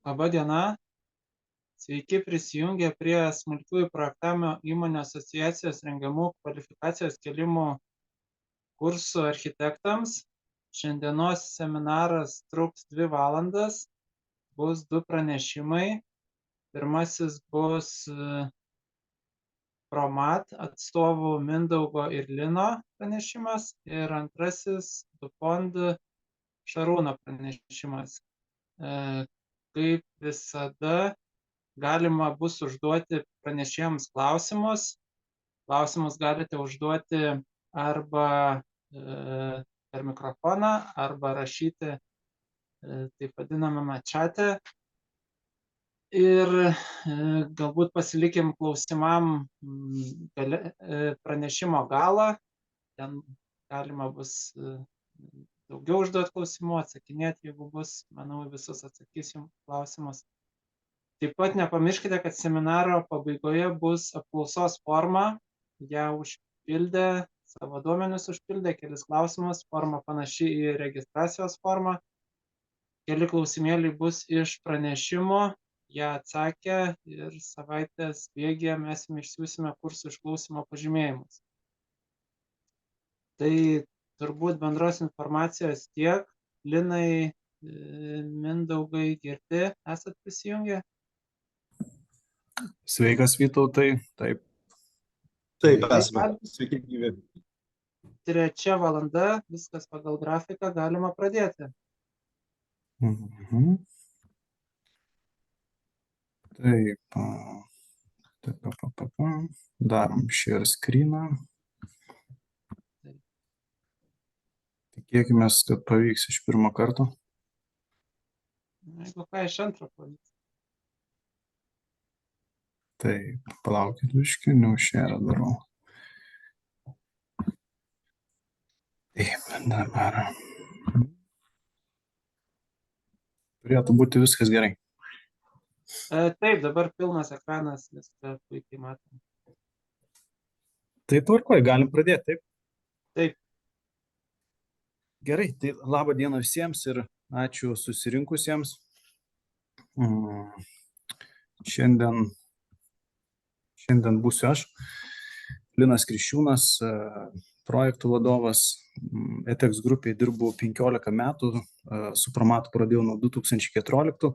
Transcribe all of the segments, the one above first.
Labą dieną. Sveiki prisijungę prie smulkiųjų projektavimo įmonių asociacijos rengiamų kvalifikacijos kėlimo kursų architektams. Šiandienos seminaras truks 2 valandas. Bus 2 pranešimai. Pirmasis bus Promat atstovų Mindaugo ir Lino pranešimas ir antrasis Dupont Šarūno pranešimas. Kaip visada, galima bus užduoti pranešėjams klausimus. Klausimus galite užduoti arba per mikrofoną, arba rašyti taip vadinamame čate. Ir galbūt pasilikim klausimam pranešimo galą. Ten galima bus daugiau užduoti klausimų, atsakinėti, jeigu bus. Manau, visus atsakysim klausimus. Taip pat nepamirškite, kad seminaro pabaigoje bus apklausos forma. Ją užpildę, savo duomenis užpildę, kelis klausimus. Forma panaši į registracijos formą. Keli klausimėliai bus iš pranešimo. Ją atsakę ir savaitės bėgyje mes jums išsiųsime kursų išklausimo pažymėjimus. Tai turbūt bendros informacijos tiek. Linai, Mindaugai, girdi, esat prisijungę? Sveikas, Vytautai. Taip. Taip, esame. Sveiki, gyvi. 3 valanda, viskas pagal grafiką, galima pradėti. Taip. Darom share screeną. Tikėkime, kad pavyks iš pirmo karto. Jeigu ką, iš antro pavyks. Taip, palaukit biškį, share darau. Taip, dabar. Turėtų būti viskas gerai. Taip, dabar pilnas ekranas, viską puikiai matom. Tai tvarkoj, galim pradėti, taip? Taip. Gerai, tai labą dieną visiems ir ačiū susirinkusiems. Šiandien būsiu aš, Linas Kriščiūnas, projektų vadovas. ETEX grupėje dirbu 15 metų, su Promatu pradėjau nuo 2014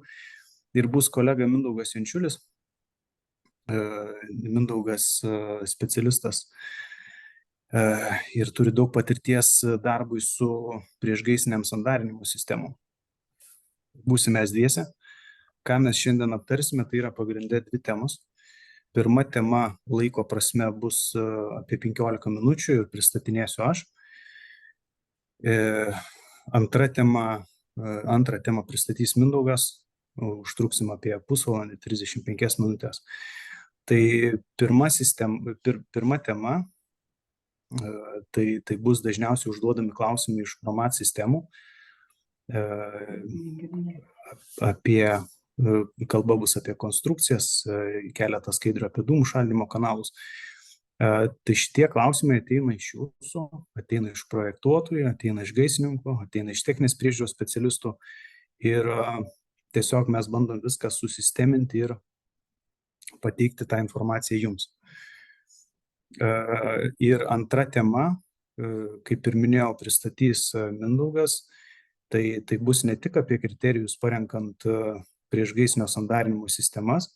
ir bus kolega Mindaugas Jančiulis. Mindaugas specialistas ir turi daug patirties darbui su priešgaisriniam sandarinimo sistemom. Būsime mes dviese. Ką mes šiandien aptarsime, tai yra pagrindė 2 temos. Pirma tema laiko prasme bus apie 15 minučių ir pristatinėsiu aš. Antrą temą pristatys Mindaugas, užtruksim apie pusvalandį, 35 minutės. Tai pirma tema, tai bus dažniausiai užduodami klausimai iš Promat sistemų. Kalba bus apie konstrukcijas, keletą skaidrių apie dūmų šaldymo kanalus. Tai šitie klausimai ateina iš jūsų, ateina iš projektuotojų, ateina iš gaisrininkų, ateina iš techninės priežiūros specialistų ir tiesiog mes bandom viską susisteminti ir pateikti tą informaciją jums. Ir antra tema, kaip ir minėjau, pristatys Mindaugas, tai bus ne tik apie kriterijus parenkant priešgaisrinio sandarinimo sistemas,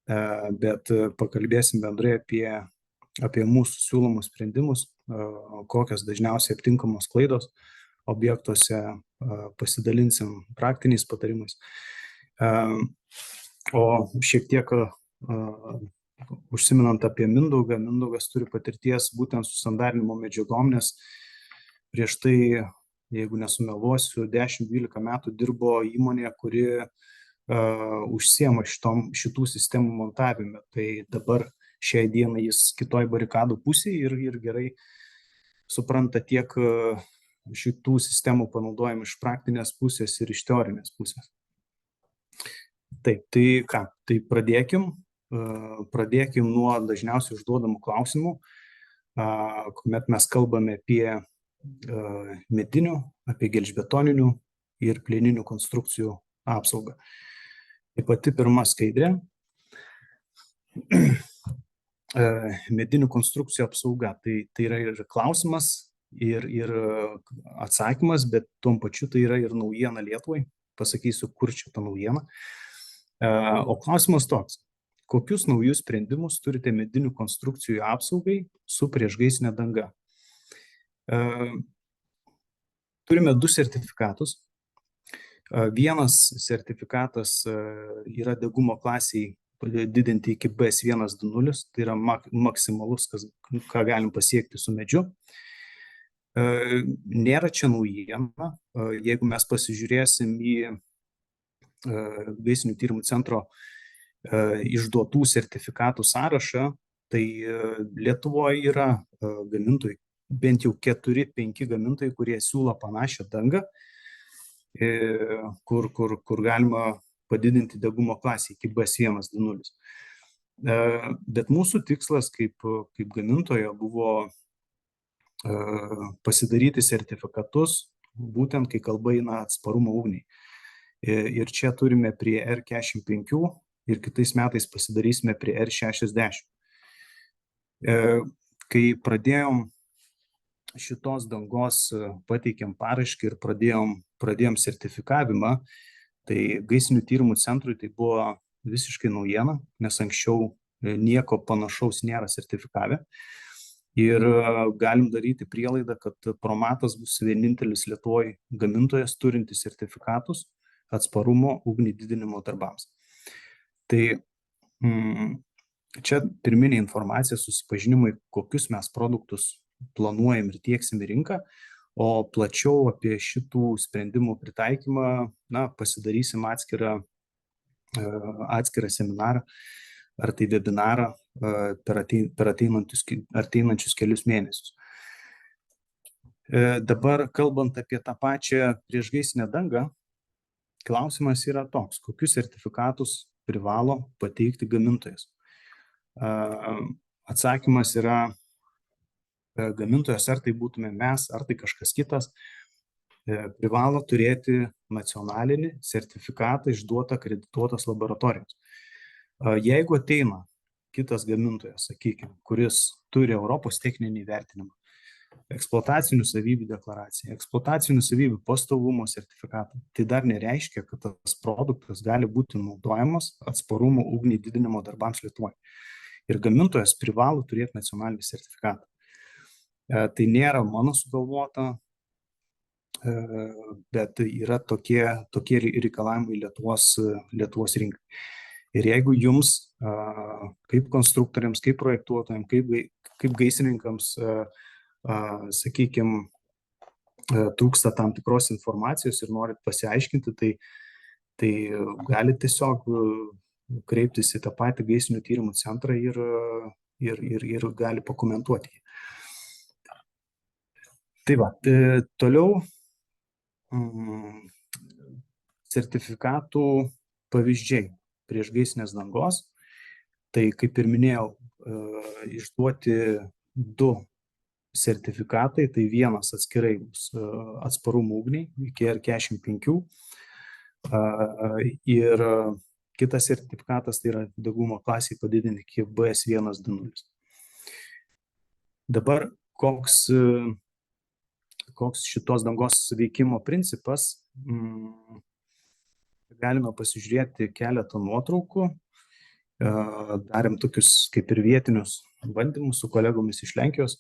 bet pakalbėsim bendrai apie mūsų siūlomus sprendimus, kokios dažniausiai aptinkamos klaidos objektuose, pasidalinsim praktiniais patarimais. O šiek tiek užsiminant apie Mindaugą, Mindaugas turi patirties būtent su sandarinimo medžiagom, nes prieš tai, jeigu nesumeluosiu, 10-12 metų dirbo įmonė, kuri užsiema šitų sistemų montavime. Tai dabar šiai dienai jis kitoj barikadų pusėje ir gerai supranta tiek šitų sistemų panaudojimą iš praktinės pusės ir iš teorinės pusės. Taip, tai ką, tai pradėkim nuo dažniausiai užduodamų klausimų, kuomet mes kalbame apie medinių, apie gelžbetoninių ir plieninių konstrukcijų apsaugą. Tai pati pirma skaidrė. Medinių konstrukcijų apsauga. Tai yra ir klausimas, ir atsakymas, bet tuom pačiu tai yra ir naujiena Lietuvai. Pasakysiu, kur čia ta naujiena. O klausimas toks. Kokius naujus sprendimus turite medinių konstrukcijų apsaugai su priešgaisrinė danga? Turime 2 sertifikatus. Vienas sertifikatas yra degumo klasiai didinti iki BS120, tai yra maksimalus, ką galim pasiekti su medžiu. Nėra čia naujiena. Jeigu mes pasižiūrėsim į Gaisrinių tyrimų centro išduotų sertifikatų sąrašą, tai Lietuvoje yra gamintojai, bent jau 4-5 gamintojai, kurie siūlo panašią dangą, kur galima padidinti degumo klasę iki BS120. Bet mūsų tikslas kaip gamintojo buvo pasidaryti sertifikatus, būtent kai kalba eina atsparumo ugniai. Ir čia turime prie R45 ir kitais metais pasidarysime prie R60. Kai pradėjom šitos dangos, pateikėm paraišką ir pradėjom sertifikavimą, tai Gaisrinių tyrimų centrui tai buvo visiškai naujiena, nes anksčiau nieko panašaus nėra sertifikavę. Ir galim daryti prielaidą, kad Promatas bus vienintelis Lietuvoje gamintojas turintis sertifikatus atsparumo ugnį didinimo darbams. Tai čia pirminė informacija, susipažinimai, kokius mes produktus planuojam ir tieksim į rinką, o plačiau apie šitų sprendimų pritaikymą, pasidarysim atskirą seminarą ar tai webinarą per ateinančius kelius mėnesius. Dabar, kalbant apie tą pačią priešgaisrinę dangą, klausimas yra toks, kokius sertifikatus privalo pateikti gamintojas. Atsakymas yra gamintojas, ar tai būtume mes, ar tai kažkas kitas, privalo turėti nacionalinį sertifikatą išduotą akredituotas laboratorijos. Jeigu ateina kitas gamintojas, sakykime, kuris turi Europos techninį vertinimą, eksploatacinių savybių deklaraciją, eksploatacinių savybių pastovumo sertifikatą, tai dar nereiškia, kad tas produktas gali būti naudojamas atsparumo ugnį didinimo darbams Lietuvoje. Ir gamintojas privalo turėti nacionalinį sertifikatą. Tai nėra mano sugalvota, bet yra tokie reikalavimai Lietuvos rinkai. Ir jeigu jums, kaip konstruktoriams, kaip projektuotojams, kaip gaisrininkams, sakykime, trūksta tam tikros informacijos ir norit pasiaiškinti, tai galite tiesiog kreiptis į tą patį Gaisrinių tyrimų centrą ir gali pakomentuoti. Tai va, toliau sertifikatų pavyzdžiai priešgaisrinės dangos. Tai, kaip ir minėjau, išduoti 2 sertifikatai, tai vienas atskirai bus atsparumo ugniai iki R45 ir kitas sertifikatas tai yra degumo klasiai padidinti iki BS120. Dabar koks šitos dangos veikimo principas, galime pasižiūrėti keletą nuotraukų, darėm tokius kaip ir vietinius bandymus su kolegomis iš Lenkijos,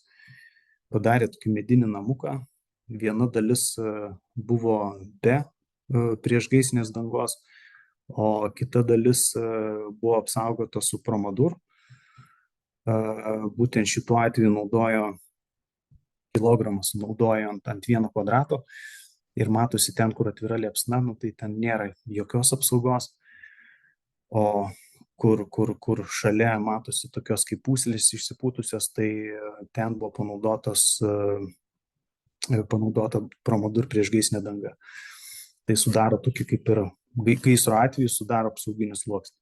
padarė tokį medinį namuką, viena dalis buvo be priešgaisrinės dangos, o kita dalis buvo apsaugota su Promadur. Būtent šituo atveju naudojo kilogramas, naudojo ant 1 kvadrato ir matosi ten, kur atvira liepsna, tai ten nėra jokios apsaugos, o kur šalia matosi tokios kaip pūslės išsipūtusios, tai ten buvo panaudota Promadur priešgaisrinė danga. Tai sudaro tokį kaip ir gaisro atveju sudaro apsauginius sluoksnį.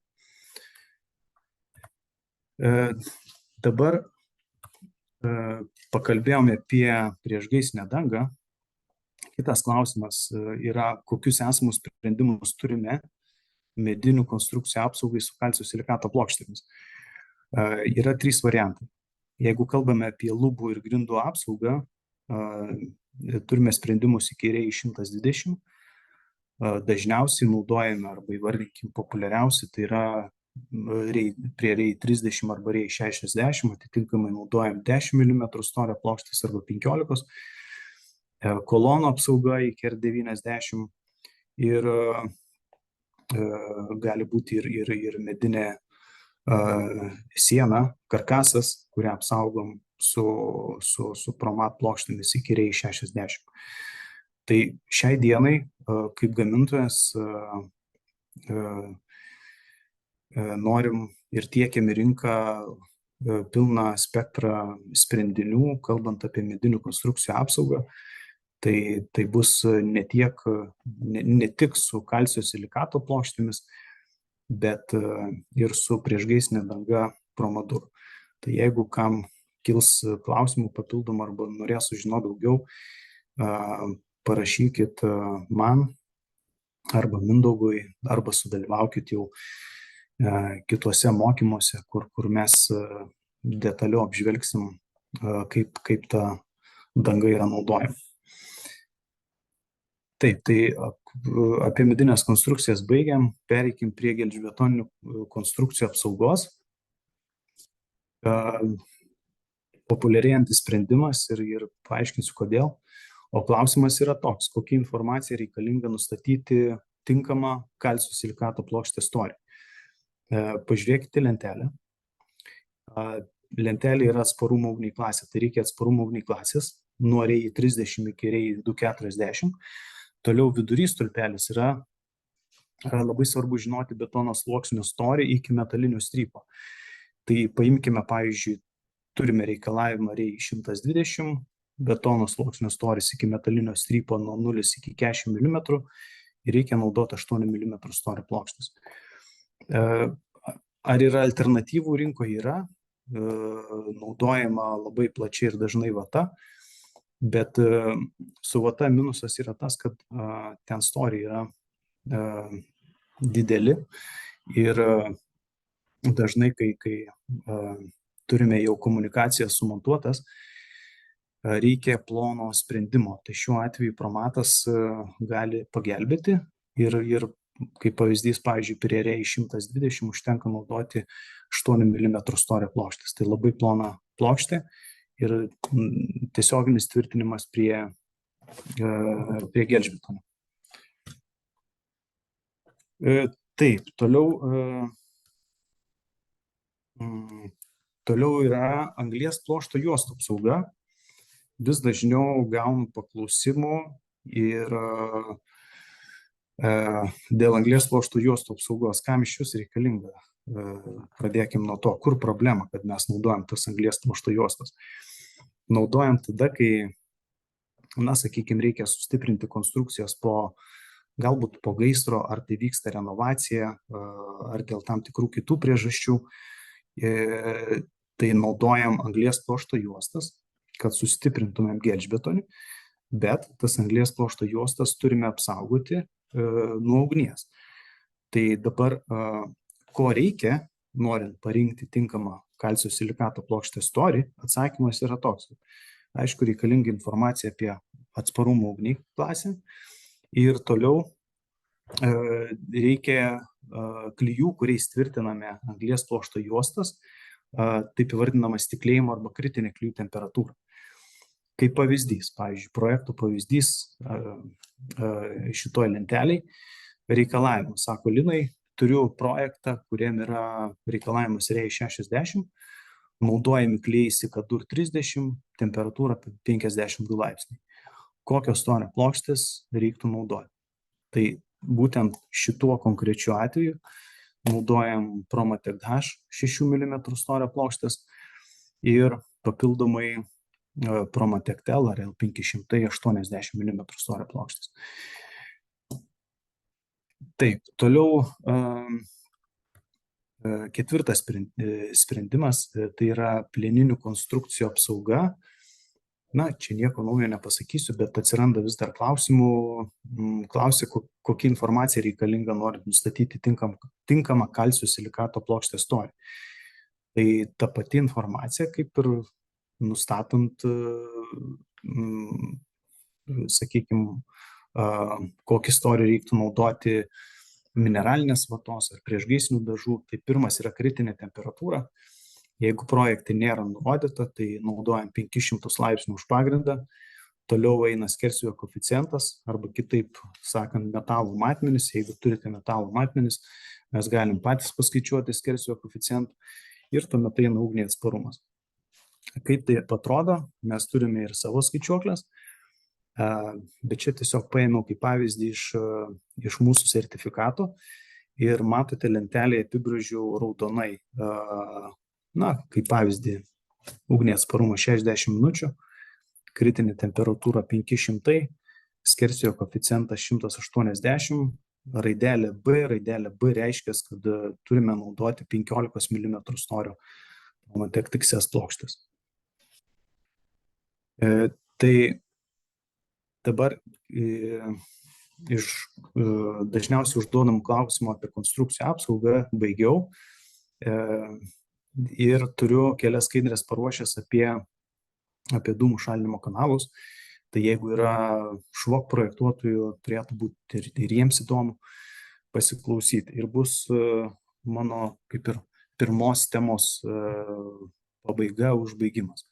Dabar pakalbėjome apie priešgaisrinę dangą. Kitas klausimas yra, kokius esamus sprendimus turime medinių konstrukcijų apsaugai su kalcio silikato plokštėmis. Yra 3 variantai. Jeigu kalbame apie lubų ir grindų apsaugą, turime sprendimus iki REI 120. Dažniausiai naudojame arba įvardykim populiariausi, tai yra prie REI 30 arba REI 60, atitinkamai naudojam 10 mm storio plokštės arba 15, kolonų apsauga iki R90 ir gali būti ir medinė siena, karkasas, kurią apsaugom su Promat plokštėmis iki REI 60. Tai šiai dienai, kaip gamintojas, norim ir tiekiam į rinką pilną spektrą sprendinių, kalbant apie medinių konstrukcijų apsaugą. Tai bus ne tik su kalcio silikato plokštėmis, bet ir su priešgaisrinė danga Promadur. Tai jeigu kam kils klausimų papildomų arba norės sužinoti daugiau, parašykit man arba Mindaugui, arba sudalyvaukit jau kituose mokymuose, kur mes detaliau apžvelgsim, kaip ta danga yra naudojama. Taip, tai apie medinės konstrukcijas baigiam, pereikim prie gelžbetoninių konstrukcijų apsaugos. Populiarėjantis sprendimas ir paaiškinsiu kodėl. O klausimas yra toks, kokia informacija reikalinga nustatyti tinkamą kalcio silikato plokštės storį. Pažiūrėkite lentelę. Lentelė yra atsparumo ugniai klasė, tai reikia atsparumo ugniai klasės nuo REI 30 iki REI 240. Toliau vidurys stulpelis yra labai svarbu žinoti betono sluoksnio storį iki metalinio strypo. Tai paimkime, pavyzdžiui, turime reikalavimą REI 120, betono sluoksnio storis iki metalinio strypo nuo 0 iki 40 mm ir reikia naudoti 8 mm storio plokštės. Ar yra alternatyvų rinkoje? Yra, naudojama labai plačiai ir dažnai vata, bet su vata minusas yra tas, kad ten storiai yra dideli ir dažnai, kai turime jau komunikaciją sumontuotas, reikia plono sprendimo. Tai šiuo atveju Promatas gali pagelbėti ir kaip pavyzdys, pavyzdžiui, prie REI 120 užtenka naudoti 8 mm storio plokštės. Tai labai plona plokštė ir tiesioginis tvirtinimas prie gelžbetono. Taip, toliau yra anglies pluošto juostų apsauga. Vis dažniau gaunu paklausimų ir dėl anglies pluošto juostų apsaugos, kam iš vis reikalinga. Pradėkim nuo to, kur problema, kad mes naudojam tas anglies pluošto juostas. Naudojam tada, kai, sakykime, reikia sustiprinti konstrukcijas galbūt po gaisro, ar tai vyksta renovacija, ar dėl tam tikrų kitų priežasčių. Tai naudojam anglies pluošto juostas, kad sustiprintumėm gelžbetonį, bet tas anglies pluošto juostas turime apsaugoti nuo ugnies. Tai dabar, ko reikia, norint parinkti tinkamą kalcio silikato plokštės storį, atsakymas yra toks. Aišku, reikalinga informacija apie atsparumo ugniai klasę ir toliau reikia klijų, kuriais tvirtiname anglies pluošto juostas, taip įvardinama stiklėjimo arba kritinė klijų temperatūra. Kaip pavyzdys, pavyzdžiui, projektų pavyzdys šitoj lenteliai reikalavimus. Sako, Linai, turiu projektą, kuriam yra reikalavimas REI 60, naudojami klijai Sikadur 30, temperatūra 52 laipsniai. Kokios storio plokštės reiktų naudoti? Tai būtent šituo konkrečiu atveju naudojam Promatec H 6 mm storio plokštės ir papildomai Promatec Tel ar L500 80 mm storio plokštės. Taip, toliau ketvirtas sprendimas, tai yra plieninių konstrukcijų apsauga na, čia nieko naujo nepasakysiu, bet atsiranda vis dar klausimų, klausia, kokia informacija reikalinga norint nustatyti tinkamą kalcio silikato plokštės storį. Tai ta pati informacija, kaip ir nustatant, sakykime, kokį storį reiktų naudoti mineralinės vatos ar priešgaisrinių dažų, tai pirmas yra kritinė temperatūra. Jeigu projekte nėra nurodyta, tai naudojam 500 laipsnių už pagrindą, toliau eina skersvėjo koeficientas, arba kitaip sakant, metalų matmenys. Jeigu turite metalų matmenys, mes galim patys paskaičiuoti skersvėjo koeficientą ir tuomet eina ugniai atsparumas. Kaip tai atrodo, mes turime ir savo skaičiuoklės, bet čia tiesiog paėmiau kaip pavyzdį iš mūsų sertifikato ir matote lentelėje apibrėžiau raudonai, na, kaip pavyzdį, ugniai atsparumas 60 minučių, kritinė temperatūra 500, skersvėjo koeficientas 180, raidelė B reiškia, kad turime naudoti 15 mm storio Promatek-XS plokštės. Tai dabar iš dažniausiai užduodamų klausimų apie konstrukcijų apsaugą baigiau ir turiu kelias skaidrės paruošęs apie dūmų šalinimo kanalus. Tai jeigu yra švok projektuotojų, turėtų būti ir jiems įdomu pasiklausyti. Ir bus mano kaip ir pirmos temos pabaiga, užbaigimas.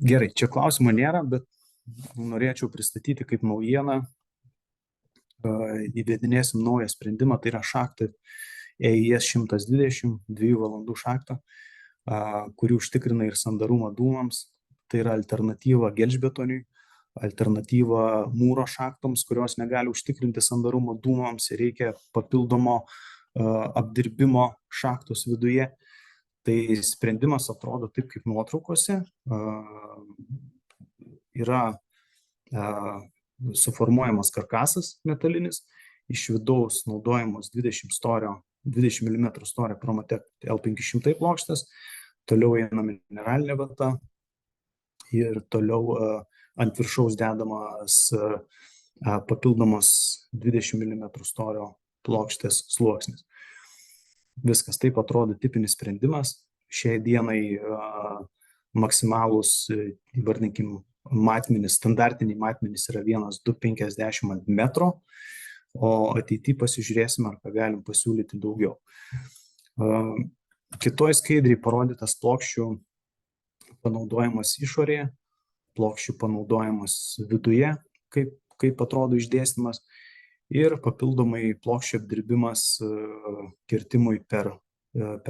Gerai, čia klausimo nėra, bet norėčiau pristatyti kaip naujieną. Įvedinėsim naują sprendimą, tai yra šachtą EIS 120, 2 valandų šachtą, kuri užtikrina ir sandarumą dūmams. Tai yra alternatyva gelžbetoniui, alternatyva mūro šachtoms, kurios negali užtikrinti sandarumo dūmams ir reikia papildomo apdirbimo šachtos viduje. Tai sprendimas atrodo taip kaip nuotraukose. Yra suformuojamas karkasas metalinis, iš vidaus naudojamos 20 mm storio Promatek L500 plokštės, toliau eina mineralinė vata ir toliau ant viršaus dedamas papildomas 20 mm storio plokštės sluoksnis. Viskas taip atrodo tipinis sprendimas. Šiai dienai maksimalūs, įvardinkim, matmenys, standartiniai matmenys yra 1,250 ant metro, o ateityje pasižiūrėsime, ar ką galim pasiūlyti daugiau. Kitoj skaidriai parodytas plokščių panaudojimas išorėje, plokščių panaudojimas viduje, kaip atrodo išdėstymas, ir papildomai plokščių apdirbimas kirtimui per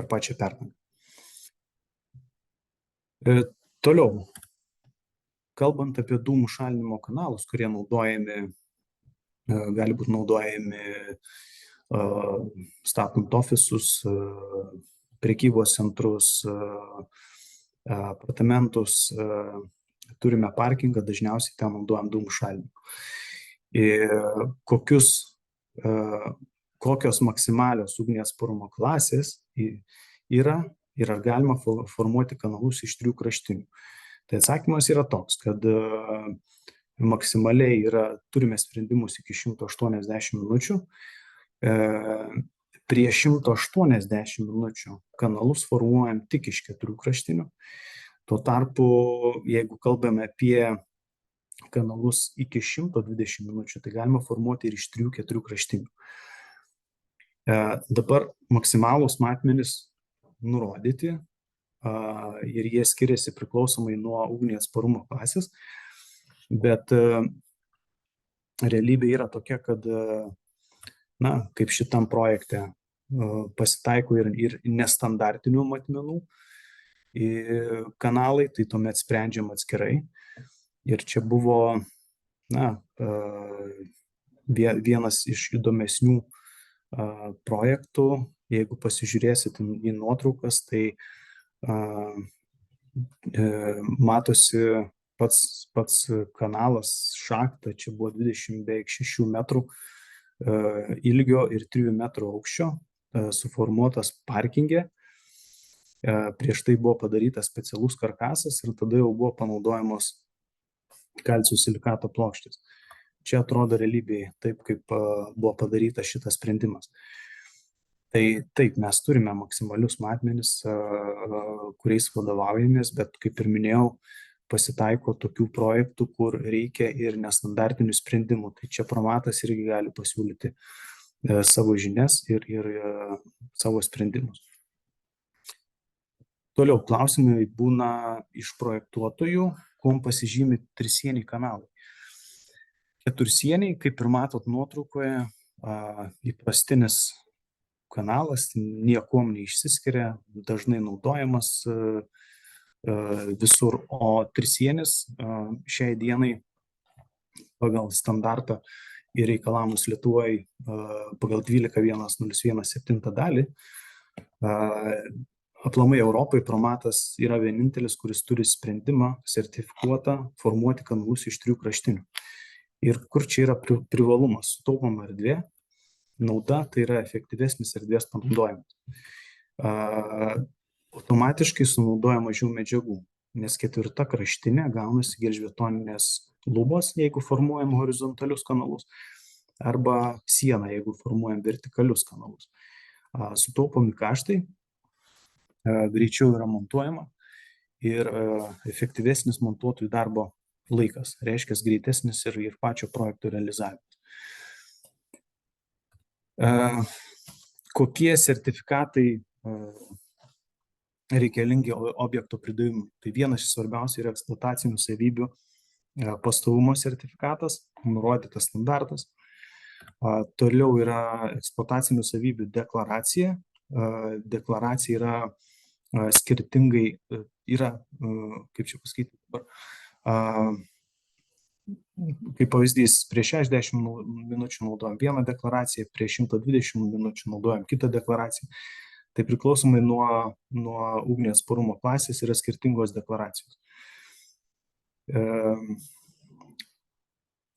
pačią perdangą. Toliau, kalbant apie dūmų šalinimo kanalus, kurie gali būti naudojami statant ofisus, prekybos centrus, apartamentus, turime parkingą, dažniausiai ten naudojam dūmų šalinimą. Kokios maksimalios ugnies atsparumo klasės yra ir ar galima formuoti kanalus iš 3 kraštinių. Tai atsakymas yra toks, kad maksimaliai turime sprendimus iki 180 minučių. Prie 180 minučių kanalus formuojam tik iš 4 kraštinių. Tuo tarpu, jeigu kalbame apie kanalus iki 120 minučių, tai galima formuoti ir iš 3-4 kraštinių. Dabar maksimalūs matmenys nurodyti ir jie skiriasi priklausomai nuo ugnies atsparumo klasės, bet realybė yra tokia, kad, na, kaip šitam projekte pasitaiko ir nestandartinių matmenų kanalai, tai tuomet sprendžiam atskirai. Ir čia buvo, na, vienas iš įdomesnių projektų. Jeigu pasižiūrėsit į nuotraukas, tai matosi pats kanalas, šachta, čia buvo 26 metrų ilgio ir 3 metrų aukščio, suformuotas parkinge. Prieš tai buvo padarytas specialus karkasas ir tada jau buvo panaudojamos kalcio silikato plokštės. Čia atrodo realybėje taip, kaip buvo padarytas šitas sprendimas. Tai taip, mes turime maksimalius matmenis, kuriais vadovaujamės, bet kaip ir minėjau, pasitaiko tokių projektų, kur reikia ir nestandartinių sprendimų. Tai čia Promatas irgi gali pasiūlyti savo žinias ir savo sprendimus. Toliau klausimai būna iš projektuotojų, kuom pasižymi trisieniai kanalai. Ketursieniai, kaip ir matot nuotraukoje, įprastinis kanalas, niekuom neišsiskiria, dažnai naudojamas visur, o trisienis šiai dienai pagal standartą ir reikalavimus Lietuvoje pagal 12.1.017 dalį, aplamai Europoje Promatas yra vienintelis, kuris turi sprendimą sertifikuotą formuoti kanalus iš 3 kraštinių. Ir kur čia yra privalumas? Sutaupoma erdvė, nauda tai yra efektyvesnis erdvės panaudojimas. Automatiškai sunaudoja mažiau medžiagų, nes 4 kraštinė gaunasi gelžbetoninės lubos, jeigu formuojam horizontalius kanalus, arba siena, jeigu formuojam vertikalius kanalus. Sutaupomi kaštai, greičiau yra montuojama ir efektyvesnis montuotojų darbo laikas, reiškia greitesnis ir pačio projekto realizavimas. Kokie sertifikatai reikalingi objekto pridavimui? Tai vienas iš svarbiausių yra eksploatacinių savybių pastovumo sertifikatas, nurodytas standartas. Toliau yra eksploatacinių savybių deklaracija. Deklaracija yra skirtingai, kaip čia pasakyti dabar, kaip pavyzdys, prieš 60 minučių naudojam vieną deklaraciją, prieš 120 minučių naudojam kitą deklaraciją. Tai priklausomai nuo ugnies atsparumo klasės yra skirtingos deklaracijos.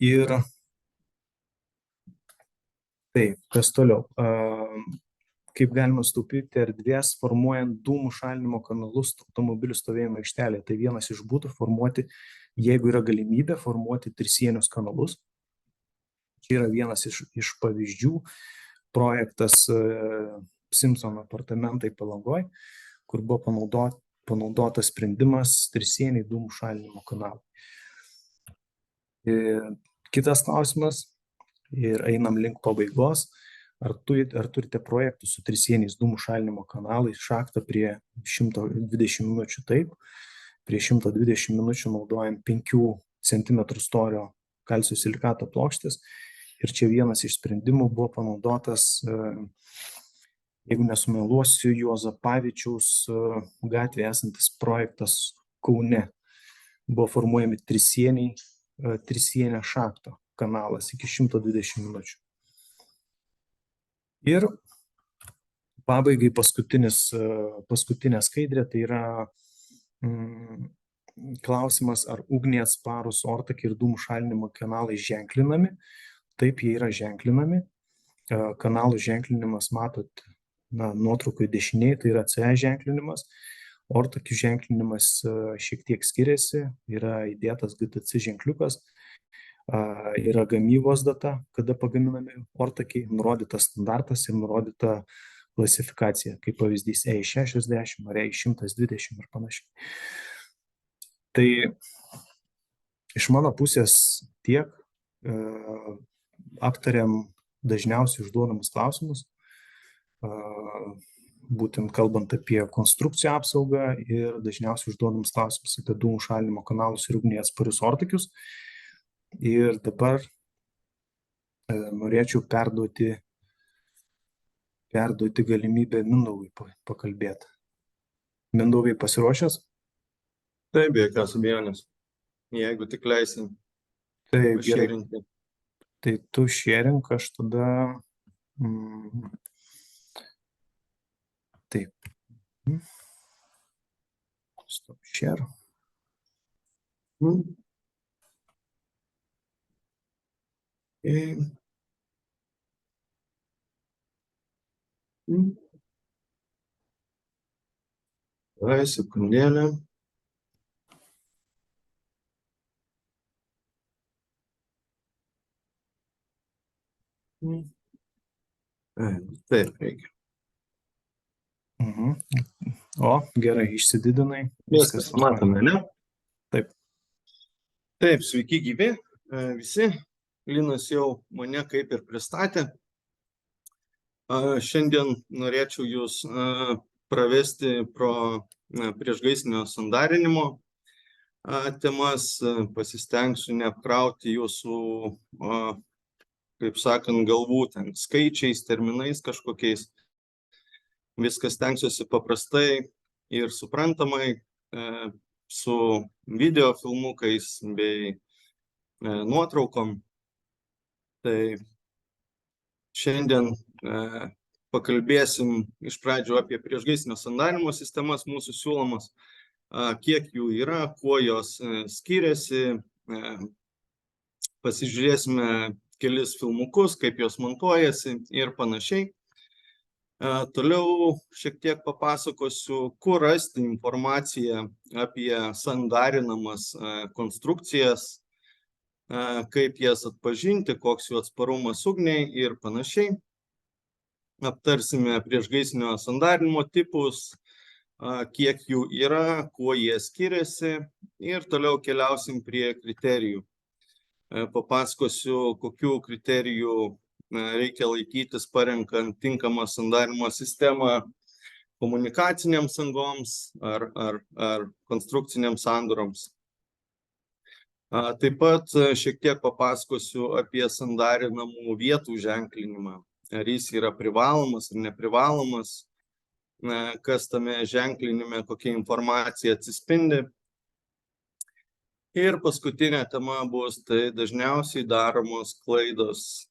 Ir taip, kas toliau? Kaip galima sutaupyti erdvės formuojant dūmų šalinimo kanalus automobilių stovėjimo aikštelėje. Tai vienas iš būdų formuoti, jeigu yra galimybė, formuoti trisienius kanalus. Čia yra vienas iš pavyzdžių, projektas Simpson apartamentai Palangoje, kur buvo panaudotas sprendimas trisieniai dūmų šalinimo kanalai. Kitas klausimas, ir einam link pabaigos. Ar turite projektų su trisieniais dūmų šalinimo kanalais, šachtą prie 120 minučių? Taip, prie 120 minučių naudojam 5 cm storio kalcio silikato plokštės. Ir čia vienas iš sprendimų buvo panaudotas, jeigu nesumeluosiu, Juozapavičiaus gatvėje esantis projektas Kaune. Buvo formuojami trisienio šachto kanalas iki 120 minučių. Ir pabaigai paskutinė skaidrė, tai yra klausimas, ar ugniai atsparūs ortakiai ir dūmų šalinimo kanalai ženklinami. Taip, jie yra ženklinami. Kanalų ženklinimas, matot, nuotraukoje dešinėje, tai yra CE ženklinimas. Ortakių ženklinimas šiek tiek skiriasi, yra įdėtas GTC ženkliukas. Yra gamybos data, kada pagaminami ortakiai, nurodytas standartas ir nurodyta klasifikacija, kaip pavyzdys EI60 ar EI120 ir panašiai. Tai iš mano pusės tiek, aptariam dažniausiai užduodamus klausimus, būtent kalbant apie konstrukcijų apsaugą ir dažniausiai užduodamus klausimus apie dūmų šalinimo kanalus ir ugniai atsparius ortakius. Ir dabar norėčiau perduoti galimybę Mindaugui pakalbėti. Mindaugai, pasiruošęs? Taip, be jokios abejonės. Jeigu tik leisim. Taip, gerai. Tai tu šėrink, aš tada... Taip. Stop share. Gerai, sekundėlę. Taip, reikia. O, gerai, išsididinai. Viskas, matome, ne? Taip. Taip, sveiki gyvi visi. Linas jau mane kaip ir pristatė. Šiandien norėčiau jūs pravesti pro priešgaisrinio sandarinimo temas. Pasistengsiu neapkrauti jūsų, kaip sakant, galvų ten skaičiais, terminais kažkokiais. Viskas stengsiuosi paprastai ir suprantamai su video filmukais bei nuotraukom. Tai šiandien pakalbėsim iš pradžių apie priešgaisrinio sandarinimo sistemas mūsų siūlomas, kiek jų yra, kuo jos skiriasi. Pasižiūrėsime kelis filmukus, kaip jos montuojasi ir panašiai. Toliau šiek tiek papasakosiu, kur rasti informaciją apie sandarinamas konstrukcijas, kaip jas atpažinti, koks jų atsparumas ugniai ir panašiai. Aptarsime priešgaisrinio sandarinimo tipus, kiek jų yra, kuo jie skiriasi ir toliau keliausim prie kriterijų. Papasakosiu, kokių kriterijų reikia laikytis parenkant tinkamą sandarinimo sistemą komunikaciniams angoms ar konstrukciniams sandūroms. Taip pat šiek tiek papasakosiu apie sandarinamų vietų ženklinimą. Ar jis yra privalomas ar neprivalomas, kas tame ženklinime, kokia informacija atsispindi. Ir paskutinė tema bus tai dažniausiai daromos klaidos.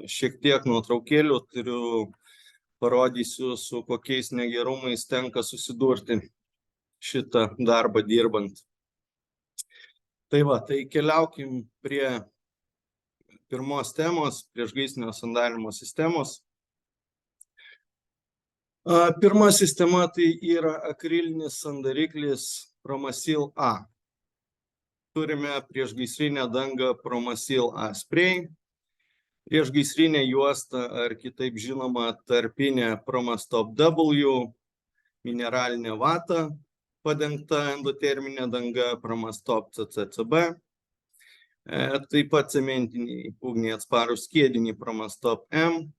Šiek tiek nuotraukėlių turiu, parodysiu, su kokiais negerumais tenka susidurti šitą darbą dirbant. Tai va, tai keliaukim prie pirmos temos, priešgaisrinio sandarinimo sistemos. Pirma sistema tai yra akrilinis sandariklis Promasil A. Turime priešgaisrinę dangą Promasil A spray, priešgaisrinė juosta ar kitaip žinoma tarpinė Promastop W, mineralinė vata padengta endoterminė danga Promastop CCCB, taip pat cementiniai ugniai atsparūs skiediniai Promastop M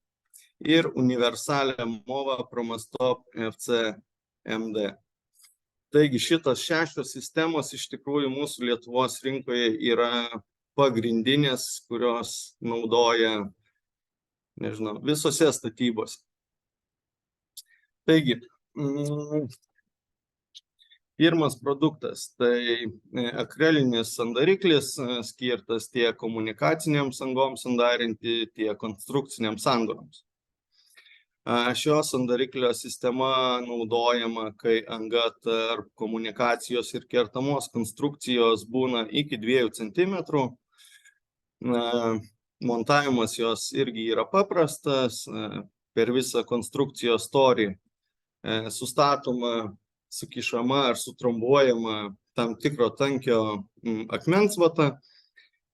ir universalią movą Promastop FCMD. Taigi šitos 6 sistemos iš tikrųjų mūsų Lietuvos rinkoje yra pagrindinės, kurios naudoja, nežinau, visose statybose. Taigi, pirmas produktas tai akrilinis sandariklis, skirtas tiek komunikaciniams angoms sandarinti, tiek konstrukciniams sandūroms. Šio sandariklio sistema naudojama, kai anga tarp komunikacijos ir kertamos konstrukcijos būna iki 2 cm. Montavimas jos irgi yra paprastas, per visą konstrukcijos storį sustatoma, sukišama ar sutrombuojama tam tikro tankio akmens vata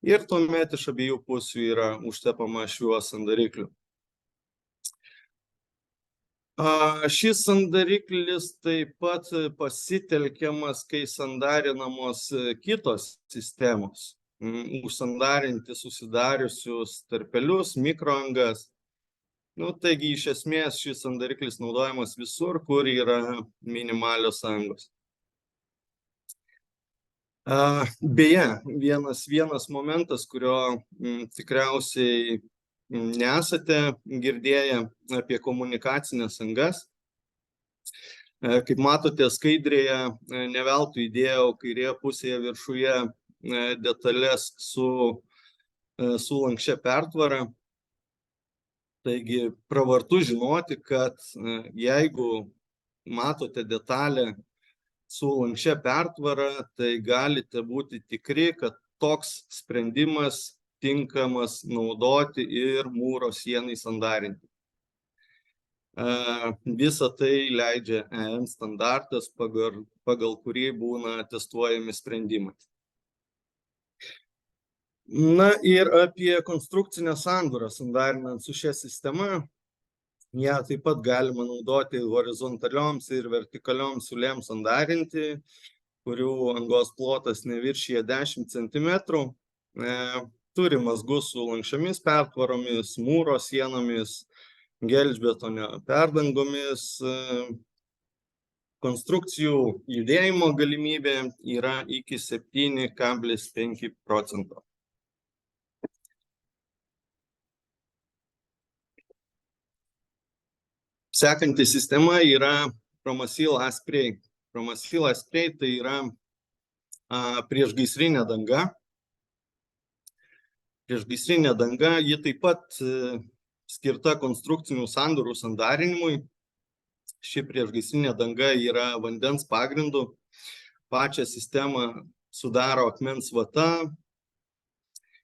ir tuomet iš abiejų pusių yra užtepama šiuo sandarikliu. Šis sandariklis taip pat pasitelkiamas, kai sandarinamos kitos sistemos, užsandarinti susidariusius tarpelius, mikroangas. Taigi, iš esmės, šis sandariklis naudojamas visur, kur yra minimalios angos. Beje, vienas momentas, kurio tikriausiai nesate girdėję apie komunikacinės angas. Kaip matote skaidrėje, ne veltui įdėjau kairėje pusėje viršuje detalės su lanksčia pertvara. Taigi pravartu žinoti, kad jeigu matote detalę su lanksčia pertvara, tai galite būti tikri, kad toks sprendimas tinkamas naudoti ir mūro sienai sandarinti. Visa tai leidžia EN standartas, pagal kurį būna testuojami sprendimai. Na ir apie konstrukcinę sandūrą sandarinant su šia sistema. Ja taip pat galima naudoti horizontalioms ir vertikalioms siūlėms sandarinti, kurių angos plotas neviršyje 10 cm. Turi mazgus su lanksčiomis pertvaromis, mūro sienomis, gelžbetonio perdangomis. Konstrukcijų judėjimo galimybė yra iki 7,5 %. Sekanti sistema yra Promasil Asprey. Promasil Asprey tai yra priešgaisrinė danga. Priešgaisrinė danga, ji taip pat skirta konstrukcinių sandūrų sandarinimui. Ši priešgaisrinė danga yra vandens pagrindu. Pačią sistemą sudaro akmens vata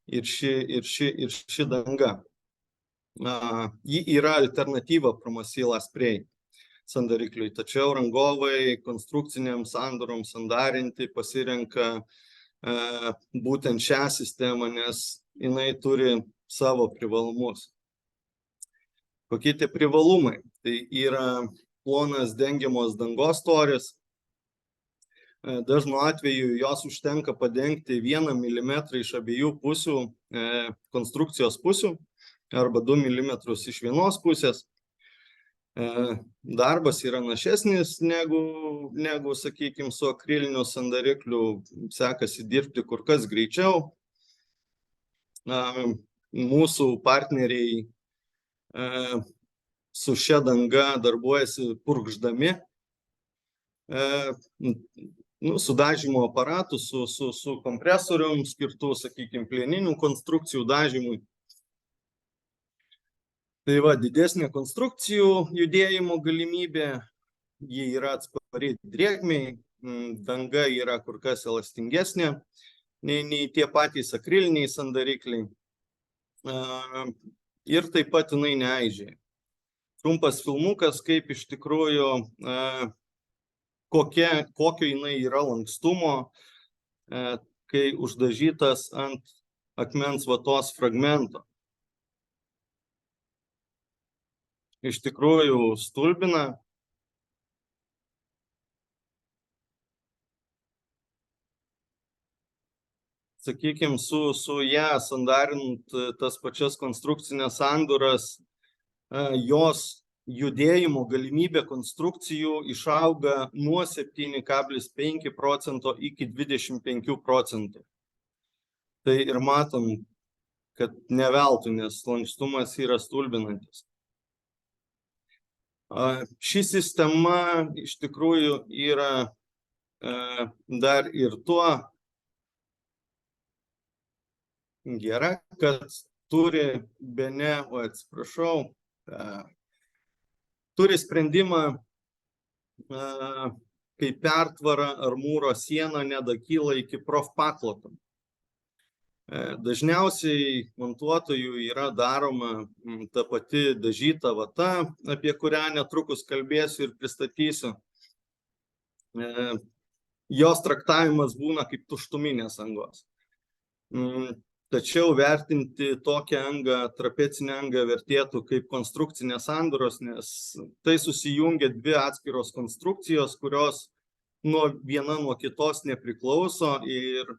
ir ši danga. Ji yra alternatyva Promasil Asprey sandarikliui, tačiau rangovai konstrukciniams sandūroms sandarinti pasirenka būtent šią sistemą, nes jinai turi savo privalumus. Kokie tie privalumai? Tai yra plonas dengiamos dangos storis. Dažnu atveju jos užtenka padengti 1 mm iš abiejų pusių konstrukcijos pusių arba 2 mm iš vienos pusės. Darbas yra našesnis negu sakykime, su akriliniu sandarikliu, sekasi dirbti kur kas greičiau. Mūsų partneriai su šia danga darbuojasi purkšdami, su dažymo aparatu, su kompresorium skirtų, sakykime, plieninių konstrukcijų dažymui. Tai va, didesnė konstrukcijų judėjimo galimybė, ji yra atspari drėgmei, danga yra kur kas elastingesnė nei tie patys akriliniai sandarikliai. Ir taip pat jinai neaižėja. Trumpas filmukas, kaip iš tikrųjų, kokio jinai yra lankstumo, kai uždažytas ant akmens vatos fragmento. Iš tikrųjų stulbina. Sakykime, su ją sandarinant tas pačias konstrukcinės sandūras, jos judėjimo galimybė konstrukcijų išauga nuo 7,5 % iki 25 %. Tai ir matom, kad ne veltui, nes lankstumas yra stulbinantis. Ši sistema iš tikrųjų yra dar ir tuo gera, kad turi turi sprendimą, kai pertvara ar mūro siena nedakyla iki profpakloto. Dažniausiai montuotojų yra daroma ta pati dažyta vata, apie kurią netrukus kalbėsiu ir pristatysiu. Jos traktavimas būna kaip tuštuminės angos. Tačiau vertinti tokią angą, trapecinę angą vertėtų kaip konstrukcinės sandūros, nes tai susijungia dvi atskiros konstrukcijos, kurios viena nuo kitos nepriklauso ir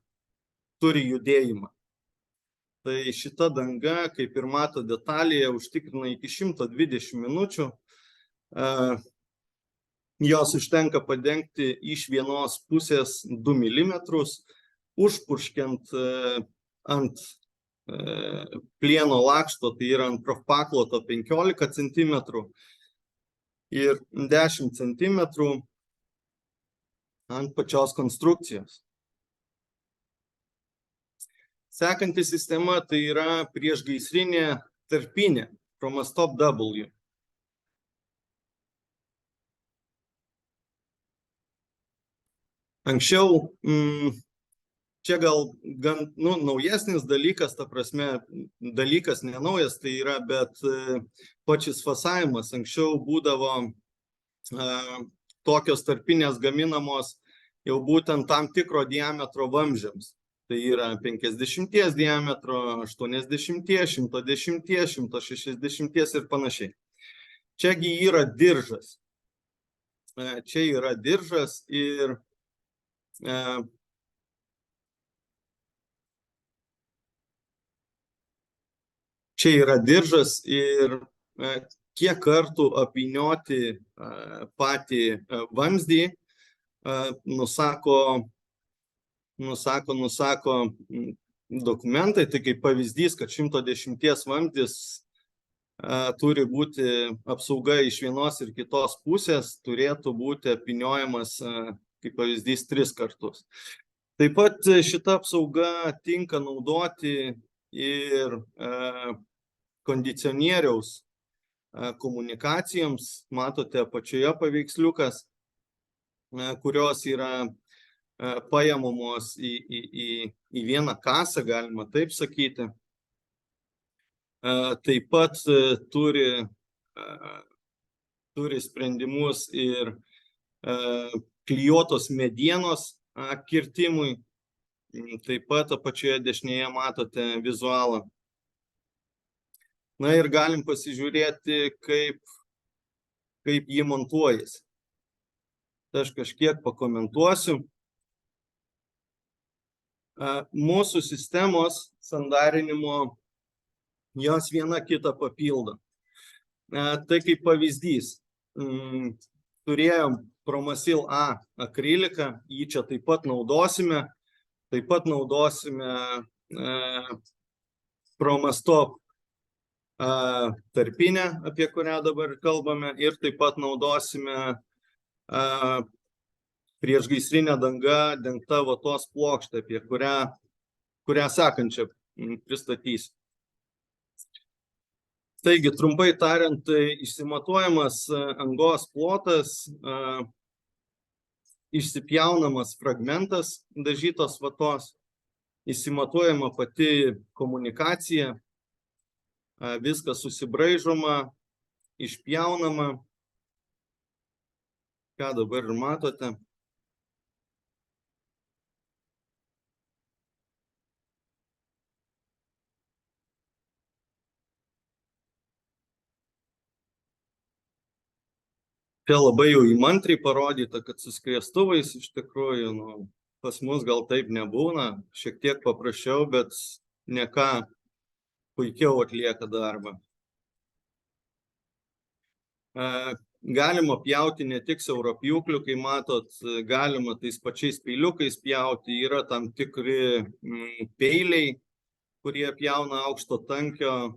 turi judėjimą. Tai šita danga, kaip ir mato detalėje, užtikrina iki 120 minučių. Jos užtenka padengti iš vienos pusės 2 mm, užpurškiant ant plieno lakšto, tai yra ant profpakloto 15 cm ir 10 cm ant pačios konstrukcijos. Sekanti sistema tai yra priešgaisrinė tarpinė Promastop W. Anksčiau čia gal gan naujesnis dalykas, ta prasme, dalykas nenaujas tai yra, bet pats šis fasavimas anksčiau būdavo tokios tarpinės gaminamos jau būtent tam tikro diametro vamzdžiams. Tai yra 50 diametro, 80, 110, 160 ir panašiai. Čiagi yra diržas. Čia yra diržas ir kiek kartų apvynioti patį vamzdį nusako dokumentai. Tai kaip pavyzdys, kad 110 vamzdis turi būti apsauga iš vienos ir kitos pusės, turėtų būti apvyniojamas, kaip pavyzdys, 3 kartus. Taip pat šita apsauga tinka naudoti ir kondicionieriaus komunikacijoms. Matote apačioje paveiksliukas, kurios yra paimamos į vieną kasą, galima taip sakyti. Taip pat turi sprendimus ir klijuotos medienos kirtimui. Taip pat apačioje dešinėje matote vizualą. Na ir galim pasižiūrėti, kaip jį montuojasi. Tai aš kažkiek pakomentuosiu. Mūsų sistemos sandarinimo, jos viena kitą papildo. Tai kaip pavyzdys, turėjom Promasil A akriliką, jį čia taip pat naudosime. Taip pat naudosime Promastop tarpinę, apie kurią dabar kalbame, ir taip pat naudosime priešgaisrinę dangą dengta vatos plokštė, apie kurią sekančią pristatysiu. Taigi, trumpai tariant, išsimatuojamas angos plotas, išsipjaunamas fragmentas dažytos vatos, išsimatuojama pati komunikacija, viskas susibraižoma, išpjaunama, ką dabar ir matote. Čia labai jau įmantriai parodyta, kad su skriestuvais iš tikrųjų, pas mus gal taip nebūna, šiek tiek paprasčiau, bet ne ką puikiau atlieka darbą. Galima pjauti ne tik siaurapjūkliu, kai matot, galima tais pačiais peiliukais pjauti, yra tam tikri peiliai, kurie pjauna aukšto tankio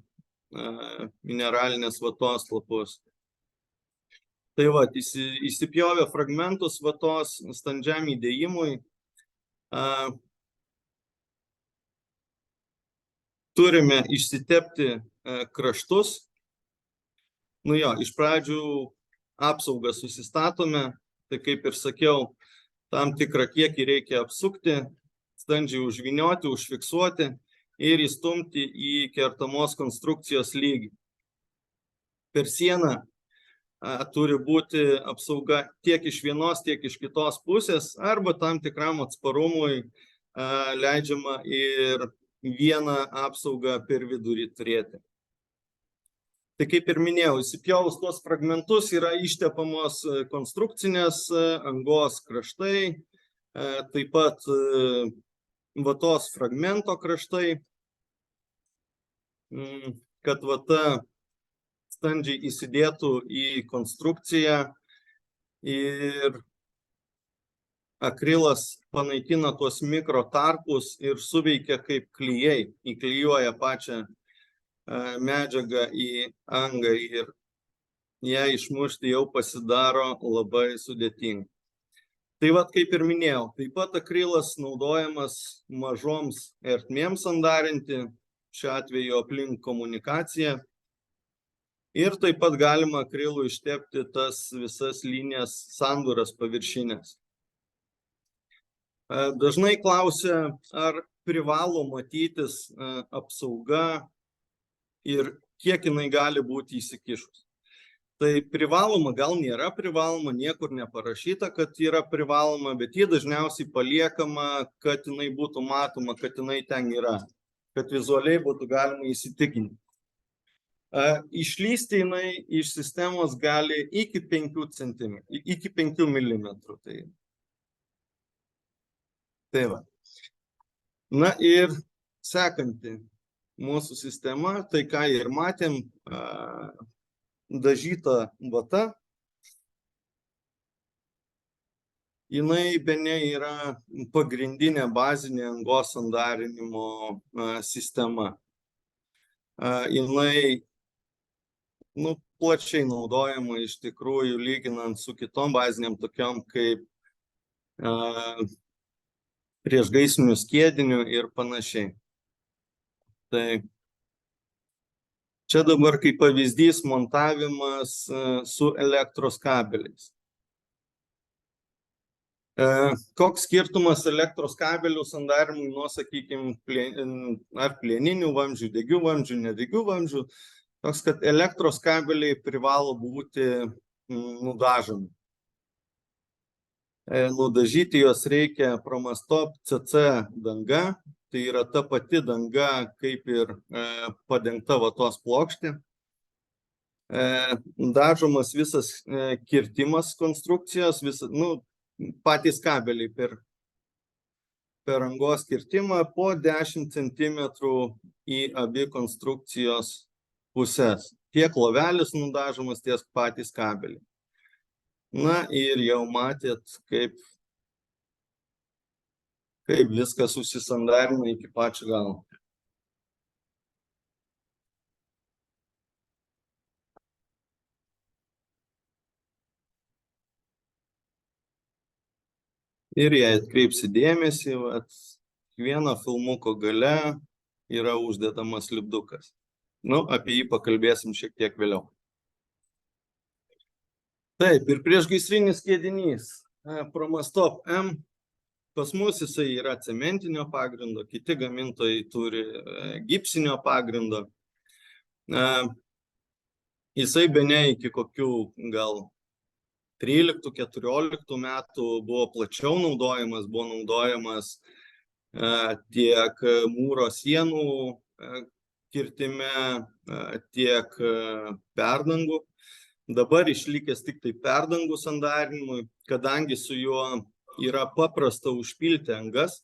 mineralinės vatos lapus. Tai va, įsipjovę fragmentus vatos standžiam įdėjimui, turime išsitepti kraštus. Iš pradžių apsaugą susistatome, tai kaip ir sakiau, tam tikrą kiekį reikia apsukti, standžiai užvynioti, užfiksuoti ir įstumti į kertamos konstrukcijos lygį. Per sieną turi būti apsauga tiek iš vienos, tiek iš kitos pusės, arba tam tikram atsparumui leidžiama ir vieną apsaugą per vidurį turėti. Tai kaip ir minėjau, įsipjovus tuos fragmentus yra ištepamos konstrukcinės angos kraštai, taip pat vatos fragmento kraštai, kad vata standžiai įsidėtų į konstrukciją ir akrilas panaikina tuos mikro tarpus ir suveikia kaip klijai, įklijuoja pačią medžiagą į angą ir ją išmušti jau pasidaro labai sudėtinga. Tai vat, kaip ir minėjau, taip pat akrilas naudojamas mažoms ertmėms sandarinti, šiuo atveju aplink komunikaciją. Ir taip pat galima akrilu ištepti tas visas linijas sandūras paviršinės. Dažnai klausia, ar privalo matytis apsauga ir kiek jinai gali būti įsikišus. Tai privaloma, gal nėra privaloma, niekur neparašyta, kad yra privaloma, bet ji dažniausiai paliekama, kad jinai būtų matoma, kad jinai ten yra, kad vizualiai būtų galima įsitikinti. Išlysti jinai iš sistemos gali iki 5 cm, iki 5 mm. Tai va. Na ir sekanti mūsų sistema, tai ką ir matėm, dažyta vata, jinai bene yra pagrindinė bazinė angos sandarinimo sistema. Jinai plačiai naudojama iš tikrųjų lyginant su kitom baziniam tokiom kaip priešgaisriniu skiediniu ir panašiai. Tai čia dabar kaip pavyzdys montavimas su elektros kabeliais. Koks skirtumas elektros kabelių sandarimui nuo, sakykime, ar plieninių vamzdžių, degių vamzdžių, nedegių vamzdžių, toks, kad elektros kabeliai privalo būti nudažomi. Nudažyti juos reikia Promastop CC danga, tai yra ta pati danga, kaip ir padengta vatos plokštė. Dažomas visas kirtimas konstrukcijos, patys kabeliai per angos kirtimą po 10 cm į abi konstrukcijos pusės. Tiek lovelis nudažomas, tiek patys kabeliai. Na ir jau matėt, kaip viskas susisandarina iki pačio galo. Ir jei atkreipsi dėmesį, vieno filmuko gale yra uždedamas lipdukas. Apie jį pakalbėsim šiek tiek vėliau. Taip, ir priešgaisrinis skiedinys Promastop M, pas mus jisai yra cementinio pagrindo, kiti gamintojai turi gipsinio pagrindo. Jisai bene iki kokių gal 13-14 metų buvo plačiau naudojamas, tiek mūro sienų kirtime, tiek perdangų. Dabar išlikęs tik tai perdangų sandarinimui, kadangi su juo yra paprasta užpilti angas,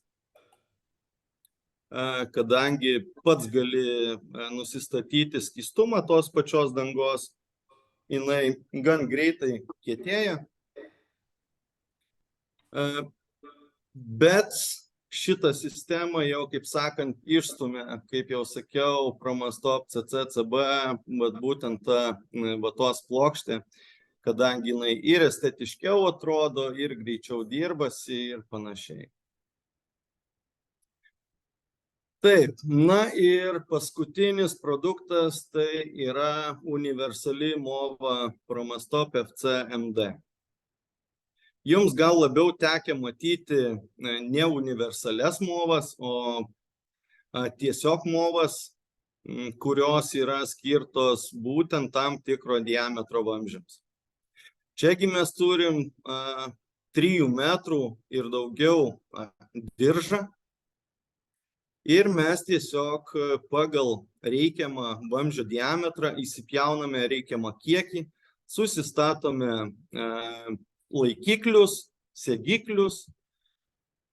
kadangi pats gali nusistatyti skystumą tos pačios dangos, jinai gan greitai kietėja. Bet šitą sistemą jau, kaip sakant, išstumia, kaip jau sakiau, Promastop CCCB, būtent ta vatos plokštė, kadangi jinai ir estetiškiau atrodo, ir greičiau dirbasi ir panašiai. Taip, na ir paskutinis produktas tai yra universali mova Promastop FC MD. Jums gal labiau tekę matyti ne universalias movas, o tiesiog movas, kurios yra skirtos būtent tam tikro diametro vamzdžiams. Čiagi mes turim 3 metrų ir daugiau diržą ir mes tiesiog pagal reikiamą vamzdžio diametrą įsipjauname reikiamą kiekį, susistatome laikiklius, segiklius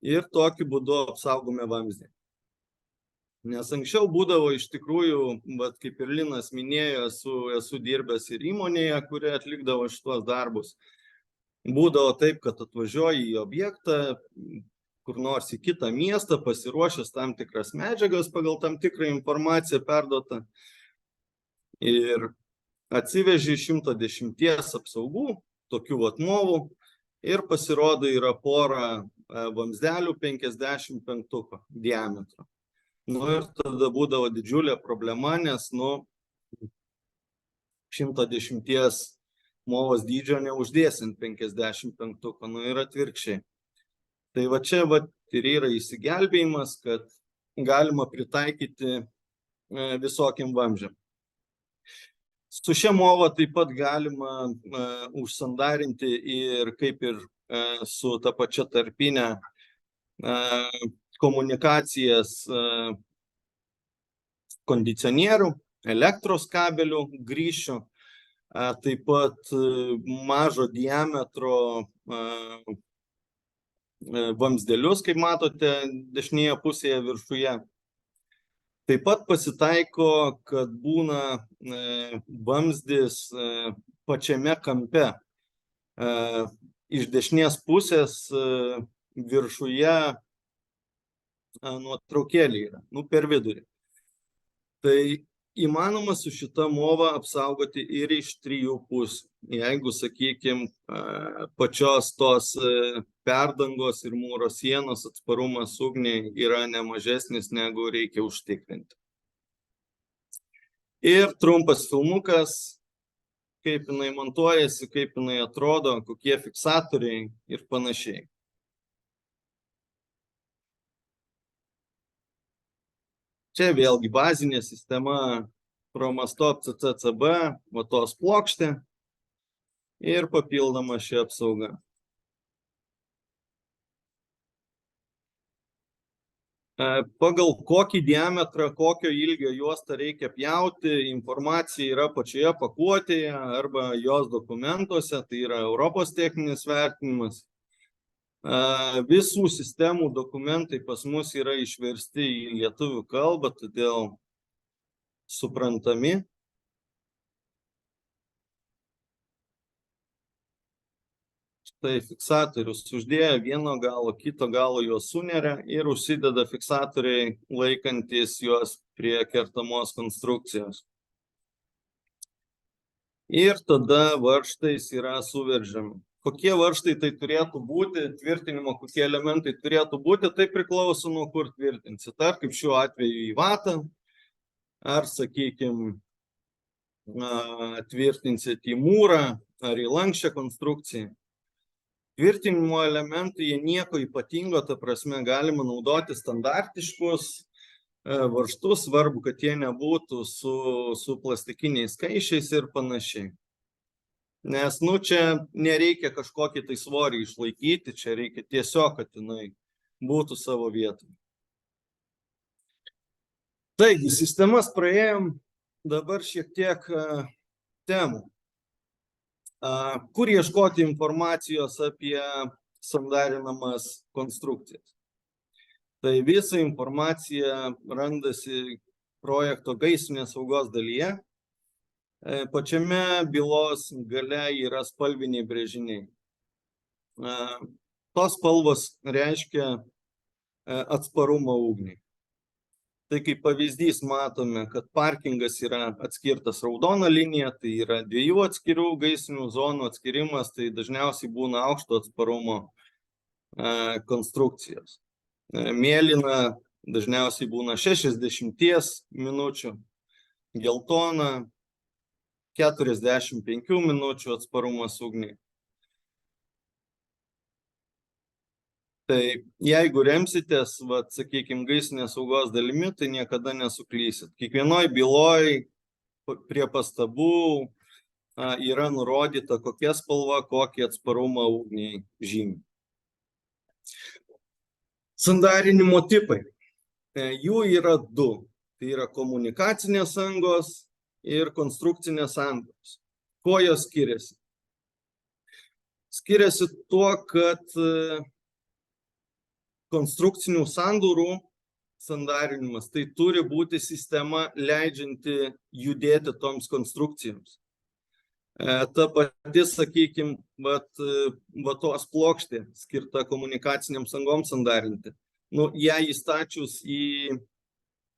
ir tokiu būdu apsaugome vamzdį. Nes anksčiau būdavo iš tikrųjų, kaip ir Linas minėjo, esu dirbęs ir įmonėje, kuri atlikdavo šitos darbus. Būdavo taip, kad atvažiuoji į objektą, kur nors į kitą miestą, pasiruošęs tam tikras medžiagas pagal tam tikrą informaciją perduotą ir atsiveži 110 apsaugų, tokių movų, ir pasirodo yra pora vamzdelių 55 diametro. Ir tada būdavo didžiulė problema, nes 110 movos dydžio neuždėsint 55, ir atvirkščiai. Tai va čia ir yra įsigelbėjimas, kad galima pritaikyti visokiam vamzdžiam. Su šia mova taip pat galima užsandarinti ir kaip ir su ta pačia tarpinė komunikacijas kondicionierių, elektros kabelių grįšių, taip pat mažo diametro vamzdelius, kaip matote, dešinėje pusėje viršuje. Taip pat pasitaiko, kad būna vamzdis pačiame kampe. Iš dešinės pusės viršuje nuotraukėlė yra, per vidurį. Tai įmanoma su šita mova apsaugoti ir iš 3 pusių. Jeigu, sakykime, pačios tos perdangos ir mūro sienos atsparumas ugniai yra nemažesnis, negu reikia užtikrinti. Ir trumpas filmukas, kaip jinai montuojasi, kaip jinai atrodo, kokie fiksatoriai ir panašiai. Čia vėlgi bazinė sistema Chromastop CCCB, vatos plokštė ir papildoma ši apsauga. Pagal kokį diametrą, kokio ilgio juostą reikia pjauti, informacija yra pačioje pakuotėje arba jos dokumentuose, tai yra Europos techninis vertinimas. Visų sistemų dokumentai pas mus yra išversti į lietuvių kalbą, todėl suprantami. Štai fiksatorius uždėjo vieno galo, kito galo juos suneria ir užsideda fiksatoriai laikantis juos prie kertamos konstrukcijos. Ir tada varžtais yra suveržiami. Kokie varžtai tai turėtų būti, tvirtinimo kokie elementai turėtų būti, tai priklauso nuo kur tvirtinsit. Ar kaip šiuo atveju į vatą, ar, sakykime, tvirtinsit į mūrą, ar į lanksčią konstrukciją. Tvirtinimo elementai, jie nieko ypatingo, ta prasme, galima naudoti standartiškus varžtus, svarbu, kad jie nebūtų su plastikiniais kaiščiais ir panašiai. Nes, čia nereikia kažkokį tai svorį išlaikyti, čia reikia tiesiog, kad jinai būtų savo vietoje. Taigi, sistemas praėjom, dabar šiek tiek temų. Kur ieškoti informacijos apie sandarinamas konstrukcijas? Tai visa informacija randasi projekto gaisrinės saugos dalyje. Pačiame bylos gale yra spalviniai brėžiniai. Tos spalvos reiškia atsparumą ugniai. Tai kaip pavyzdys matome, kad parkingas yra atskirtas raudona linija, tai yra 2 atskirų gaisrinių zonų atskirimas, tai dažniausiai būna aukšto atsparumo konstrukcijos. Mėlyna dažniausiai būna 60 minučių, geltona 45 minučių atsparumas ugniai. Tai jeigu remsitės, sakykime, gaisrinės saugos dalimi, tai niekada nesuklysit. Kiekvienoj byloj prie pastabų yra nurodyta, kokia spalva, kokį atsparumą ugniai žymi. Sandarinimo tipai. Jų yra 2. Tai yra komunikacinės angos ir konstrukcinės angos. Kuo jos skiriasi? Skiriasi tuo, kad konstrukcinių sandūrų sandarinimas tai turi būti sistema leidžianti judėti toms konstrukcijoms. Ta pati, sakykime, vatos plokštė skirta komunikaciniams angoms sandarinti. Ją įstačius į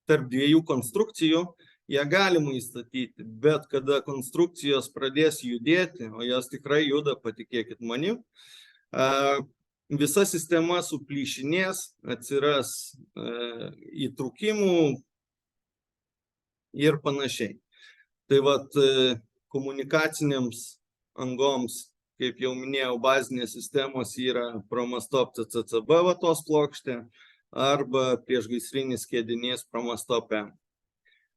tarp 2 konstrukcijų, ją galima įstatyti, bet kada konstrukcijos pradės judėti, o jos tikrai juda, patikėkit manim, visa sistema suplyšinės, atsiras įtrūkimų ir panašiai. Tai komunikaciniams angoms kaip jau minėjau, bazinės sistemos yra Promastop CCCB vatos plokštė arba priešgaisrinis skiedinys Promastop M.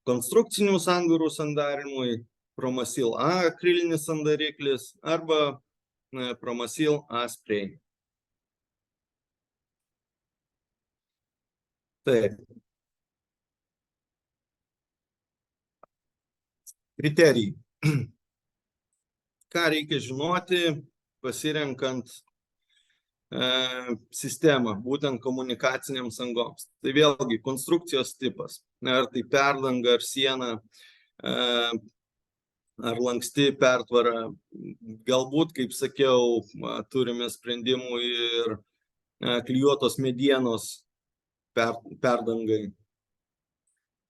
Konstrukcinių sandūrų sandarinimui Promasil A akrilinis sandariklis arba Promasil A spray. Taip. Kriterijai. Ką reikia žinoti, pasirenkant sistemą, būtent komunikaciniams angoms. Tai vėlgi konstrukcijos tipas. Ar tai perdanga, ar siena, ar lanksti pertvara. Galbūt, kaip sakiau, turime sprendimų ir klijuotos medienos perdangai.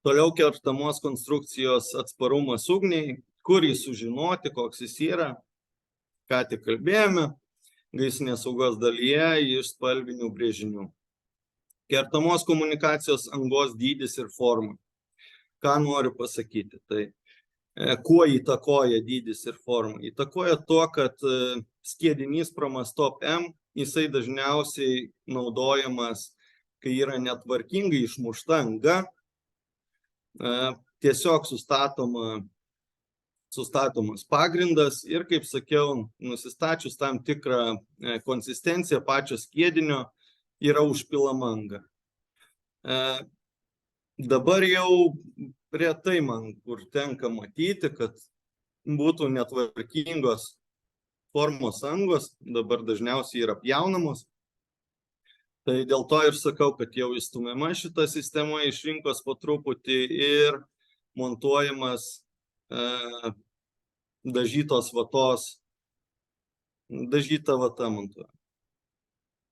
Toliau kertamos konstrukcijos atsparumas ugniai, kur jį sužinoti, koks jis yra, ką tik kalbėjome, gaisrinės saugos dalyje iš spalvinių brėžinių. Kertamos komunikacijos angos dydis ir forma. Ką noriu pasakyti? Tai kuo įtakoja dydis ir forma? Įtakoja tuo, kad skiedinys Promastop M, jisai dažniausiai naudojamas, kai yra netvarkingai išmušta anga, tiesiog sustatomas pagrindas ir, kaip sakiau, nusistačius tam tikrą konsistenciją pačio skiedinio yra užpilama anga. Dabar jau retai man kur tenka matyti, kad būtų netvarkingos formos angos, dabar dažniausiai yra pjaunamos. Tai dėl to ir sakau, kad jau įstumiama šita sistema iš rinkos po truputį ir montuojamas dažytos vatos, dažyta vata montuojama.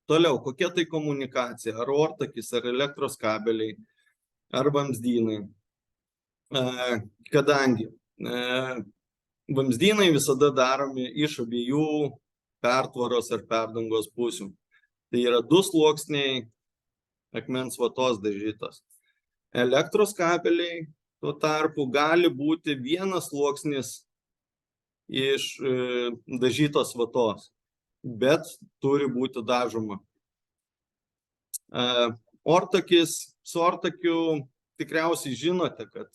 Toliau, kokia tai komunikacija? Ar ortakis, ar elektros kabeliai, ar vamzdynai. Kadangi vamzdynai visada daromi iš abiejų pertvaros ar perdangos pusių. Tai yra 2 sluoksniai akmens vatos dažytos. Elektros kabeliai tuo tarpu gali būti 1 sluoksnis iš dažytos vatos, bet turi būti dažoma. Ortakis, su ortakiu tikriausiai žinote, kad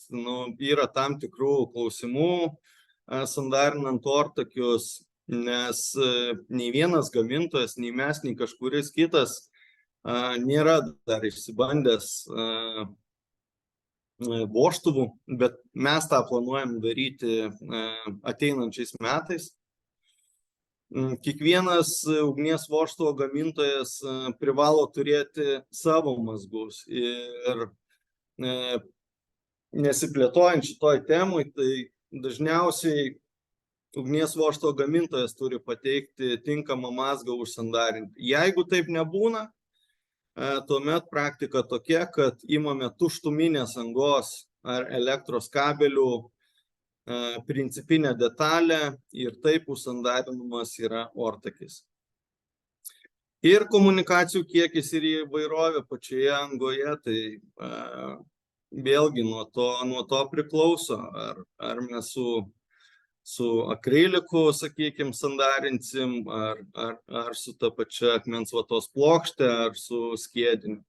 yra tam tikrų klausimų sandarinant ortakius, nes nei vienas gamintojas, nei mes, nei kažkuris kitas nėra dar išsibandęs vožtuvų, bet mes tą planuojam daryti ateinančiais metais. Kiekvienas ugnies vožtuvo gamintojas privalo turėti savo mazgus ir nesiplėtojant šitoj temui, tai dažniausiai ugnies vožtuvo gamintojas turi pateikti tinkamą mazgą užsandarinti. Jeigu taip nebūna, tuomet praktika tokia, kad imame tuštuminės angos ar elektros kabelių principinę detalę ir taip užsandarinamas yra ortakis. Ir komunikacijų kiekis ir įvairovė pačioje angoje, tai vėlgi nuo to priklauso, ar mes su akriliku, sakykime, sandarinsim, ar su ta pačia akmens vatos plokšte, ar su skiediniu.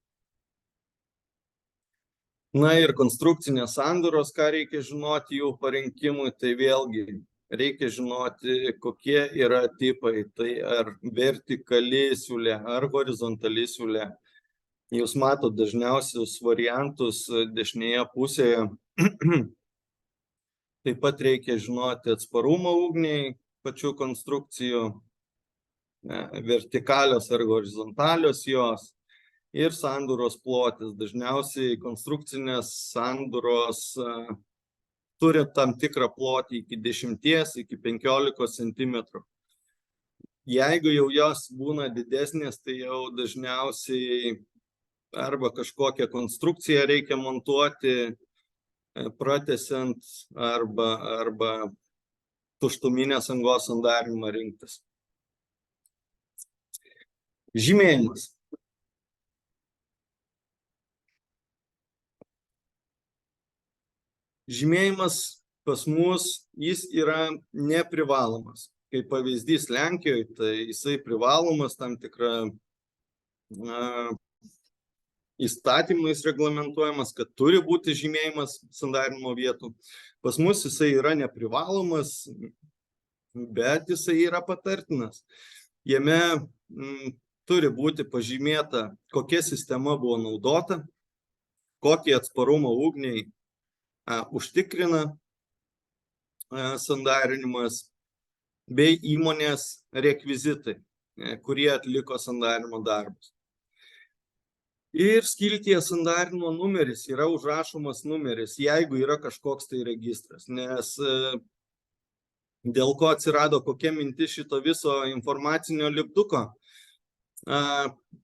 Na ir konstrukcinės sandūros, ką reikia žinoti jų parinkimui, tai vėlgi reikia žinoti, kokie yra tipai, tai ar vertikali siūlė, ar horizontali siūlė. Jūs matot dažniausius variantus dešinėje pusėje. Taip pat reikia žinoti atsparumą ugniai pačių konstrukcijų, vertikalios ar horizontalios jos ir sandūros plotis. Dažniausiai konstrukcinės sandūros turi tam tikrą plotį iki 10 iki 15 cm. Jeigu jau jos būna didesnės, tai jau dažniausiai arba kažkokią konstrukciją reikia montuoti, pratęsiant arba tuštuminės angos sandarinimą rinktis. Žymėjimas. Žymėjimas pas mus, jis yra neprivalomas. kaip pavyzdys Lenkijoje, tai jisai privalomas tam tikrą įstatymais reglamentuojamas, kad turi būti žymėjimas sandarinimo vietų. Pas mus jisai yra neprivalomas, bet jisai yra patartinas. Jame turi būti pažymėta, kokia sistema buvo naudota, kokį atsparumą ugniai užtikrina sandarinimas bei įmonės rekvizitai, kurie atliko sandarinimo darbus. Ir skiltyje sandarinimo numeris yra užrašomas numeris, jeigu yra kažkoks tai registras, nes dėl ko atsirado kokia mintis šito viso informacinio lipduko,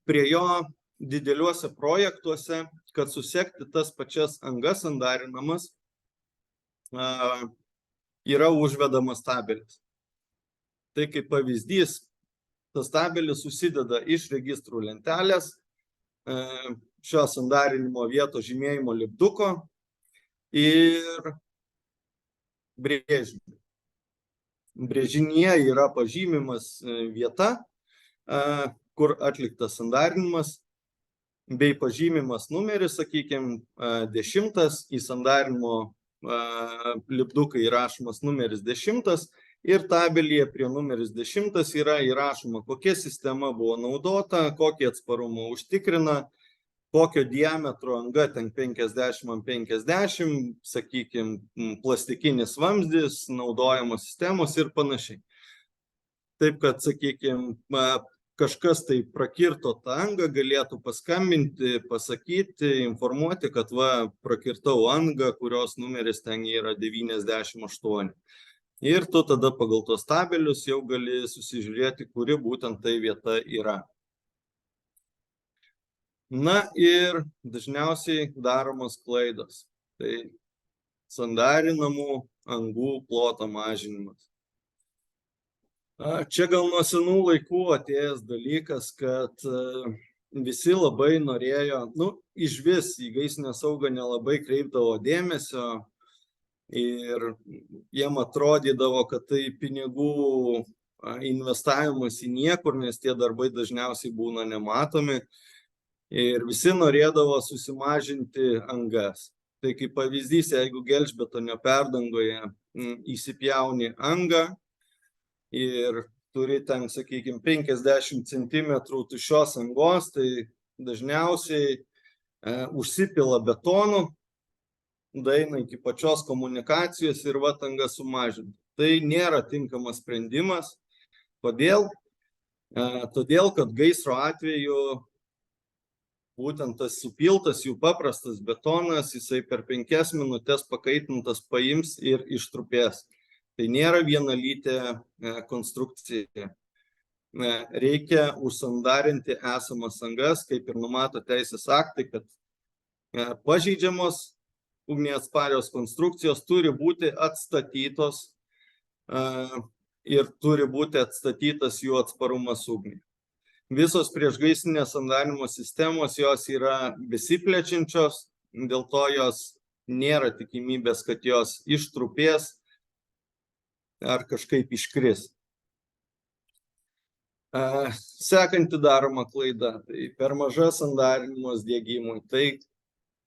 prie jo dideliuose projektuose, kad susekti tas pačias angas sandarinamas, yra užvedamas tabelis. Tai kaip pavyzdys, tas tabelis susideda iš registrų lentelės, šio sandarinimo vietos žymėjimo lipduko ir brėžinio. Brėžinyje yra pažymimas vieta, kur atliktas sandarinimas, bei pažymimas numeris, sakykime, 10, į sandarinimo lipduką įrašomas numeris 10 ir tabelyje prie numeris 10 yra įrašoma, kokia sistema buvo naudota, kokį atsparumą užtikrina, kokio diametro anga, ten 50x50, sakykime, plastikinis vamzdis, naudojamos sistemos ir panašiai. Taip, kad, sakykime, kažkas tai prakirto tą angą, galėtų paskambinti, pasakyti, informuoti, kad prakirtau angą, kurios numeris ten yra 98. Ir tu tada pagal tos tabelius jau gali susižiūrėti, kuri būtent tai vieta yra. Na ir dažniausiai daromos klaidos. Tai sandarinamų angų ploto mažinimas. Čia gal nuo senų laikų atėjęs dalykas, kad visi labai norėjo, iš vis į gaisrinę saugą nelabai kreipdavo dėmesio ir jiem atrodydavo, kad tai pinigų investavimas į niekur, nes tie darbai dažniausiai būna nematomi ir visi norėdavo susimažinti angas. Tai kaip pavyzdys, jeigu gelžbetonio perdangoje įsipjauni angą ir turi ten, sakykime, 50 cm tuščios angos, tai dažniausiai užsipila betonu, daeina iki pačios komunikacijos ir anga sumažinta. Tai nėra tinkamas sprendimas. Kodėl? Todėl, kad gaisro atveju būtent tas supiltas jų paprastas betonas, jisai per 5 minutės pakaitintas paims ir ištrupės. Tai nėra vienalytė konstrukcija. Reikia užsandarinti esamas angas, kaip ir numato teisės aktai, kad pažeidžiamos ugniai atsparios konstrukcijos turi būti atstatytos ir turi būti atstatytas jų atsparumas ugniai. Visos priešgaisrinės sandarinimo sistemos jos yra besiplečiančios, dėl to jos nėra tikimybės, kad jos ištrupės ar kažkaip iškris. Sekanti daroma klaida, tai per maža sandarinimas diegimui. Tai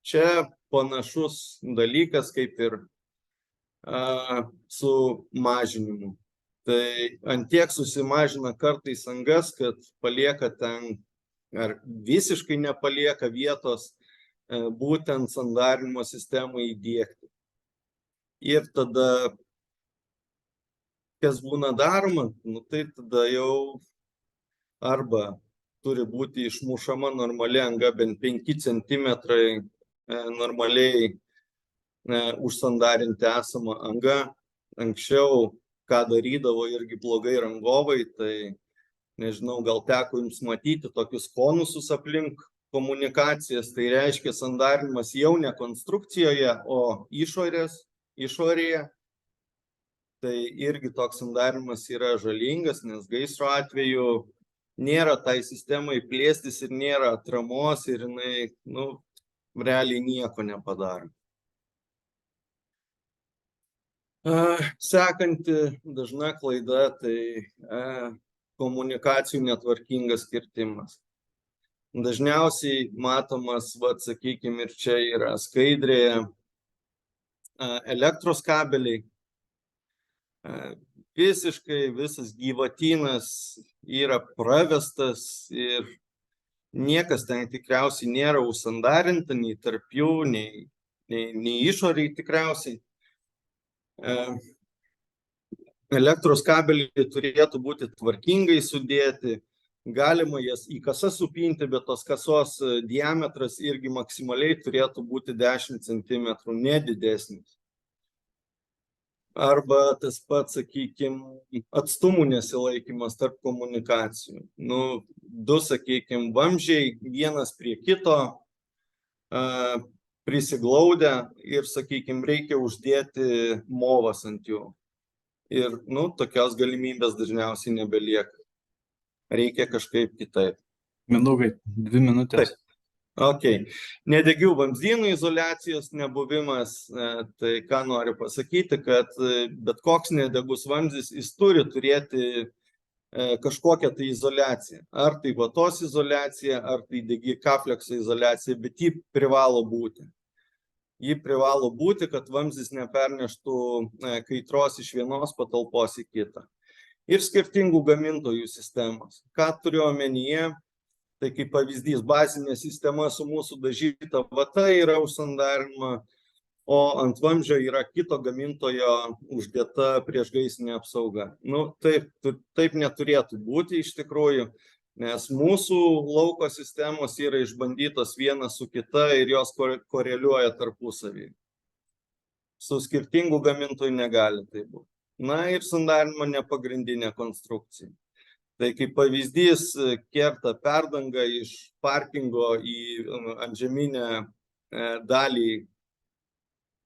čia panašus dalykas kaip ir su mažinimu. Tai antiek susimažina kartais angas, kad palieka ten ar visiškai nepalieka vietos būtent sandarinimo sistemai įdiegti. Ir tada, kas būna daroma, tai tada jau arba turi būti išmušama normali anga bent 5 cm normaliai užsandarinti esamą angą. Anksčiau, ką darydavo irgi blogai rangovai, tai nežinau, gal teko jums matyti tokius konusus aplink komunikacijas, tai reiškia sandarinimas jau ne konstrukcijoje, o išorėje. Tai irgi toks sandarinimas yra žalingas, nes gaisro atveju nėra tai sistemai plėstis ir nėra atramos ir jinai, realiai nieko nepadaro. Sekanti dažna klaida tai komunikacijų netvarkingas kirtimas. Dažniausiai matomas, sakykime, ir čia yra skaidrėje, elektros kabeliai. Visiškai visas gyvatynas yra pravestas ir niekas ten tikriausiai nėra užsandarinta, nei tarp jų, nei išoriai tikriausiai. Elektros kabeliai turėtų būti tvarkingai sudėti, galima jas į kasas supinti, bet tos kasos diametras irgi maksimaliai turėtų būti 10 cm, nedidesnis. Arba tas pats, sakykime, atstumų nesilaikymas tarp komunikacijų. Du, sakykime, vamzdžiai vienas prie kito prisiglaudę ir, sakykime, reikia uždėti movas ant jų. Ir, tokios galimybės dažniausiai nebelieka. Reikia kažkaip kitaip. Mindaugai, 2 minutės. Ok. Nedegių vamzdynų izoliacijos nebuvimas, tai ką noriu pasakyti, kad bet koks nedegus vamzdis, jis turi turėti kažkokią tai izoliaciją. Ar tai vatos izoliacija, ar tai degi kaflekso izoliacija, bet ji privalo būti. Ji privalo būti, kad vamzdis neperneštų kaitros iš vienos patalpos į kitą. Ir skirtingų gamintojų sistemos. Ką turiu omenyje? Tai kaip pavyzdys, bazinė sistema su mūsų dažyta vata yra užsandarinama, o ant vamzdžio yra kito gamintojo uždėta priešgaisrinė apsauga. Taip neturėtų būti iš tikrųjų, nes mūsų lauko sistemos yra išbandytos viena su kita ir jos koreliuoja tarpusavį. Su skirtingų gamintojų negali tai būti. Ir sandarinimo nepagrindinė konstrukcija. Tai kaip pavyzdys, kerta perdangą iš parkingo į antžeminę dalį,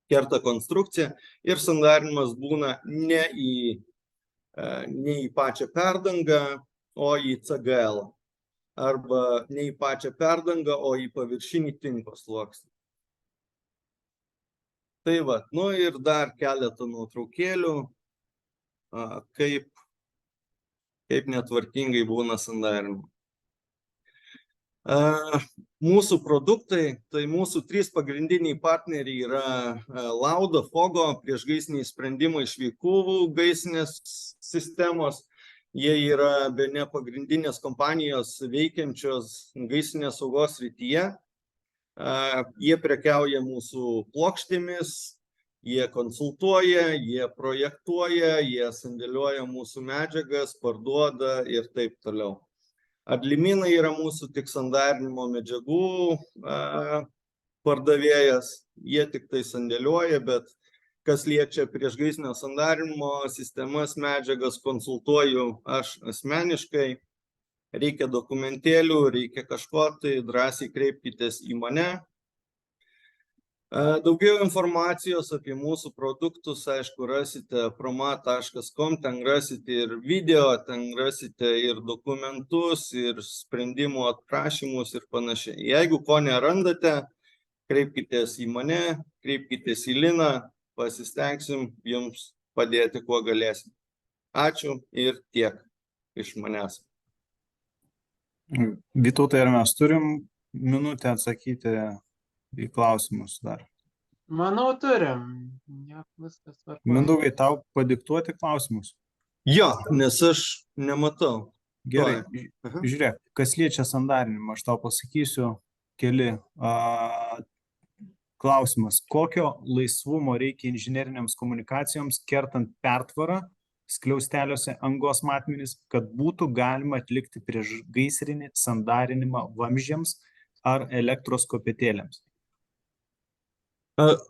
kerta konstrukciją ir sandarinimas būna ne į pačią perdangą, o į CGL. Arba ne į pačią perdangą, o į paviršinį tinko sluoksnį. Tai ir dar keletą nuotraukėlių, kaip netvarkingai būna sandarinama. Mūsų produktai, tai mūsų 3 pagrindiniai partneriai yra Lauda, Fogo, priešgaisriniai sprendimai iš veikuvų gaisrinės sistemos. Jie yra bene pagrindinės kompanijos veikiančios gaisrinės saugos srityje. Jie prekiauja mūsų plokštėmis, jie konsultuoja, jie projektuoja, jie sandėliuoja mūsų medžiagas, parduoda ir taip toliau. Adliminai yra mūsų tik sandarinimo medžiagų pardavėjas, jie tik tai sandėliuoja, bet kas liečia priešgaisrinio sandarinimo sistemas, medžiagas, konsultuoju aš asmeniškai. Reikia dokumentėlių, reikia kažko, tai drąsiai kreipkitės į mane. Daugiau informacijos apie mūsų produktus, aišku, rasite proma.com, ten rasite ir video, ten rasite ir dokumentus, ir sprendimų aprašymus ir panašiai. Jeigu ko nerandate, kreipkitės į mane, kreipkitės į Liną, pasistengsim jums padėti, kuo galėsim. Ačiū ir tiek iš manęs. Vytautai, ar mes turim minutę atsakyti į klausimus dar? Manau, turim. Viskas tvarkoj. Mindaugai, tau padiktuoti klausimus? Jo, nes aš nematau. Gerai, žiūrėk, kas liečia sandarinimą, aš tau pasakysiu keli klausimas. Kokio laisvumo reikia inžinerinėms komunikacijoms kertant pertvarą skliausteliuose angos matmenis, kad būtų galima atlikti priešgaisrinį sandarinimą vamzdžiams ar elektros kopėtėlėms?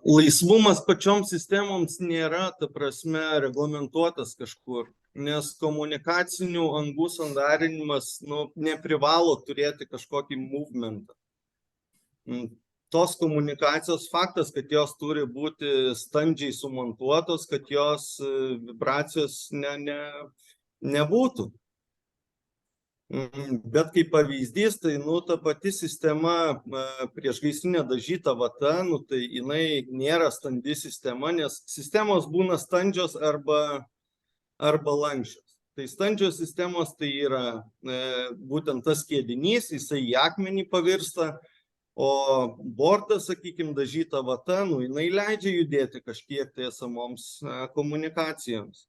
Laisvumas pačioms sistemoms nėra, ta prasme, reglamentuotas kažkur, nes komunikacinių angų sandarinimas neprivalo turėti kažkokį movementą. Tos komunikacijos faktas, kad jos turi būti standžiai sumontuotos, kad jos vibracijos nebūtų. Bet kaip pavyzdys, tai ta pati sistema priešgaisrinė dažyta vata, tai jinai nėra standi sistema, nes sistemos būna standžios arba lanksčios. Tai standžios sistemos tai yra būtent tas skiedinys, jisai į akmenį pavirsta, o bortas, sakykime, dažyta vata, jinai leidžia judėti kažkiek tai esamoms komunikacijoms.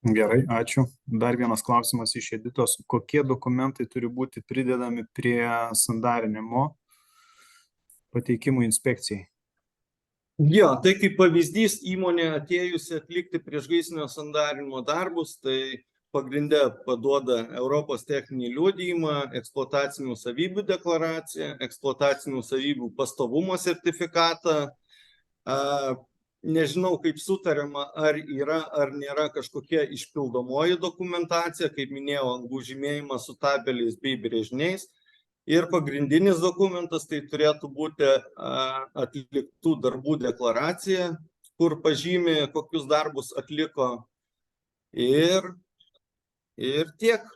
Gerai, ačiū. Dar vienas klausimas iš Editos. Kokie dokumentai turi būti pridedami prie sandarinimo pateikimų inspekcijai? Jo, tai kaip pavyzdys, įmonė atėjusi atlikti priešgaisrinio sandarinimo darbus, tai pagrinde paduoda Europos techninį liudijimą, eksploatacinių savybių deklaraciją, eksploatacinių savybių pastovumo sertifikatą. Nežinau, kaip sutariama, ar yra, ar nėra kažkokia išpildomoji dokumentacija, kaip minėjau, angų žymėjimas su tabeliais bei brėžiniais. Ir pagrindinis dokumentas tai turėtų būti atliktų darbų deklaracija, kur pažymi, kokius darbus atliko. Ir tiek.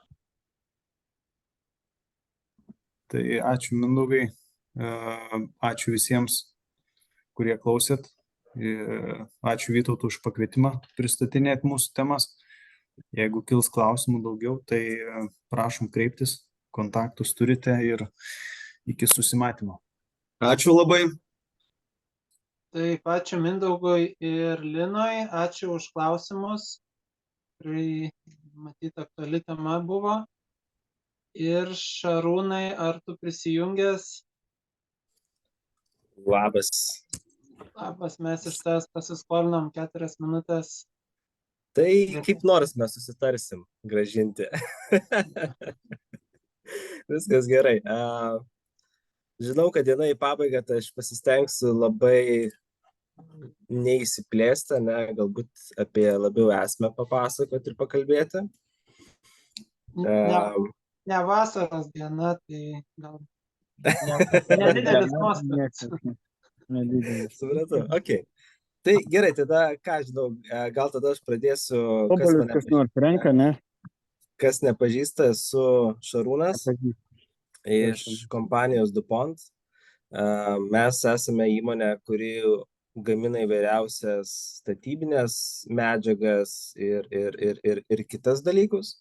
Tai ačiū Mindaugai, ačiū visiems, kurie klausėt. Ačiū Vytautui už pakvietimą pristatinėti mūsų temas. Jeigu kils klausimų daugiau, tai prašom kreiptis, kontaktus turite ir iki susimatymo. Ačiū labai. Taip, ačiū Mindaugui ir Linui, ačiū už klausimus. Tikrai, matyt, aktuali tema buvo. Ir Šarūnai, ar tu prisijungęs? Labas. Labas, mes iš tavęs pasiskolinom 4 minutės. Tai kaip nors mes susitarsim grąžinti. Viskas gerai. Žinau, kad diena į pabaigą, tai aš pasistengsiu labai neįsiplėsti, galbūt apie labiau esmę papasakoti ir pakalbėti. Ne vasaros diena, tai gal nedidelis nuostolis. Supratau, okei. Tai gerai, tada, ką žinau, gal tada aš pradėsiu, kas nepažįsta, esu Šarūnas iš kompanijos DuPont. Mes esame įmonė, kuri gamina įvairiausias statybinės medžiagas ir kitas dalykus.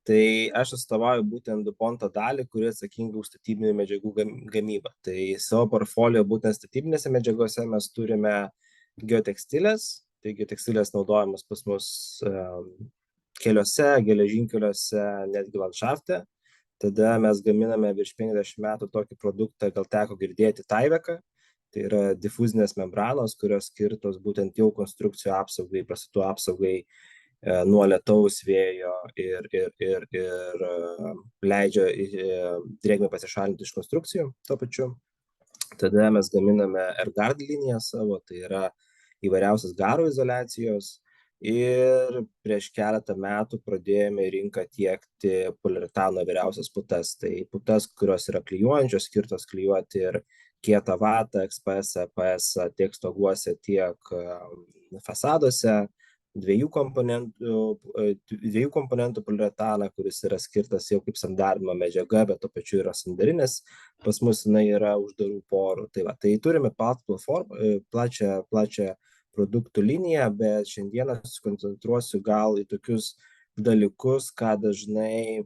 Tai aš atstovauju būtent DuPonto dalį, kuri atsakinga už statybinių medžiagų gamybą. Tai savo portfolio būtent statybinėse medžiagose mes turime geotekstilės. Tai geotekstilės naudojamas pas mus keliuose, geležinkeliuose, netgi landšafte. Tada mes gaminame virš 50 metų tokį produktą, gal teko girdėti Tyvek. Tai yra difuzinės membranos, kurios skirtos būtent jau konstrukcijų apsaugai, pastatų apsaugai nuo lietaus, vėjo ir leidžia drėgmę pasišalinti iš konstrukcijų tuo pačiu. Tada mes gaminame AirGuard liniją savo, tai yra įvairiausias garo izoliacijos. Ir prieš keletą metų pradėjome į rinką tiekti poliuretano įvairiausias putas. Tai putas, kurios yra klijuojančios, skirtos klijuoti ir kietą vatą, XPS, EPS tiek stoguose, tiek fasaduose. Dviejų komponentų poliuretaną, kuris yra skirtas jau kaip sandarinimo medžiaga, bet tuo pačiu yra sandarinis. Pas mus jinai yra uždarų porų. Tai turime plačią produktų liniją, bet šiandieną susikoncentruosiu gal į tokius dalykus, ką dažnai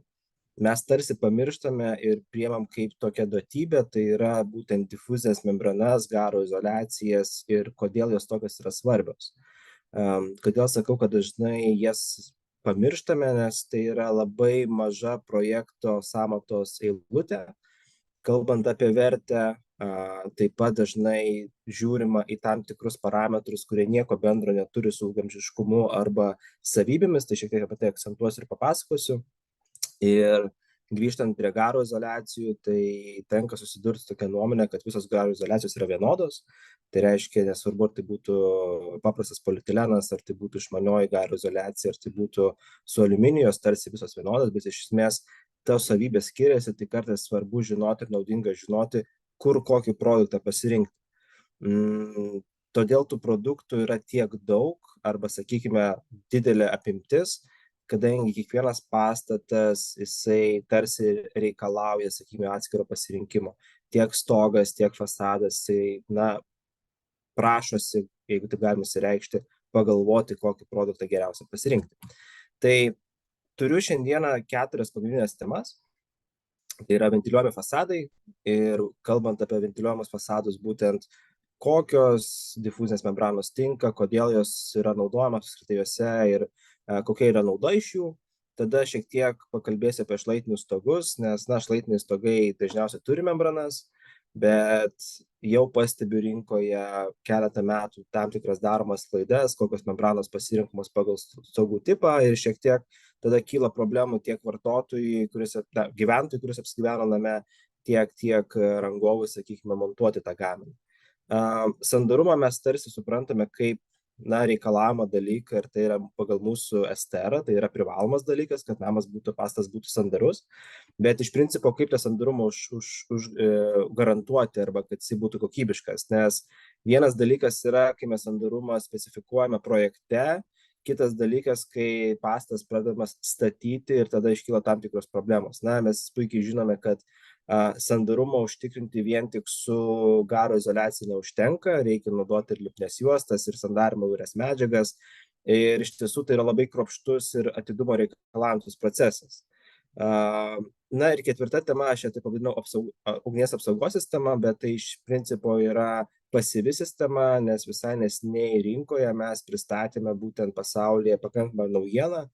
mes tarsi pamirštame ir priemam kaip tokią duotybę, tai yra būtent difuzinės membranas, garo izoliacijas ir kodėl jos tokios yra svarbios. Kodėl sakau, kad dažnai jas pamirštame, nes tai yra labai maža projekto sąmatos eilutė. Kalbant apie vertę, taip pat dažnai žiūrima į tam tikrus parametrus, kurie nieko bendro neturi su ilgaamžiškumu arba savybėmis, tai šiek tiek apie tai akcentuosiu ir papasakosiu. Ir grįžtant prie garo izoliacijų, tai tenka susidurti tokią nuomonę, kad visos garo izoliacijos yra vienodos. Tai reiškia, nesvarbu, ar tai būtų paprastas polietilenas, ar tai būtų išmanioji garo izoliacija, ar tai būtų su aliuminiju, jos tarsi visos vienodos, bet iš esmės tos savybės skiriasi, tai kartais svarbu žinoti ir naudinga žinoti, kur kokį produktą pasirinkti. Todėl tų produktų yra tiek daug, arba, sakykime, didelė apimtis, kadangi kiekvienas pastatas, jisai tarsi reikalauja, sakykime, atskiro pasirinkimo. Tiek stogas, tiek fasadas, tai, prašosi, jeigu taip galima išsireikšti, pagalvoti, kokį produktą geriausia pasirinkti. Tai turiu šiandieną 4 pagrindinės temas. Tai yra ventiliuojami fasadai ir kalbant apie ventiliuojamus fasadus, būtent kokios difuzinės membranos tinka, kodėl jos yra naudojamos apskritai juose ir kokia yra nauda iš jų. Tada šiek tiek pakalbėsiu apie šlaitinius stogus, nes šlaitiniai stogai dažniausiai turi membranas, bet jau pastebiu rinkoje keletą metų tam tikras daromas klaidas, kokios membranos pasirinkamos pagal stogų tipą ir šiek tiek tada kyla problemų tiek vartotojui, gyventojui, kuris apsigyveno name, tiek rangovui, sakykime, montuoti tą gaminį. Sandarumą mes tarsi suprantame kaip reikalavimą dalyką ir tai yra pagal mūsų STR, tai yra privalomas dalykas, kad pastatas būtų sandarus, bet iš principo kaip tą sandarumą garantuoti arba kad jis būtų kokybiškas, nes vienas dalykas yra, kai mes sandarumą specifikuojame projekte, kitas dalykas, kai pastatas pradedamas statyti ir tada iškyla tam tikros problemos. Mes puikiai žinome, kad sandarumą užtikrinti vien tik su garo izoliacija neužtenka, reikia naudoti ir lipnias juostas, ir sandarinimo įvairias medžiagas. Ir iš tiesų tai yra labai kruopštus ir atidumo reikalaujantis procesas. Ir 4 tema, aš ją taip pavadinau ugnies apsaugos sistema, bet tai iš principo yra pasyvi sistema, nes visai neseniai rinkoje mes pristatėme būtent pasaulyje pakankamą naujieną.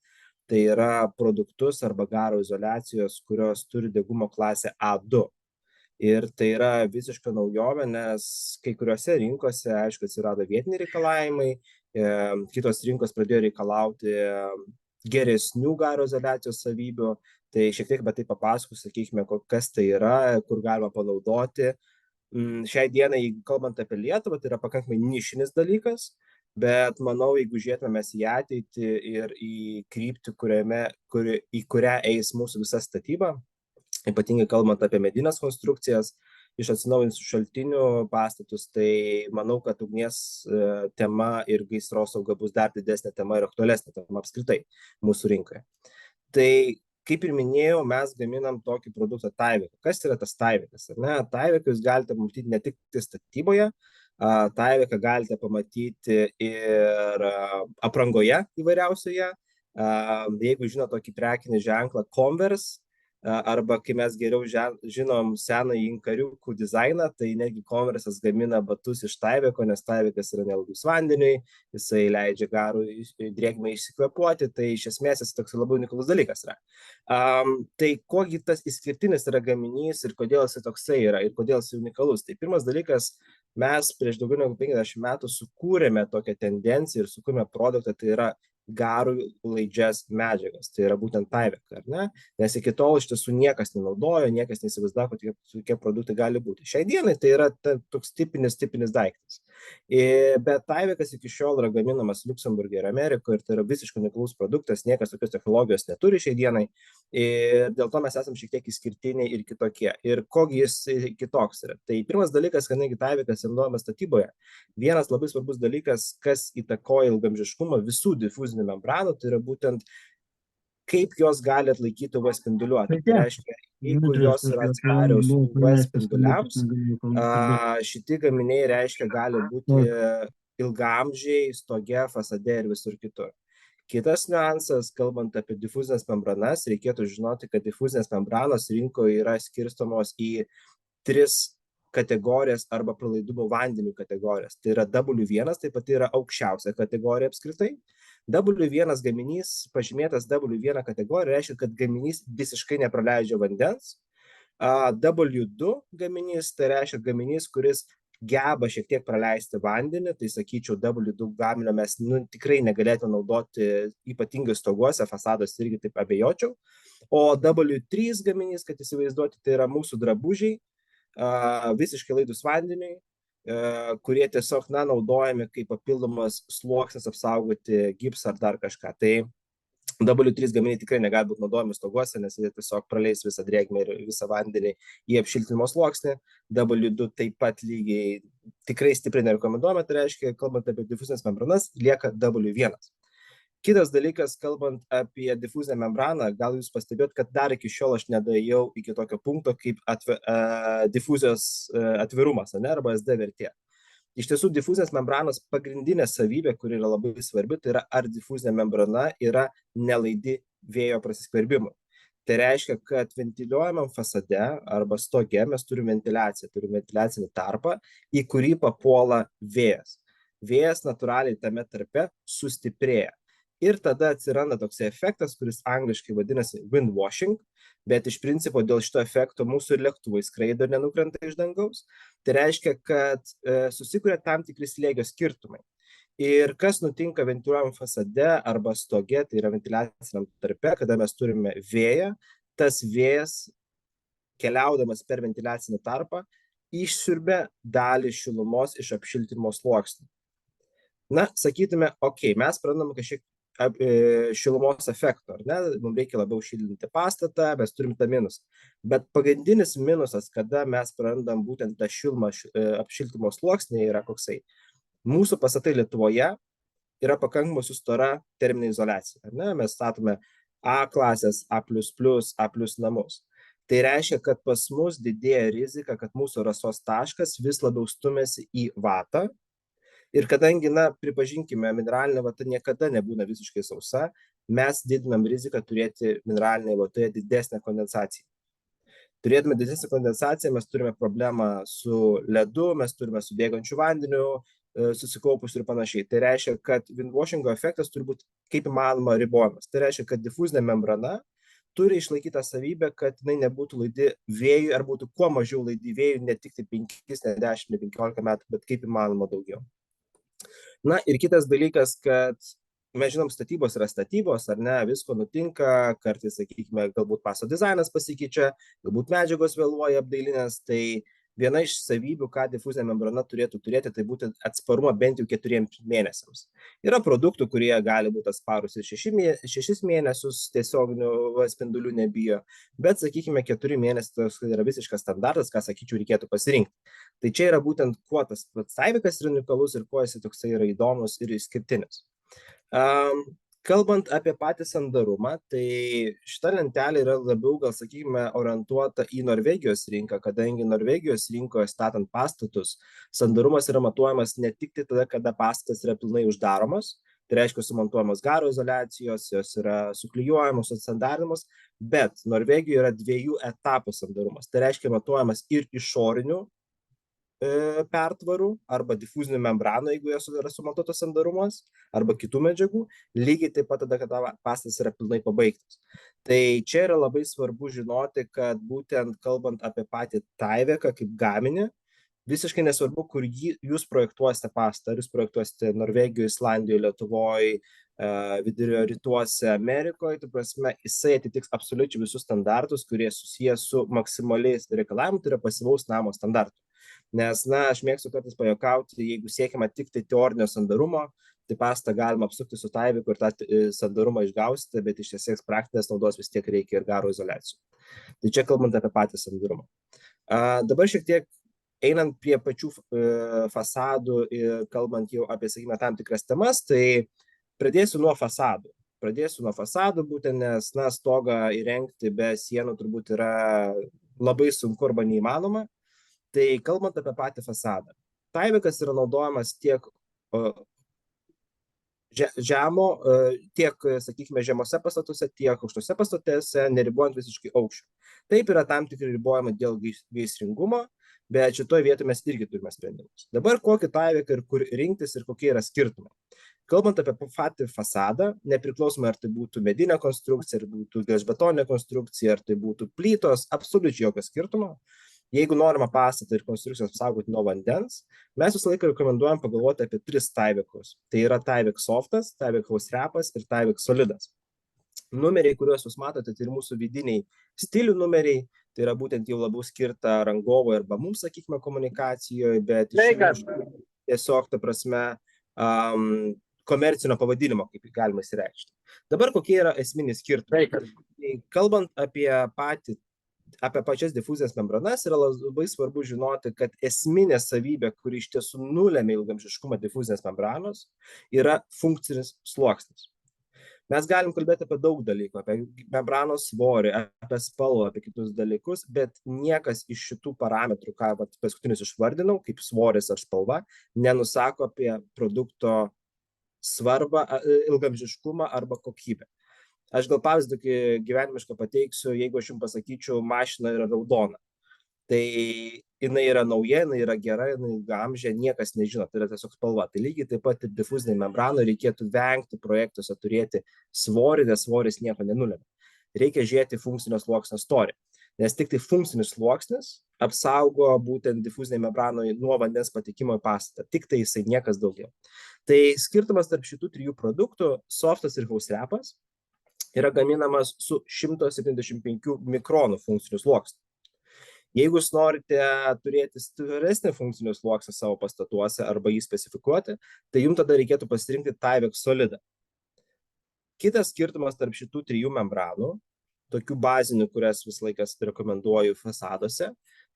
Tai yra produktus arba garo izoliacijos, kurios turi degumo klasę A2. Ir tai yra visiška naujovė, nes kai kuriuose rinkose, aišku, atsirado vietiniai reikalavimai, kitos rinkos pradėjo reikalauti geresnių garo izoliacijos savybių. Tai šiek tiek, bet tai papasakosiu, sakykime, kas tai yra, kur galima panaudoti. Šiai dienai, kalbant apie Lietuvą, tai yra pakankamai nišinis dalykas, bet manau, jeigu žiūrėtume mes į ateitį ir į kryptį, į kurią eis mūsų visa statyba, ypatingai kalbant apie medinės konstrukcijas, iš atsinaujinančių šaltinių pastatus, tai manau, kad ugnies tema ir gaisros sauga bus dar didesnė tema ir aktualesnė tema apskritai mūsų rinkoje. Tai kaip ir minėjau, mes gaminam tokį produktą Tyvek. Kas yra tas Tyvekas? Tyvek jūs galite pamatyti ne tik statyboje, Tyveką galite pamatyti ir aprangoje įvairiausioje. Jeigu žino tokį prekinį ženklą Converse, arba kai mes geriau žinom senąjį inkariukų dizainą, tai netgi Converse'as gamina batus iš Tyveko, nes Tyvekas yra nelaidus vandeniui, jisai leidžia garui drėgmę išsikvėpuoti, tai iš esmės jis toks labai unikalus dalykas yra. Tai kogi tas išskirtinis yra gaminys ir kodėl jisai toksai yra ir kodėl jisai unikalus. Tai pirmas dalykas, mes prieš daugiau negu 50 metų sukūrėme tokią tendenciją ir sukūrėme produktą, tai yra garui laidžias medžiagas, tai yra būtent Tyvek, ar ne? Nes iki tol iš tiesų niekas nenaudojo, niekas neįsivaizdavo, kokie produktai gali būti. Šiai dienai tai yra toks tipinis daiktas. Bet Tyvekas iki šiol yra gaminamas Liuksemburge ir Amerikoje ir tai yra visiškai unikalus produktas, niekas tokios technologijos neturi šiai dienai ir dėl to mes esame šiek tiek išskirtiniai ir kitokie. Ir kogi jis kitoks yra? Tai pirmas dalykas, kadangi Tyvekas naudojamas statyboje, vienas labai svarbus dalykas, kas įtakoja ilgaamžiškumą visų difuzinių membranų, tai yra būtent kaip jos gali atlaikyti UV spinduliuotę. Tai reiškia, jeigu jos yra atsparios UV spinduliams, šitie gaminiai reiškia gali būti ilgaamžiai stoge, fasade ir visur kitur. Kitas niuansas, kalbant apie difuzinės membranas, reikėtų žinoti, kad difuzinės membranos rinkoje yra skirstomos į 3 kategorijas arba pralaidumo vandenių kategorijas. Tai yra W1, taip pat yra aukščiausia kategorija apskritai. W1 gaminys, pažymėtas W1 kategorija, reiškia, kad gaminys visiškai nepraleidžia vandens. W2 gaminys, tai reiškia gaminys, kuris geba šiek tiek praleisti vandenį, tai sakyčiau, W2 gaminio mes tikrai negalėtume naudoti ypatingai stoguose, fasados irgi taip abejočiau. O W3 gaminys, kad įsivaizduoti, tai yra mūsų drabužiai, visiškai laidus vandeniui, kurie tiesiog naudojami kaip papildomas sluoksnis apsaugoti gipsą ar dar kažką. Tai W3 gaminiai tikrai negali būti naudojami stoguose, nes jie tiesiog praleis visą drėgmę ir visą vandenį į apšiltinimo sluoksnį. W2 taip pat lygiai tikrai stipriai nerekomenduojame, tai reiškia, kalbant apie difuzinės membranas, lieka W1. Kitas dalykas, kalbant apie difuzinę membraną, gal jūs pastebėt, kad dar iki šiol aš nedaėjau iki tokio punkto kaip difuzijos atvirumas, arba SD vertė. Iš tiesų, difuzinės membranos pagrindinė savybė, kuri yra labai svarbi, tai yra, ar difuzinė membrana yra nelaidi vėjo prasiskverbimui. Tai reiškia, kad ventiliuojamam fasade arba stoge mes turime ventiliacinį tarpą, į kurį papuola vėjas. Vėjas natūraliai tame tarpe sustiprėja. Ir tada atsiranda toks efektas, kuris angliškai vadinasi wind washing, bet iš principo dėl šito efekto mūsų ir lėktuvai skraido ir nenukrenta iš dangaus. Tai reiškia, kad susikuria tam tikri slėgio skirtumai. Ir kas nutinka ventiliuojamam fasade arba stoge, tai yra ventiliaciniam tarpe, kada mes turime vėją, tas vėjas, keliaudamas per ventiliacinį tarpą, išsiurbia dalį šilumos iš apšiltinimo sluoksnių. Na, sakytume, mes prarandame kažkiek šilumos efekto, ar ne? Mums reikia labiau šildinti pastatą, mes turim tą minusą. Bet pagrindinis minusas, kada mes prarandam būtent tą šilumą apšiltimo sluoksnį, yra koksai. Mūsų pastatai Lietuvoje yra pakankamai sustora terminė izoliacija, ar ne? Mes statome A klasės, A++, A+ namus. Tai reiškia, kad pas mus didėja rizika, kad mūsų rasos taškas vis labiau stumiasi į vatą. Ir kadangi, pripažinkime, mineralinė vata niekada nebūna visiškai sausa, mes didinam riziką turėti mineralinėje vatoje didesnę kondensaciją. Turėdami didesnę kondensaciją, mes turime problemą su ledu, mes turime su bėgančiu vandeniu, susikaupus ir panašiai. Tai reiškia, kad windwashingo efektas turi būti kaip įmanoma ribojamas. Tai reiškia, kad difuzinė membrana turi išlaikyti tą savybę, kad jinai nebūtų laidi vėjui, ar būtų kuo mažiau laidi vėjui, ne tik 5, ne 10, ne 15 metų, bet kaip įmanoma daugiau. Na ir kitas dalykas, kad mes žinom, statybos yra statybos, ar ne, visko nutinka, kartais, sakykime, galbūt pastato dizainas pasikeičia, galbūt medžiagos vėluoja apdailinės, tai viena iš savybių, ką difuzinė membrana turėtų turėti, tai būtent atsparumą bent jau 4 mėnesiams. Yra produktų, kurie gali būti atsparus ir 6 mėnesius tiesioginių spindulių nebijo, bet, sakykime, 4 mėnesius yra visiškas standartas, ką, sakyčiau, reikėtų pasirinkti. Tai čia yra būtent, kuo tas Tyvek yra unikalus ir kuo jis toksai yra įdomus ir išskirtinis. Kalbant apie patį sandarumą, tai šita lentelė yra labiau, gal sakykime, orientuota į Norvegijos rinką, kadangi Norvegijos rinkoje statant pastatus, sandarumas yra matuojamas ne tik tada, kada pastatas yra pilnai uždaromas, tai reiškia sumontuojamos garo izoliacijos, jos yra suklijuojamos, atsandarinamos, bet Norvegijoje yra 2 etapų sandarumas. Tai reiškia matuojamas ir išorinių pertvarų arba difuzinių membranų, jeigu jos yra sumontuotos sandarumas, arba kitų medžiagų, lygiai taip pat tada, kada pastatas yra pilnai pabaigtas. Tai čia yra labai svarbu žinoti, kad būtent kalbant apie patį Tyveką kaip gaminį, visiškai nesvarbu, kur jūs projektuosite pastatą, ar jūs projektuosite Norvegijoje, Islandijoje, Lietuvoje, Vidurio rytuose, Amerikoje, tai prasme, jisai atitiks absoliučiai visus standartus, kurie susiję su maksimaliais reikalavimu, tai yra pasyvaus namo standartu. Nes, aš mėgstu kartais pajuokauti, jeigu siekima tik tai teorinio sandarumo, tai pastatą galima apsukti su Tyveku ir tą sandarumą išgausite, bet iš tiesiog praktinės naudos vis tiek reikia ir garo izoliacijų. Tai čia kalbant apie patį sandarumą. Dabar šiek tiek einant prie pačių fasadų ir kalbant jau apie, sakykime, tam tikras temas, tai pradėsiu nuo fasadų. Būtent, nes, stogą įrengti be sienų turbūt yra labai sunku arba neįmanoma. Tai kalbant apie patį fasadą, Tyvekas yra naudojamas tiek tiek, sakykime, žemose pastatuose, tiek aukštose pastatuose, neribojant visiškai aukščio. Taip yra tam tikri ribojimai dėl gaisringumo, bet šitoje vietoje mes irgi turime sprendimus. Dabar kokį Tyveką ir kur rinktis ir kokie yra skirtumai. Kalbant apie patį fasadą, nepriklausomai ar tai būtų medinė konstrukcija, ar būtų gelžbetoninė konstrukcija, ar tai būtų plytos, absoliučiai jokio skirtumo. Jeigu norima pastatą ir konstrukcijos apsaugoti nuo vandens, mes visą laiką rekomenduojam pagalvoti apie 3 Tyvekus. Tai yra Tyvek Softas, Tyvek House Wrapas ir Tyvek Solidas. Numeriai, kuriuos jūs matote, tai ir mūsų vidiniai stilių numeriai, tai yra būtent jau labiau skirta rangovo arba mums, sakykime, komunikacijoje, bet tiesiog, ta prasme, komercinio pavadinimo, kaip galima įsireikšti. Dabar kokie yra esminiai skirtumai? Kalbant apie pačias difuzinės membranas, yra labai svarbu žinoti, kad esminė savybė, kuri iš tiesų nulėmė ilgamžiškumą difuzinės membranos, yra funkcinis sluoksnis. Mes galim kalbėti apie daug dalykų, apie membranos svorį, apie spalvą, apie kitus dalykus, bet niekas iš šitų parametrų, ką paskutinius išvardinau, kaip svoris ar spalva, nenusako apie produkto svarbą, ilgamžiškumą arba kokybę. Aš gal pavyzdį tokį gyvenimišką pateiksiu, jeigu aš jums pasakyčiau, mašina yra raudona. Tai jinai yra nauja, jinai yra gera, jinai ilgaamžė, niekas nežino, tai yra tiesiog spalva. Tai lygiai taip pat ir difuziniai membranai reikėtų vengti projektuose turėti svorį, nes svoris nieko nenulėmė. Reikia žiūrėti funkcinio sluoksnio storį, nes tik tai funkcinis sluoksnis apsaugo būtent difuziniai membranai nuo vandens patekimo į pastatą, tik tai jisai, niekas daugiau. Tai skirtumas tarp šitų trijų produktų, softas ir house wrapas, yra gaminamas su 175 mikronų funkciniu sluoksniu. Jeigu jūs norite turėti stipresnį funkcinių sluoksnį savo pastatuose arba jį specifikuoti, tai jums tada reikėtų pasirinkti Tyvek solidą. Kitas skirtumas tarp šitų trijų membranų, tokių bazinių, kurias visą laiką rekomenduoju fasaduose,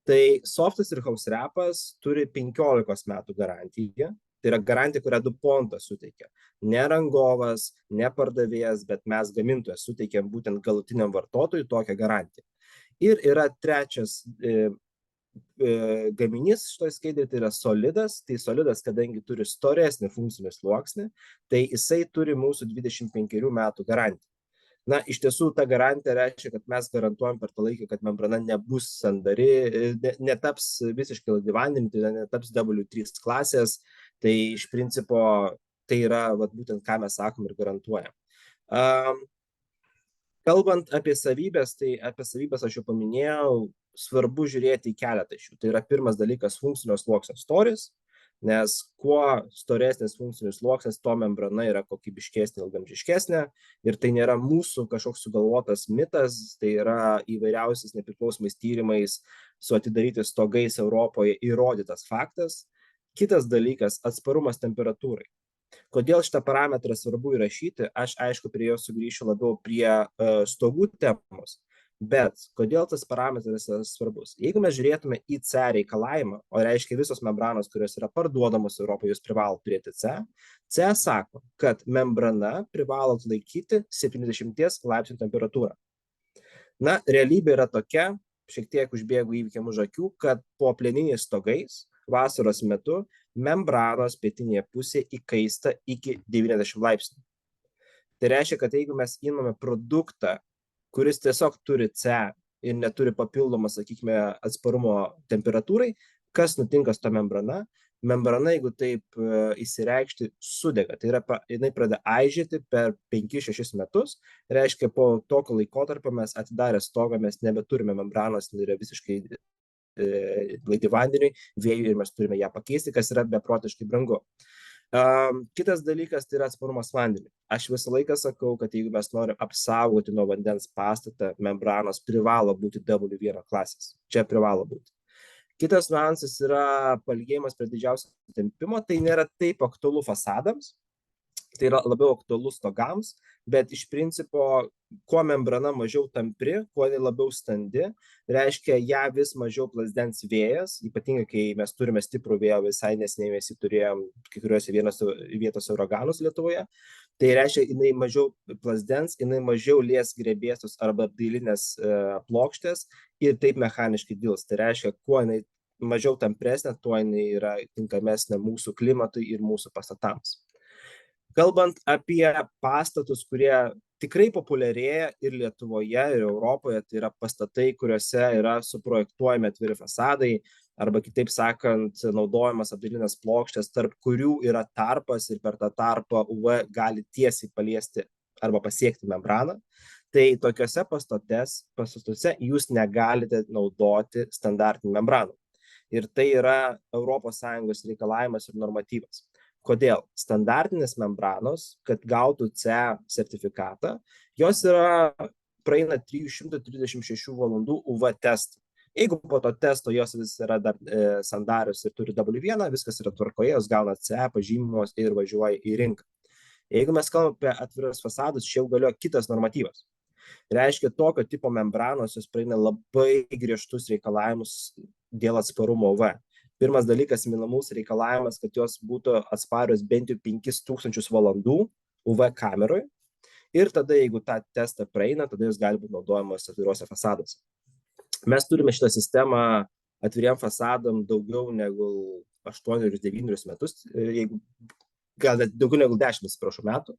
tai softas ir house wrapas turi 15 metų garantiją. Tai yra garantija, kurią DuPontas suteikia. Ne rangovas, ne pardavėjas, bet mes gamintojas suteikiam būtent galutiniam vartotojui tokią garantiją. Ir yra trečias gaminys šitoj skaidrėje, tai yra solidas. Tai solidas, kadangi turi storesnį funkcinį sluoksnį, tai jisai turi mūsų 25 metų garantiją. Na, iš tiesų, ta garantija reiškia, kad mes garantuojam per tą laiką, kad membrana nebus sandari, netaps visiškai laidi vandenį, tai netaps W3 klasės. Tai iš principo tai yra būtent ką mes sakom ir garantuojam. Kalbant apie savybės, tai apie savybės aš jau paminėjau, svarbu žiūrėti į keletą iš jų. Tai yra pirmas dalykas funkcinio sluoksnio storis, nes kuo storesnis funkcinis sluoksnis, to membrana yra kokybiškesnė, ilgamžiškesnė. Ir tai nėra mūsų kažkoks sugalvotas mitas, tai yra įvairiausiais nepriklausomais tyrimais su atidarytais stogais Europoje įrodytas faktas. Kitas dalykas – atsparumas temperatūrai. Kodėl šitą parametrą svarbu įrašyti, aš aišku prie jo sugrįšiu labiau prie stogų temos, bet kodėl tas parametras yra svarbus? Jeigu mes žiūrėtume į C reikalavimą, o reiškia visos membranos, kurios yra parduodamos Europoje, jūs privalo turėti C, C sako, kad membrana privalo atlaikyti 70 laipsnių temperatūrą. Na, realybė yra tokia, šiek tiek užbėgu įvykiam už akių, kad po plieniniais stogais vasaros metu membranos pietinėje pusėje įkaista iki 90 laipsnių. Tai reiškia, kad jeigu mes imame produktą, kuris tiesiog turi C ir neturi papildomą, sakykime, atsparumo temperatūrai, kas nutinka su ta membrana? Membrana, jeigu taip įsireikšti, sudega. Tai yra, jinai pradeda aižėti per 5-6 metus. Reiškia, po tokio laikotarpio mes atidarę stogą, mes nebeturime membranos, jinai yra visiškai laidi vandeniui, vėjui ir mes turime ją pakeisti, kas yra beprotiškai brangu. Kitas dalykas tai yra atsparumas vandeniui. Aš visą laiką sakau, kad jeigu mes norim apsaugoti nuo vandens pastatą, membranos privalo būti W1 klasės. Čia privalo būti. Kitas niuansas yra pailgėjimas prie didžiausio tempimo, tai nėra taip aktualu fasadams, tai yra labiau aktualu stogams, bet iš principo, kuo membrana mažiau tampri, kuo jinai labiau standi, reiškia, ją vis mažiau plazdens vėjas, ypatingai kai mes turime stiprų vėją, visai neseniai mes jį turėjom kai kuriuose vietose uraganus Lietuvoje, tai reiškia, jinai mažiau plazdens, jinai mažiau lies grėbėstus arba apdailinės plokštės ir taip mechaniškai dils. Tai reiškia, kuo jinai mažiau tampresnė, tuo jinai yra tinkamesnė mūsų klimatui ir mūsų pastatams. Kalbant apie pastatus, kurie tikrai populiarėja ir Lietuvoje, ir Europoje, tai yra pastatai, kuriuose yra suprojektuojami atviri fasadai, arba kitaip sakant, naudojamas apdailinės plokštės, tarp kurių yra tarpas ir per tą tarpą UV gali tiesiai paliesti arba pasiekti membraną. Tai tokiuose pastatuose jūs negalite naudoti standartinių membranų. Ir tai yra ES reikalavimas ir normatyvas. Kodėl? Standartinės membranos, kad gautų C sertifikatą, jos praeina 336 valandų UV testą. Jeigu po to testo jos vis yra dar sandarius ir turi W1, viskas yra tvarkoje, jos gauna C, pažymimos ir važiuoja į rinką. Jeigu mes kalbame apie atvirus fasadus, čia jau galioja kitas normatyvas. Reiškia, tokio tipo membranos jos praeina labai griežtus reikalavimus dėl atsparumo UV. Pirmas dalykas, minimalus reikalavimas, kad jos būtų atsparios bent jau 5000 valandų UV kameroj. ir tada, jeigu tą testą praeina, tada jos gali būti naudojamos atviruose fasaduose. Mes turime šitą sistemą atviriem fasadam daugiau negu 8-9 metus, jeigu gal net daugiau negu 10, atsiprašau, metų.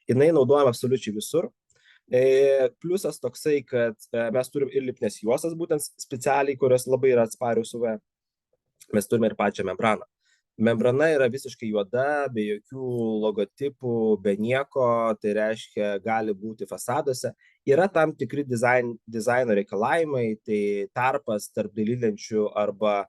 Jinai naudojama absoliučiai visur. Pliusas toksai, kad mes turim ir lipnės juostas, būtent specialiai, kurios labai yra atsparios UV. Mes turime ir pačią membraną. Membrana yra visiškai juoda, be jokių logotipų, be nieko, tai reiškia, gali būti fasaduose. Yra tam tikri dizaino reikalavimai, tai tarpas tarp dailylenčių arba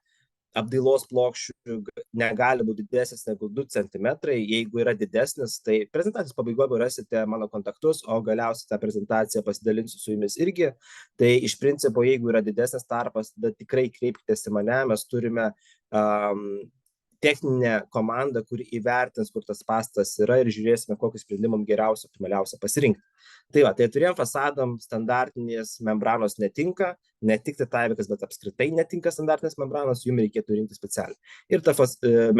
apdailos plokščių negali būti didesnis negu 2 cm. Jeigu yra didesnis, tai prezentacijos pabaigoje rasite mano kontaktus, o galiausiai tą prezentaciją pasidalinsiu su jumis irgi. Tai iš principo, jeigu yra didesnis tarpas, tada tikrai kreipkitės į mane, mes turime techninę komandą, kuri įvertins, kur tas pastatas yra ir žiūrėsime, kokius sprendimam geriausia, optimaliausia pasirinkti. Tai atviriem fasadam standartinės membranos netinka, ne tik tai Tyvek, bet apskritai netinka standartinės membranos, jums reikėtų rinkti specialiai. Ir ta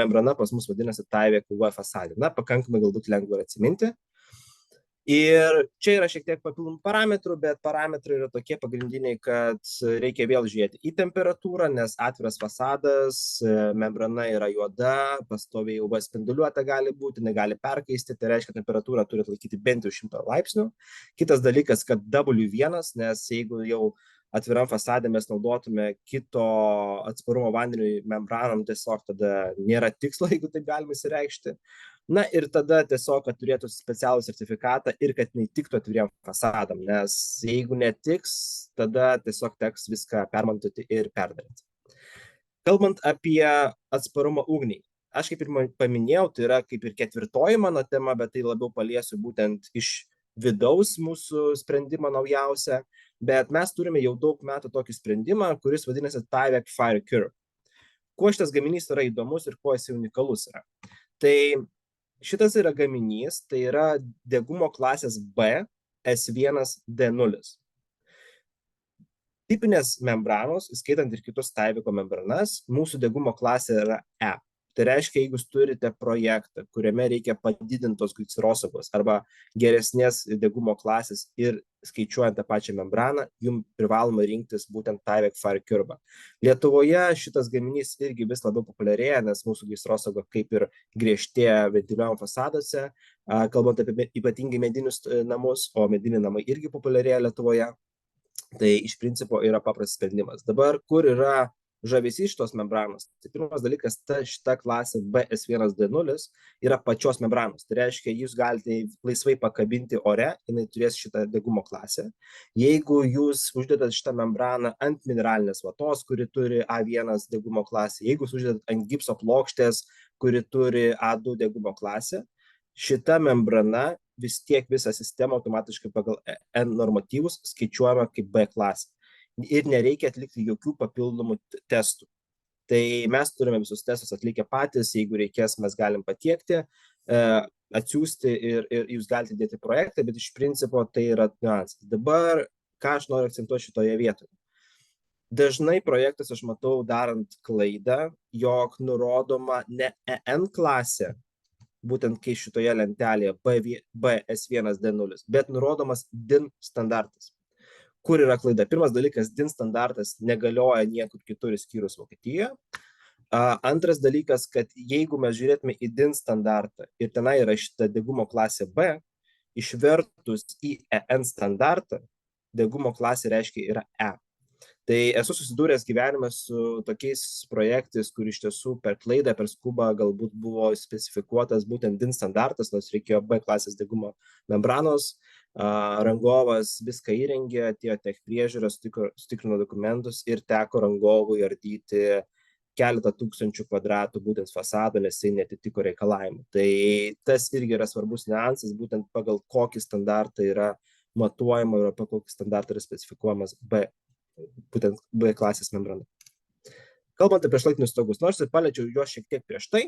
membrana pas mus vadinasi Tyvek UV fasadė. Na, pakankamai galbūt lengva atsiminti. Ir čia yra šiek tiek papildomų parametrų, bet parametrai yra tokie pagrindiniai, kad reikia vėl žiūrėti į temperatūrą, nes atviras fasadas, membrana yra juoda, pastoviai UV spinduliuota gali būti, negali perkaisti, tai reiškia, temperatūrą turi atlaikyti bent jau 100 laipsnių. Kitas dalykas, kad W1, nes jeigu jau atviram fasadė mes naudotume kito atsparumo vandeniui membranom, tiesiog tada nėra tikslo, jeigu taip galima įsireikšti. Na ir tada tiesiog, kad turėtų specialų sertifikatą ir kad neįtiktų atviriem fasadam, nes jeigu netiks, tada tiesiog teks viską permontuoti ir perdaryti. Kalbant apie atsparumą ugniai, aš kaip ir paminėjau, tai yra kaip ir 4. mano tema, bet tai labiau paliesiu būtent iš vidaus mūsų sprendimą naujausią, bet mes turime jau daug metų tokį sprendimą, kuris vadinasi Tyvek Fire Cure. Kuo šitas gaminys yra įdomus ir kuo jis unikalus yra? Tai šitas yra gaminys, tai yra degumo klasės B S1D0. Tipinės membranos, įskaitant ir kitus Tyveko membranas, mūsų degumo klasė yra E. Tai reiškia, jeigu jūs turite projektą, kuriame reikia padidintos glicerosogos arba geresnės degumo klasės ir skaičiuojant tą pačią membraną, jums privaloma rinktis būtent Tyvek Fire Cure. Lietuvoje šitas gaminys irgi vis labiau populiarėja, nes mūsų glicerosoga kaip ir griežtėja ventiliuojam fasaduose, kalbant apie ypatingai medinius namus, o mediniai namai irgi populiarėja Lietuvoje. Tai iš principo yra paprastas sprendimas. Dabar, kur yra žavesys šitos membranos? Tai pirmas dalykas, šita klasė BS1D0 yra pačios membranos. Tai reiškia, jūs galite laisvai pakabinti ore, jinai turės šitą degumo klasę. Jeigu jūs uždedat šitą membraną ant mineralinės vatos, kuri turi A1 degumo klasę, jeigu jūs uždedat ant gipso plokštės, kuri turi A2 degumo klasę, šita membrana vis tiek visą sistemą automatiškai pagal N normatyvus skaičiuojama kaip B klasė. Ir nereikia atlikti jokių papildomų testų. Tai mes turime visus testus atlikę patys, jeigu reikės, mes galim patiekti, atsiųsti ir jūs galite dėti projektą, bet iš principo tai yra niuansas. Dabar, ką aš noriu akcentuoti šitoje vietoje? Dažnai projektas aš matau darant klaidą, jog nurodoma ne EN klasė, būtent kai šitoje lentelėje BS1D0, bet nurodomas DIN standartas. Kur yra klaida? Pirmas dalykas, DIN standartas negalioja niekur kitur išskyrus Vokietijoje. Antras dalykas, kad jeigu mes žiūrėtume į DIN standartą ir tenai yra šita degumo klasė B, išvertus į EN standartą, degumo klasė reiškia yra E. Tai esu susidūręs gyvenime su tokiais projektais, kur iš tiesų per klaidą, per skubą galbūt buvo specifikuotas būtent DIN standartas, nors reikėjo B klasės degumo membranos. Rangovas viską įrengė, atėjo tech priežiūra, sutikrino dokumentus ir teko rangovui ardyti keletą tūkstančių kvadratų būtent fasado, nes jis neatitiko reikalavimų. Tai tas irgi yra svarbus niuansas, būtent pagal kokį standartą yra matuojama ir pagal kokį standartą yra specifikuojamas būtent B klasės membrana. Kalbant apie šlaitinius stogus, nors ir paliečiau juos šiek tiek prieš tai,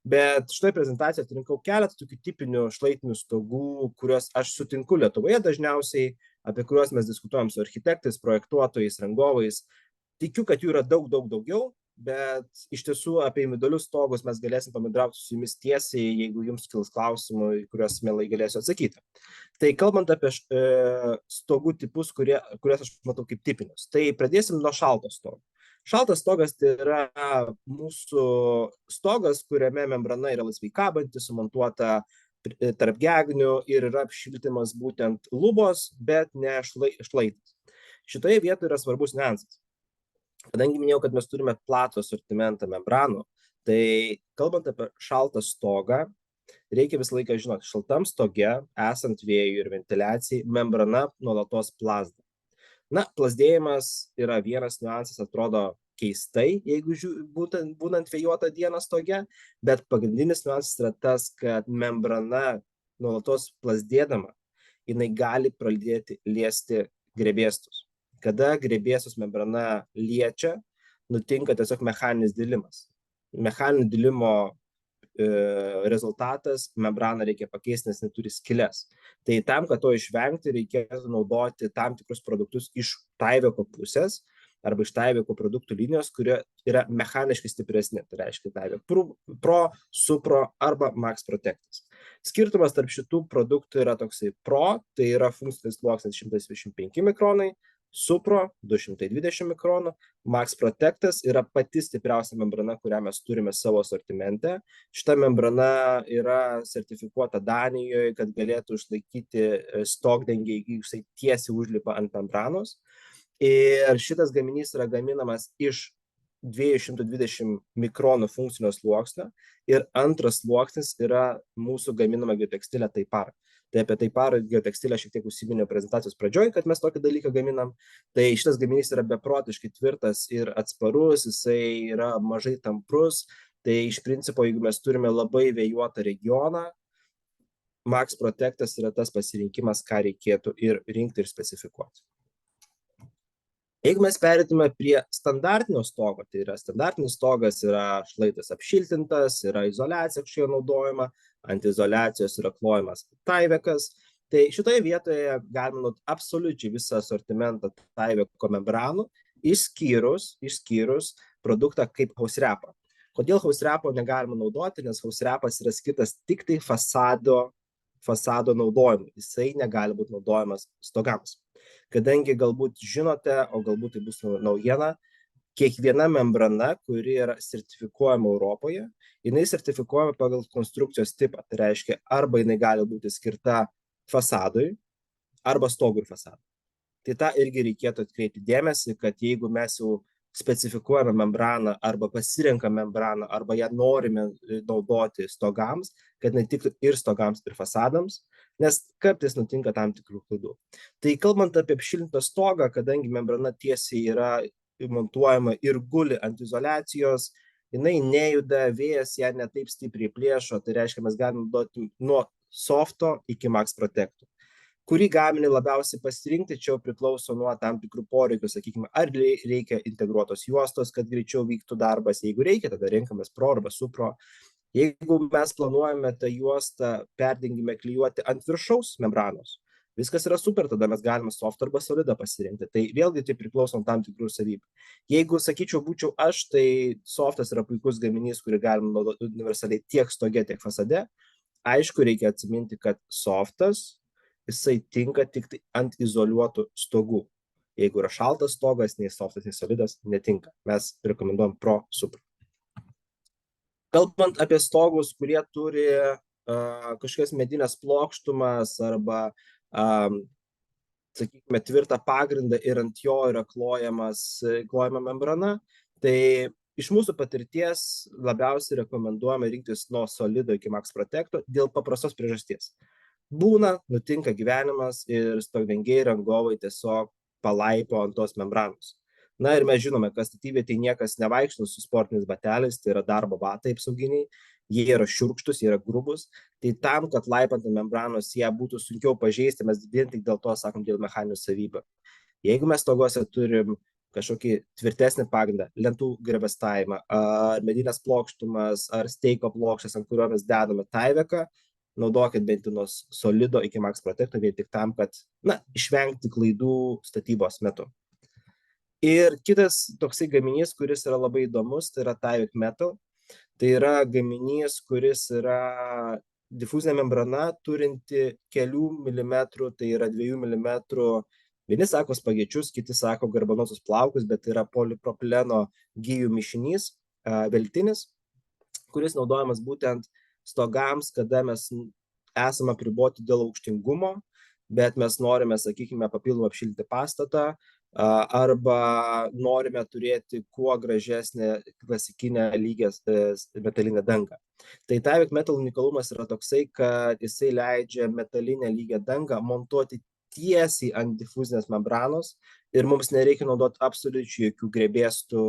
bet šitoje prezentacijoje atrinkau keletą tokių tipinių šlaitinių stogų, kuriuos aš sutinku Lietuvoje dažniausiai, apie kuriuos mes diskutuojam su architektais, projektuotojais, rangovais. Tikiu, kad jų yra daug daugiau, bet iš tiesų apie individualius stogus mes galėsim pabendrauti su jumis tiesiai, jeigu jums kils klausimų, į kuriuos mielai galėsiu atsakyti. Tai kalbant apie stogų tipus, kuriuos aš matau kaip tipinius, tai pradėsim nuo šalto stogo. Šaltas stogas tai yra mūsų stogas, kuriame membrana yra laisvai kabanti, sumontuota tarp gegnių ir yra apšiltimas būtent lubos, bet ne šlaitas. Šitoje vietoje yra svarbus niuansas. Kadangi minėjau, kad mes turime platų asortimentą membranų, tai kalbant apie šaltą stogą, reikia visą laiką žinoti, šaltam stoge, esant vėjui ir ventiliacijai, membrana nuolatos plazda. Na, plazdėjimas yra vienas niuansas, atrodo keistai, jeigu būnant vėjuotą dieną stoge, bet pagrindinis niuansas yra tas, kad membrana nuolatos plazdėdama, jinai gali pradėti liesti grėbėstus. Kada grėbėstus membrana liečia, nutinka tiesiog mechaninis dilimas. Mechaninio dilimo rezultatas membraną reikia pakeisti, nes neturi skyles. Tai tam, kad to išvengti, reikėtų naudoti tam tikrus produktus iš Tyveko pusės arba iš Tyveko produktų linijos, kurie yra mechaniškai stipresni. Tai reiškia Tyvek Pro, Supro arba Max Protectas. Skirtumas tarp šitų produktų yra toksai Pro, tai yra funkcinis sluoksnis 125 mikronai, Supro 220 mikronų, Max Protectas yra pati stipriausia membrana, kurią mes turime savo asortimente. Šita membrana yra sertifikuota Danijoje, kad galėtų išlaikyti stogdengį, jeigu jisai tiesiai užlipa ant membranos. Ir šitas gaminys yra gaminamas iš 220 mikronų funkcinio sluoksnio ir antras sluoksnis yra mūsų gaminama geotekstilė Taipar. Tai apie Taipar geotekstilę šiek tiek užsiminė prezentacijos pradžioj, kad mes tokį dalyką gaminam. Tai šitas gaminys yra beprotiškai tvirtas ir atsparus, jisai yra mažai tamprus. Tai iš principo, jeigu mes turime labai vėjuotą regioną, Max Protectas yra tas pasirinkimas, ką reikėtų ir rinkti ir specifikuoti. Jeigu mes perėtume prie standartinio stogo, tai yra standartinis stogas yra šlaitas apšiltintas, yra izoliacija kažkokia naudojama, ant izoliacijos yra klojamas Tyvekas. Tai šitoje vietoje galima naudoti absoliučiai visą asortimentą Tyveko membranų, išskyrus produktą kaip house wrapą. Kodėl house wrapo negalima naudoti? Nes house wrapas yra skirtas tik tai fasado naudojimui. Jisai negali būti naudojamas stogams. Kadangi galbūt žinote, o galbūt tai bus naujiena, kiekviena membrana, kuri yra sertifikuojama Europoje, jinai sertifikuojama pagal konstrukcijos tipą. Tai reiškia, arba jinai gali būti skirta fasadui, arba stogui ir fasadui. Tai tą irgi reikėtų atkreipti dėmesį, kad jeigu mes jau specifikuojame membraną, arba pasirenkame membraną, arba ją norime naudoti stogams, kad netiktų ir stogams, ir fasadams, nes kartais nutinka tam tikrų klaidų. Tai kalbant apie apšiltintą stogą, kadangi membrana tiesiai yra montuojama ir guli ant izoliacijos, jinai nejuda, vėjas ją netaip stipriai plėšo, tai reiškia, mes galime naudoti nuo softo iki Max Protectų. Kurį gaminį labiausiai pasirinkti, čia priklauso nuo tam tikrų poreikių, sakykime, ar reikia integruotos juostos, kad greičiau vyktų darbas, jeigu reikia, tada renkamės Pro arba Supro. Jeigu mes planuojame tą juostą perdengime klijuoti ant viršaus membranos, viskas yra super, tada mes galime soft arba solidą pasirinkti. Tai vėlgi tai priklauso nuo tam tikrų savybių. Jeigu, sakyčiau, būčiau aš, tai softas yra puikus gaminys, kurį galime naudoti universaliai tiek stoge, tiek fasade. Aišku, reikia atsiminti, kad softas, jisai tinka tik tai ant izoliuotų stogų. Jeigu yra šaltas stogas, nei softas, nei solidas, netinka. Mes rekomenduojam Pro, Supro. Kalbant apie stogus, kurie turi kažkokias medinės plokštumas arba, sakykime, tvirtą pagrindą ir ant jo yra klojama membrana, tai iš mūsų patirties labiausiai rekomenduojame rinktis nuo solido iki Max Protecto dėl paprastos priežasties. Nutinka gyvenimas ir stogdengiai rangovai tiesiog palaipo ant tos membranos. Na ir mes žinome, kad statybvietėje niekas nevaikšto su sportiniais bateliais, tai yra darbo batai apsauginiai, jie yra šiurkštus, jie yra grubus, tai tam, kad laipant ant membranos ją būtų sunkiau pažeisti, mes vien tik dėl to sakom dėl mechaninių savybių. Jeigu mes stoguose turim kažkokį tvirtesnį pagrindą, lentų grebestavimą, ar medinės plokštumas, ar steiko plokštės, ant kurio mes dedame Tyveką, naudokit bent nuo solido iki Max Protecto vien tik tam, kad išvengti klaidų statybos metu. Ir kitas toksai gaminys, kuris yra labai įdomus, tai yra Tyvek Metal. Tai yra gaminys, kuris yra difuzinė membrana turinti kelių milimetrų, tai yra 2 milimetrų. Vieni sako spagečius, kiti sako garbanosius plaukus, bet tai yra polipropileno gijų mišinys, veltinis, kuris naudojamas būtent stogams, kada mes esame apriboti dėl aukštingumo, bet mes norime, sakykime, papildomai apšildyti pastatą, arba norime turėti kuo gražesnę klasikinę lygią metalinę dangą. Tai Tyvek Metal unikalumas yra toksai, kad jisai leidžia metalinę lygią dangą montuoti tiesiai ant difuzinės membranos ir mums nereikia naudoti absoliučiai jokių grėbėstų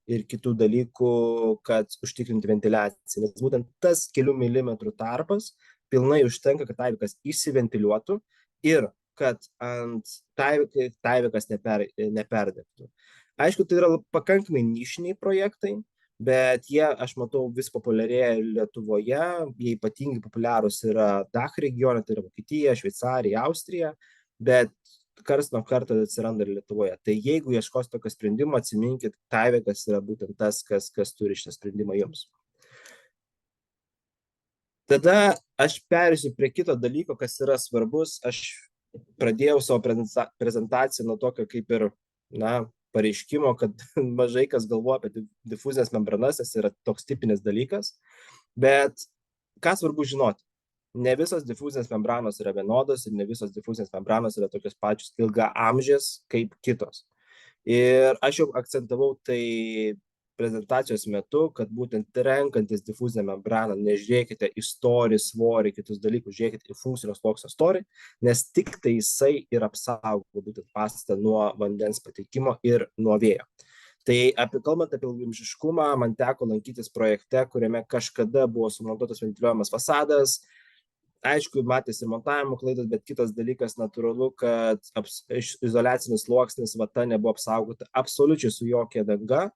ir kitų dalykų, kad užtikrinti ventiliaciją. Nes būtent tas kelių milimetrų tarpas pilnai užtenka, kad Tyvekas išsiventiliuotų ir kad ant Tyvekas neperdegtų. Aišku, tai yra pakankamai nišiniai projektai, bet jie, aš matau, vis populiarėja Lietuvoje, jie ypatingai populiarūs yra DACH regione, tai yra Vokietija, Šveicarija, Austrija, bet karts nuo karto atsiranda ir Lietuvoje. Tai jeigu ieškos tokio sprendimo, atsiminkit, Tyvekas yra būtent tas, kas turi šitą sprendimą jums. Tada aš perėsiu prie kito dalyko, kas yra svarbus. Aš pradėjau savo prezentaciją nuo tokio kaip ir, pareiškimo, kad mažai kas galvoja apie difuzinės membranas, tas yra toks tipinis dalykas, bet ką svarbu žinoti? Ne visos difuzinės membranos yra vienodos ir ne visos difuzinės membranos yra tokios pačios ilgaamžės kaip kitos. Ir aš jau akcentavau tai prezentacijos metu, kad būtent renkantis difuzinę membraną, nežiūrėkite į storį, svorį, kitus dalykus, žiūrėkite į funkcinio sluoksnio storį, nes tik tai jisai ir apsaugo būtent pastatą nuo vandens patekimo ir nuo vėjo. Tai kalbant apie ilgaamžiškumą, man teko lankytis projekte, kuriame kažkada buvo sumontuotas ventiliuojamas fasadas. Aišku, matėsi ir montavimo klaidos, bet kitas dalykas natūralu, kad izoliacinis sluoksnis vata nebuvo apsaugota absoliučiai su jokia danga.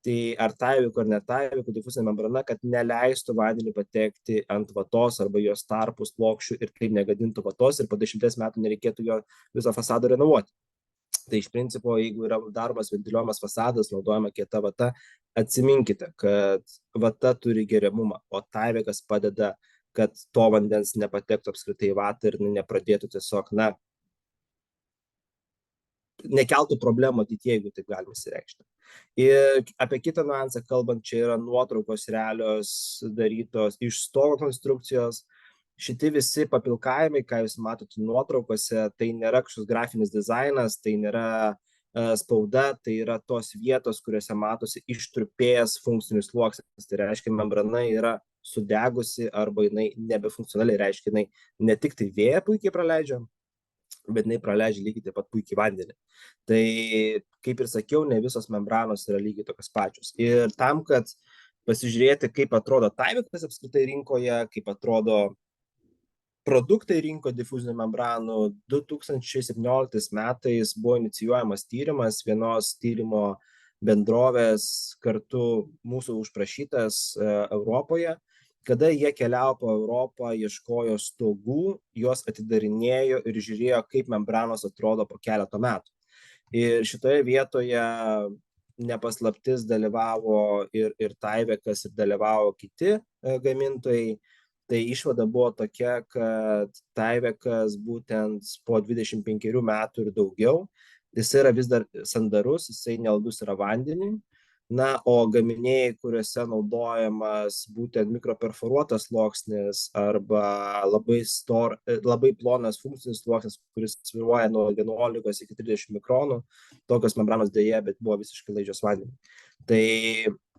Tai ar Tyvek ar ne Tyvek difuzinė membrana, kad neleistų vandeniui patekti ant vatos arba jos tarpus plokščių ir taip negadintų vatos ir po 10 metų nereikėtų jo viso fasado renovuoti. Tai iš principo, jeigu yra daromas ventiliuojamas fasadas, naudojama kieta vata, atsiminkite, kad vata turi geriamumą, o Tyvekas padeda, kad to vandens nepatektų apskritai į vatą ir nepradėtų tiesiog, nekeltų problemų ateityje, jeigu taip galima įsireikšti. Ir apie kitą niuansą kalbant, čia yra nuotraukos realios darytos iš stogo konstrukcijos. Šitie visi papilkavimai, ką jūs matote nuotraukose, tai nėra kažkoks grafinis dizainas, tai nėra spauda, tai yra tos vietos, kuriuose matosi ištrupėjęs funkcinis sluoksnis. Tai reiškia, membrana yra sudegusi arba jinai nebefunkcionaliai, reiškia, jinai ne tik tai vėją puikiai praleidžia, bet jinai praleidžia lygiai taip pat puikiai vandenį. Tai, kaip ir sakiau, ne visos membranos yra lygiai tokios pačios. Ir tam, kad pasižiūrėti, kaip atrodo Tyvekas apskritai rinkoje, kaip atrodo produktai rinko difuzinių membranų, 2017 metais buvo inicijuojamas tyrimas vienos tyrimo bendrovės kartu mūsų užprašytas Europoje, kada jie keliavo po Europą, ieškojo stogų, juos atidarinėjo ir žiūrėjo, kaip membranos atrodo po keleto metų. Ir šitoje vietoje nepaslaptis dalyvavo ir Tyvekas, ir dalyvavo kiti gamintojai. Tai išvada buvo tokia, kad Tyvekas būtent po 25 metų ir daugiau, jis yra vis dar sandarus, jisai nealdus yra vandeniui. O gaminiai, kuriuose naudojamas būtent mikroperforuotas sluoksnis arba labai plonas funkcinis sluoksnis, kuris svyruoja nuo 11 iki 30 mikronų, tokios membranos dėja, bet buvo visiškai laidžios vandeniui. Tai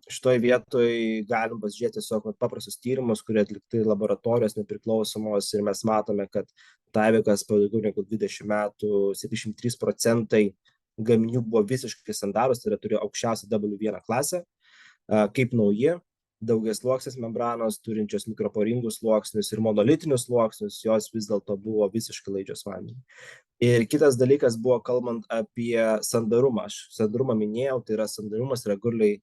šitoje vietoje galim pasižiūrėti tiesiog paprastus tyrimus, kurie atlikti laboratorijos nepriklausomos ir mes matome, kad Tyvekas po daugiau negu 20 metų 73% gaminių buvo visiškai sandarūs, tai yra turėjo aukščiausią W1 klasę, kaip nauji, daugiasluoksnės membranos, turinčios mikroporingus sluoksnius ir monolitinius sluoksnius, jos vis dėlto buvo visiškai laidžios vandeniui. Ir kitas dalykas buvo kalbant apie sandarumą. Aš sandarumą minėjau, tai yra sandarumas yra Gurley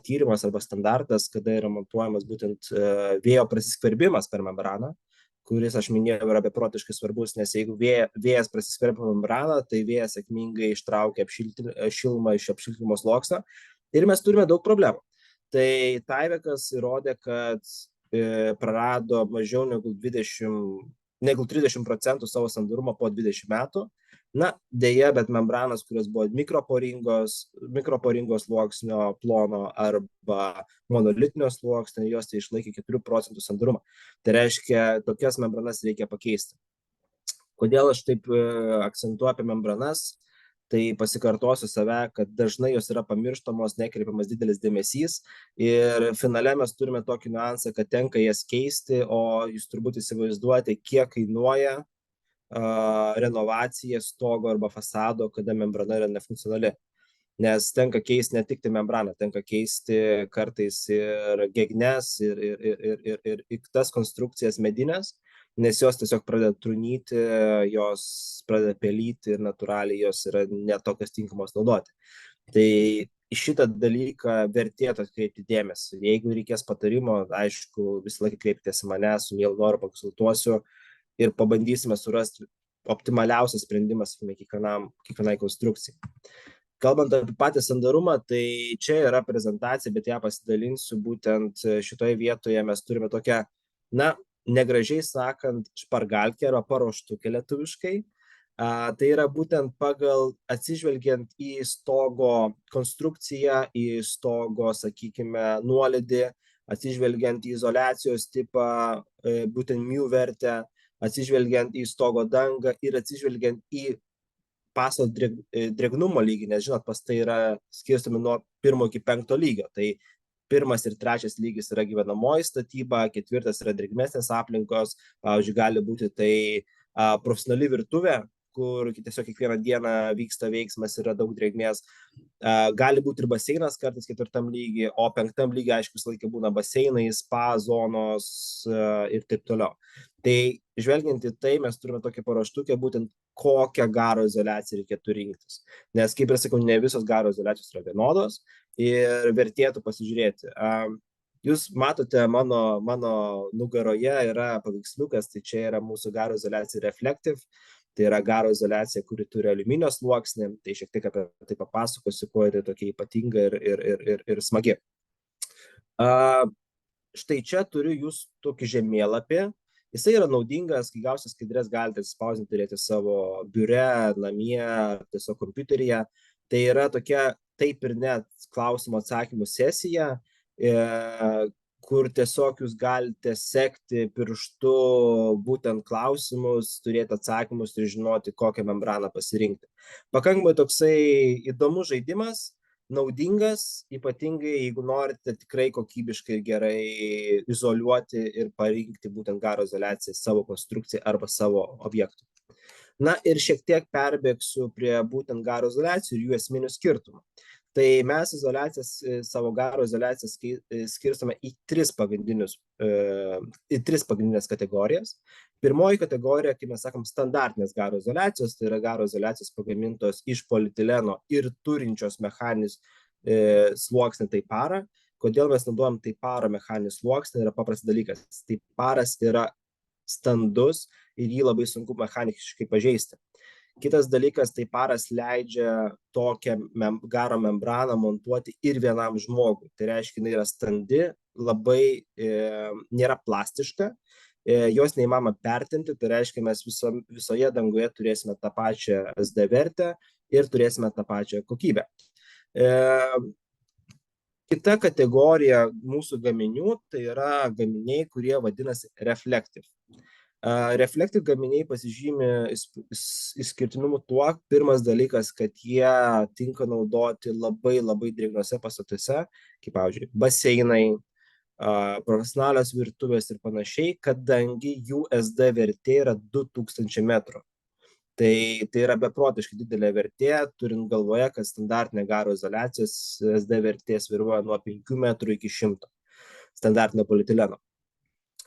tyrimas arba standartas, kada yra montuojamas būtent vėjo prasiskverbimas per membraną, kuris, aš minėjau, yra beprotiškai svarbus, nes jeigu vėjas prasiskverbia membraną, tai vėjas sėkmingai ištraukia šilumą iš apšiltinimo sluoksnio ir mes turime daug problemų. Tai Tyvek įrodė, kad prarado mažiau negu 30% savo sandarumą po 20 metų. Na, dėja, bet membranas, kurios buvo mikroporingos sluoksnio plono arba monolitinio sluoksnio, jos tai išlaikė 4% sandarumą. Tai reiškia, tokias membranas reikia pakeisti. Kodėl aš taip akcentuoju apie membranas? Tai pasikartosiu save, kad dažnai jos yra pamirštamos, nekreipiamas didelis dėmesys ir finale mes turime tokį niuansą, kad tenka jas keisti, o jūs turbūt įsivaizduojate, kiek kainuoja renovacija stogo arba fasado, kada membrana yra nefunkcionali. Nes tenka keisti ne tik tai membraną, tenka keisti kartais ir gegnes, ir tas konstrukcijas medinės, nes jos tiesiog pradeda trunyti, jos pradeda pelyti ir natūraliai jos yra netokios tinkamos naudoti. Tai šitą dalyką vertėtų atkreipti dėmesį. Jeigu reikės patarimo, aišku, visą laiką kreipkitės į mane, su mielu noru pakonsultuosiu ir pabandysime surasti optimaliausią sprendimą kiekvienai konstrukcijai. Kalbant apie patį sandarumą, tai čia yra prezentacija, bet ją pasidalinsiu būtent šitoje vietoje. Mes turime tokią, negražiai sakant, špargalkę arba paruoštukę lietuviškai. Tai yra būtent pagal atsižvelgiant į stogo konstrukciją, į stogo, sakykime, nuolydį, atsižvelgiant į izoliacijos tipą, būtent μ vertę, atsižvelgiant į stogo dangą ir atsižvelgiant į pastato drėgnumo lygį, nes žinot, pastai yra skirstomi nuo 1 iki 5 lygio. Tai 1 ir 3 lygis yra gyvenamoji statyba, 4 yra drėgmesnės aplinkos, pavyzdžiui, gali būti tai profesionali virtuvė, kur tiesiog kiekvieną dieną vyksta veiksmas, yra daug drėgmės. Gali būti ir baseinas kartais 4 lygiai, o 5 lygiai, aišku, visą laiką būna baseinai, spa zonos ir taip toliau. Tai žvelgiant į tai, mes turime tokią paruoštukę, būtent kokią garo izoliaciją reikėtų rinktis. Nes, kaip ir sakau, ne visos garo izoliacijos yra vienodos ir vertėtų pasižiūrėti. Jūs matote, mano nugaroje yra paveiksliukas, tai čia yra mūsų garo izoliacija Reflective. Tai yra garo izoliacija, kuri turi aliuminio sluoksnį. Tai šiek tiek apie tai papasakosiu, kuo yra tokia ypatinga ir smagi. Štai čia turiu jūs tokį žemėlapį. Jisai yra naudingas, kai gausiu skaidres, galite spausdinti, turėti savo biure, namie, tiesiog kompiuteryje. Tai yra tokia taip ir net klausimų atsakymų sesija, kur tiesiog jūs galite sekti pirštu būtent klausimus, turėti atsakymus ir žinoti, kokią membraną pasirinkti. Pakankamai toksai įdomus žaidimas, naudingas, ypatingai jeigu norite tikrai kokybiškai ir gerai izoliuoti ir parinkti būtent garo izoliaciją savo konstrukcijai arba savo objektų. Na ir šiek tiek perbėgsiu prie būtent garo izoliacijų ir jų esminių skirtumų. Tai mes savo garo izoliacijas skirstome į 3 pagrindinės kategorijas. Pirmoji kategorija, kai mes sakom, standartinės garo izoliacijos, tai yra garo izoliacijos pagamintos iš polietileno ir turinčios mechaninis sluoksnį taiparą. Kodėl mes naudojam taiparo mechaninį sluoksnį, yra paprastas dalykas. Taiparas yra standus ir jį labai sunku mechaniškai pažeisti. Kitas dalykas, taiparas leidžia tokią garo membraną montuoti ir vienam žmogui. Tai reiškia, jinai yra standi, labai nėra plastiška, jos neįmanoma pertinti, tai reiškia, mes visoje dangoje turėsime tą pačią SD vertę ir turėsime tą pačią kokybę. Kita kategorija mūsų gaminių, tai yra gaminiai, kurie vadinasi Reflective. Reflective gaminiai pasižymi išskirtinumu tuo, pirmas dalykas, kad jie tinka naudoti labai drėgnose pastatuose, kaip pavyzdžiui, baseinai, profesionalios virtuvės ir panašiai, kadangi jų SD vertė yra 2000 metrų. Tai yra beprotiškai didelė vertė, turint galvoje, kad standartinė garo izoliacijos SD vertė svyruoja nuo 5 metrų iki 100 standartinio polietileno.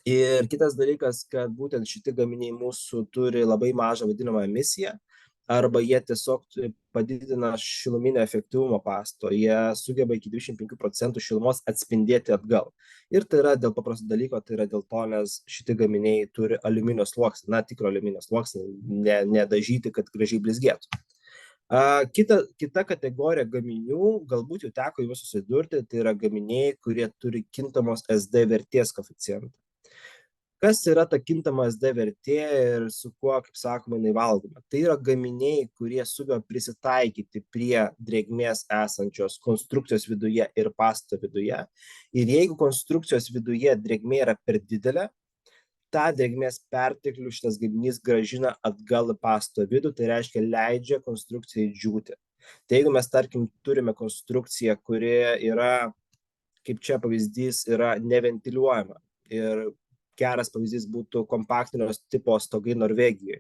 Ir kitas dalykas, kad būtent šitie gaminiai mūsų turi labai mažą vadinamą emisiją. arba jie tiesiog padidina šiluminio efektyvumo pastato, jie sugeba iki 25% šilumos atspindėti atgal. Ir tai yra dėl paprasto dalyko, tai yra dėl to, nes šitie gaminiai turi aliuminio sluoksnį, tikro aliuminio sluoksnį, nedažyti, kad gražiai blizgėtų. Kita kategorija gaminių, galbūt jau teko jums susidurti, tai yra gaminiai, kurie turi kintamos SD vertės koeficientą. Kas yra ta kintama SD vertė ir su kuo, kaip sakoma, jinai valgoma? Tai yra gaminiai, kurie sugeba prisitaikyti prie drėgmės esančios konstrukcijos viduje ir pastato viduje. Ir jeigu konstrukcijos viduje drėgmė yra per didelė, tą drėgmės perteklių šitas gaminys grąžina atgal į pastato vidų, tai reiškia leidžia konstrukcijai džiūti. Tai jeigu mes, tarkim, turime konstrukciją, kuri yra, kaip čia pavyzdys, yra neventiliuojama ir geras pavyzdys būtų kompaktinio tipo stogai Norvegijoje.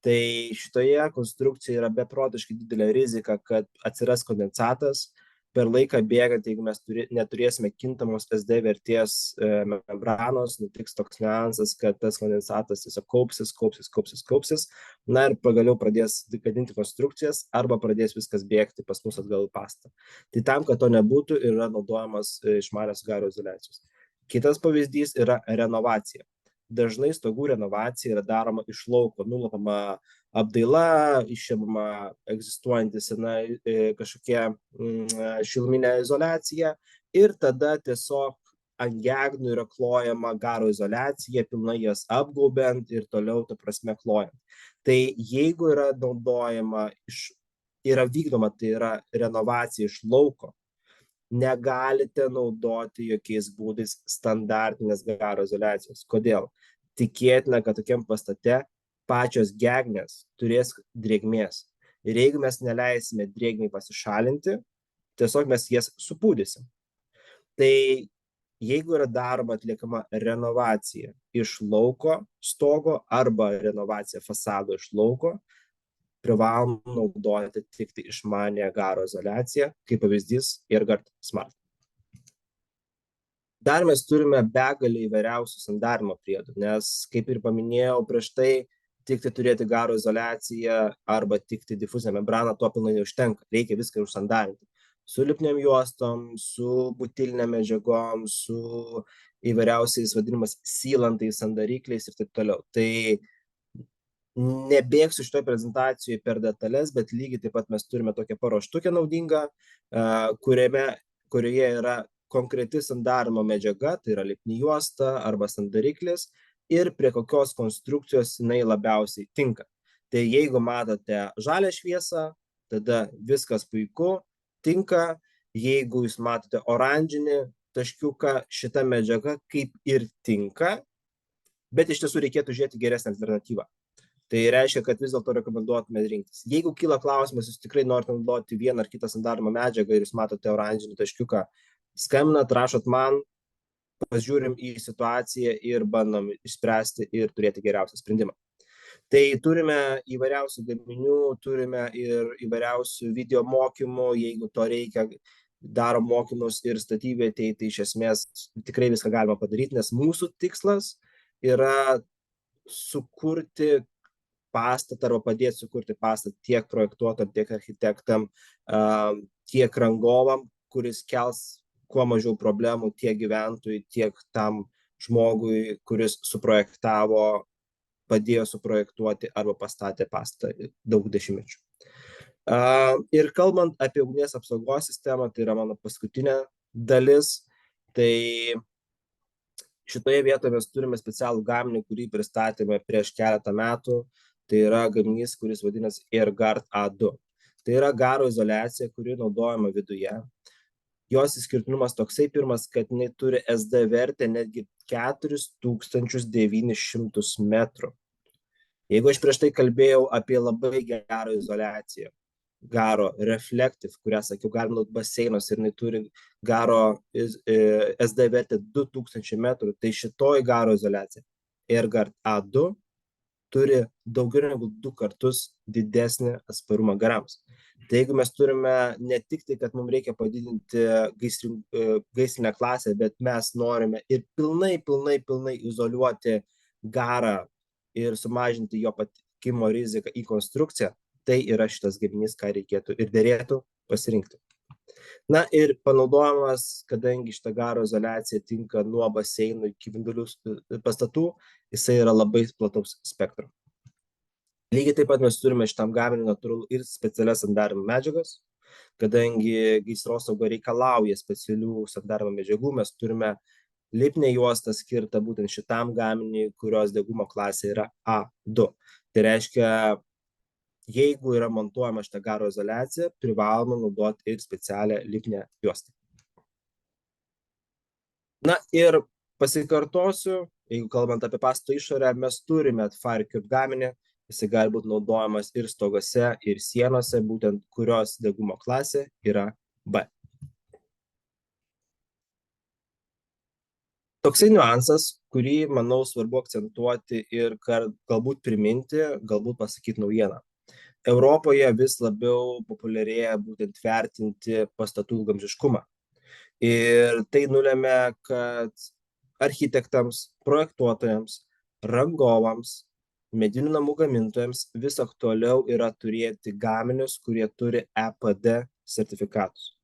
Tai šitoje konstrukcijoje yra beprotiškai didelė rizika, kad atsiras kondensatas. Per laiką bėgant, jeigu mes neturėsime kintamos SD vertės membranos, nutiks toks niuansas, kad tas kondensatas tiesiog kaupsis. Na ir pagaliau pradės gadinti konstrukcijas arba pradės viskas bėgti pas mus atgal į pastatą. Tai tam, kad to nebūtų, yra naudojamas išmanios garo izoliacijos. Kitas pavyzdys yra renovacija. Dažnai stogų renovacija yra daroma iš lauko, nulopama apdaila, išimama egzistuojanti sena kažkokia šiluminė izoliacija ir tada tiesiog ant gegnų yra klojama garo izoliacija, pilnai jas apgaubiant ir toliau, ta prasme, klojant. Tai jeigu yra naudojama, yra vykdoma, tai yra renovacija iš lauko, negalite naudoti jokiais būdais standartinės garo izoliacijos. Kodėl? Tikėtina, kad tokiam pastate pačios gegnės turės drėgmės. Ir jeigu mes neleisime drėgmei pasišalinti, tiesiog mes jas supūdysim. Tai jeigu yra daroma atliekama renovacija iš lauko stogo arba renovacija fasado iš lauko, privalom naudoti tik tai išmanią garo izoliaciją, kaip pavyzdys AirGuard Smart. Dar mes turime begalį įvairiausių sandarinimo priedų, nes, kaip ir paminėjau prieš tai, tik tai turėti garo izoliaciją arba tik tai difuzinę membraną, to pilnai neužtenka, reikia viską užsandarinti. Su lipniam juostom, su butilinėm medžiagom, su įvairiausiais vadinamas sylantais sandarikliais ir taip toliau. Tai nebėgsiu šitoje prezentacijoje per detalės, bet lygiai taip pat mes turime tokią paruoštukę naudingą, kurioje yra konkreti sandarimo medžiaga, tai yra lipni juosta arba sandariklis ir prie kokios konstrukcijos jinai labiausiai tinka. Tai jeigu matote žalią šviesą, tada viskas puiku, tinka. Jeigu jūs matote oranžinį taškiuką, šita medžiaga kaip ir tinka, bet iš tiesų reikėtų žiūrėti geresnę alternatyvą. Tai reiškia, kad vis dėlto rekomenduotume rinktis. Jeigu kyla klausimas, jūs tikrai norite naudoti vieną ar kitą sandarimo medžiagą ir jūs matote oranžinį taškiuką, skambinat, rašot man, pažiūrim į situaciją ir bandom išspręsti ir turėti geriausią sprendimą. Tai turime įvairiausių gaminių, turime ir įvairiausių video mokymų, jeigu to reikia, daro mokymus ir statybvietėje, tai iš esmės tikrai viską galima padaryti, nes mūsų tikslas yra sukurti pastatą arba padėti sukurti pastatą tiek projektuotam, tiek architektam, tiek rangovam, kuris kels kuo mažiau problemų tiek gyventojui, tiek tam žmogui, kuris suprojektavo, padėjo suprojektuoti arba pastatė pastatą daug dešimtmečių. Ir kalbant apie ugnies apsaugos sistemą, tai yra mano paskutinė dalis, tai šitoje vietoje mes turime specialų gaminį, kurį pristatėme prieš keletą metų. Tai yra gaminys, kuris vadinasi AirGuard A2. Tai yra garo izoliacija, kuri naudojama viduje. Jos išskirtinumas toksai pirmas, kad jinai turi SD vertę netgi 4900 metrų. Jeigu aš prieš tai kalbėjau apie labai gerą izoliaciją, garo Reflective, kurią sakiau, galima naudoti baseinos ir jinai turi garo SD vertę 2000 metrų, tai šitoji garo izoliacija AirGuard A2 turi daugiau negu 2 kartus didesnį atsparumą garams. Tai jeigu mes turime ne tik tai, kad mums reikia padidinti gaisrinę klasę, bet mes norime ir pilnai izoliuoti garą ir sumažinti jo patekimo riziką į konstrukciją, tai yra šitas gaminys, ką reikėtų ir derėtų pasirinkti. Na ir panaudojimas, kadangi šita garo izoliacija tinka nuo baseinų iki vindulių pastatų, jisai yra labai plataus spektro. Lygiai taip pat mes turime šitam gaminiui natūralų ir specialias sandarinimo medžiagas, kadangi gaisrosauga reikalauja specialių sandarinimo medžiagų, mes turime lipnią juostą skirtą būtent šitam gaminiui, kurios degumo klasė yra A2. Tai reiškia, jeigu yra montuojama šita garo izoliacija, privaloma naudoti ir specialią lipnią juostą. Na ir pasikartosiu, jeigu kalbant apie pastato išorę, mes turime FireCure gaminį, jisai gali būti naudojamas ir stogose, ir sienose, būtent kurios degumo klasė yra B. Toksai niuansas, kurį, manau, svarbu akcentuoti ir galbūt priminti, galbūt pasakyti naujieną. Europoje vis labiau populiarėja būtent vertinti pastatų ilgaamžiškumą. Ir tai nulemia, kad architektams, projektuotojams, rangovams, medinių namų gamintojams vis aktualiau yra turėti gaminius, kurie turi EPD sertifikatus.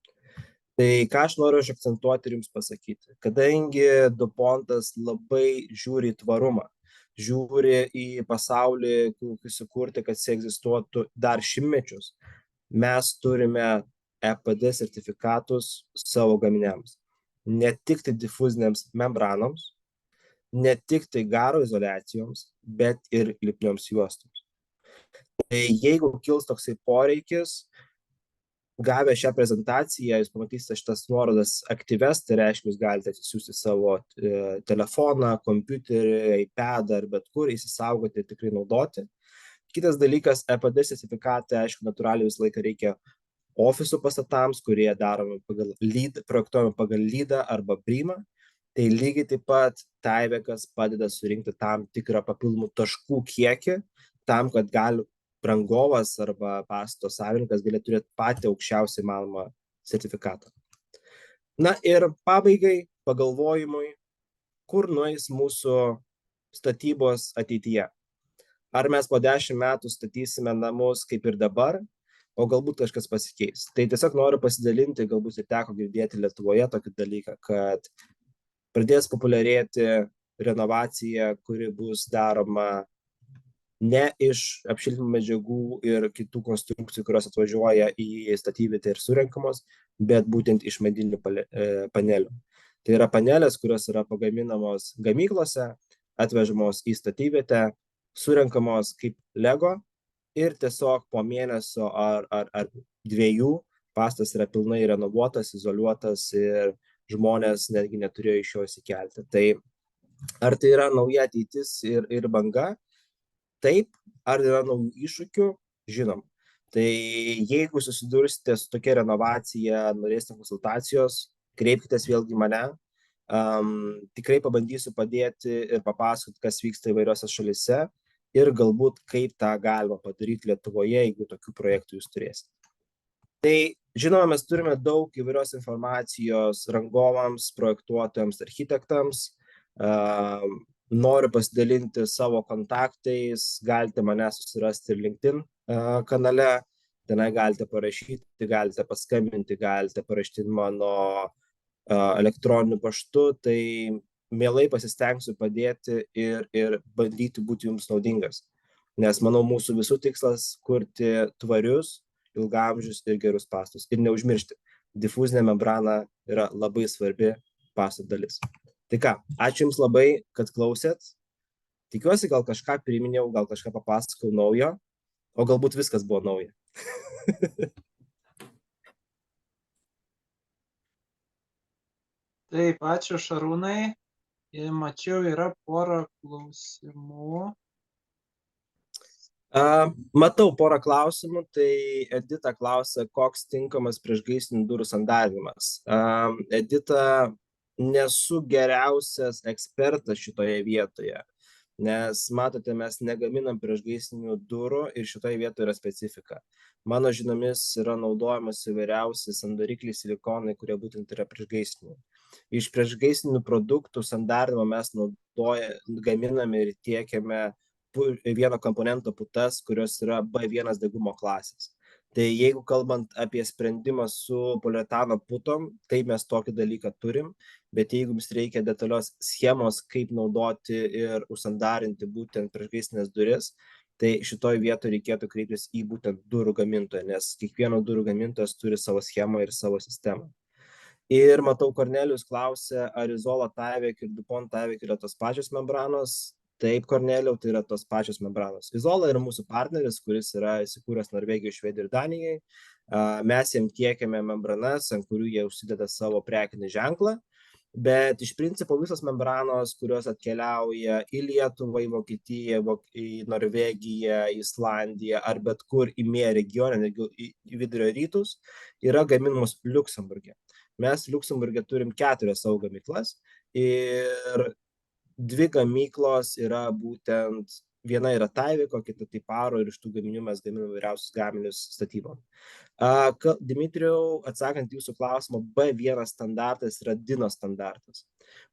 Tai ką aš noriu akcentuoti ir jums pasakyti, kadangi DuPontas labai žiūri į tvarumą, žiūri į pasaulį, sukurti, kad jis egzistuotų dar šimtmečius, mes turime EPD sertifikatus savo gaminiams. Ne tik tai difuzinėms membranoms, ne tik tai garo izoliacijoms, bet ir lipnioms juostoms. Tai jeigu kils toksai poreikis, gavę šią prezentaciją, jūs pamatysite šitas nuorodas aktyves, tai reiškia, jūs galite atsisiųsti savo telefoną, kompiuterį, iPadą ar bet kur, įsisaugoti ir tikrai naudoti. Kitas dalykas, EPD sertifikatai, aišku, natūraliai visą laiką reikia ofisų pastatams, kurie daromi projektuojami pagal lydą arba BREEAM. Tai lygiai taip pat Tyvek padeda surinkti tam tikrą papildomų taškų kiekį, tam, kad gali rangovas arba pastato savininkas galėtų turėti patį aukščiausią įmanomą sertifikatą. Na ir pabaigai, pagalvojimui, kur nueis mūsų statybos ateityje. Ar mes po 10 metų statysime namus kaip ir dabar, o galbūt kažkas pasikeis. Tai tiesiog noriu pasidalinti, galbūt ir teko girdėti Lietuvoje tokį dalyką, kad pradės populiarėti renovacija, kuri bus daroma ne iš apšiltinimo medžiagų ir kitų konstrukcijų, kurios atvažiuoja į statybvietę ir surenkamos, bet būtent iš medinių panelių. Tai yra panelės, kurios yra pagaminamos gamyklose, atvežamos į statybvietę, surenkamos kaip Lego ir tiesiog po mėnesio ar 2 pastatas yra pilnai renovuotas, izoliuotas ir žmonės netgi neturėjo iš jo įsikelti. Tai ar tai yra nauja ateitis ir banga? Taip. Ar yra naujų iššūkių? Žinom. Tai jeigu susidursite su tokia renovacija, norėsite konsultacijos, kreipkitės vėlgi mane. Tikrai pabandysiu padėti ir papasakoti, kas vyksta įvairiose šalyse ir galbūt kaip tą galima padaryti Lietuvoje, jeigu tokių projektų jūs turėsite. Tai žinoma, mes turime daug įvairios informacijos rangovams, projektuotojams, architektams. Noriu pasidalinti savo kontaktais, galite mane susirasti ir LinkedIn kanale, tenai galite parašyti, galite paskambinti, galite parašyti mano elektroniniu paštu, tai mielai pasistengsiu padėti ir bandyti būti jums naudingas. Nes manau, mūsų visų tikslas kurti tvarius, ilgaamžius ir gerus pastatus. Ir neužmiršti, difuzinė membrana yra labai svarbi pastato dalis. Tai ką, ačiū Jums labai, kad klausėt. Tikiuosi, gal kažką priminėjau, gal kažką papasakau naujo, o galbūt viskas buvo nauja. Taip, ačiū Šarūnai. Mačiau, yra porą klausimų. Matau porą klausimų, tai Edita klausia, koks tinkamas priešgaisrinių durų sandarinimas. Edita, nesu geriausias ekspertas šitoje vietoje, nes matote, mes negaminam priešgaisrinių durų ir šitoje vietoje yra specifika. Mano žinomis yra naudojamas įvairiausi sandarikliai silikonai, kurie būtent yra priešgaisriniai. Iš priešgaisrinių produktų sandarinimo mes gaminame ir tiekiame vieno komponento putas, kurios yra B1 degumo klasės. Tai jeigu kalbant apie sprendimą su poliuretano putom, tai mes tokį dalyką turim, bet jeigu jums reikia detalios schemos, kaip naudoti ir užsandarinti būtent priešgaisrinės duris, tai šitoj vietoje reikėtų kreiptis į būtent durų gamintoją, nes kiekvieno durų gamintojas turi savo schemą ir savo sistemą. Ir matau, Kornelijus klausė, ar Izola Tyvek ir DuPont Tyvek yra tos pačios membranos. Taip, Kornelijau, tai yra tos pačios membranos. Izola yra mūsų partneris, kuris yra įsikūręs Norvegijoje, Švedijoje ir Danijoje. Mes jiem tiekiame membranas, ant kurių jie užsideda savo prekinį ženklą. Bet iš principo visos membranos, kurios atkeliauja į Lietuvą, į Vokietiją, į Norvegiją, į Islandiją ar bet kur į MEA regioną, į vidurio rytus, yra gaminamos Liuksemburge. Mes Liuksemburge turim 4 savo gamyklas ir 2 gamyklos yra būtent, viena yra Tyveko, kita Typaro ir iš tų gaminių mes gaminame vairiausius gaminius statybom. Dimitrijau, atsakant jūsų klausimą, B1 standartas yra DINO standartas.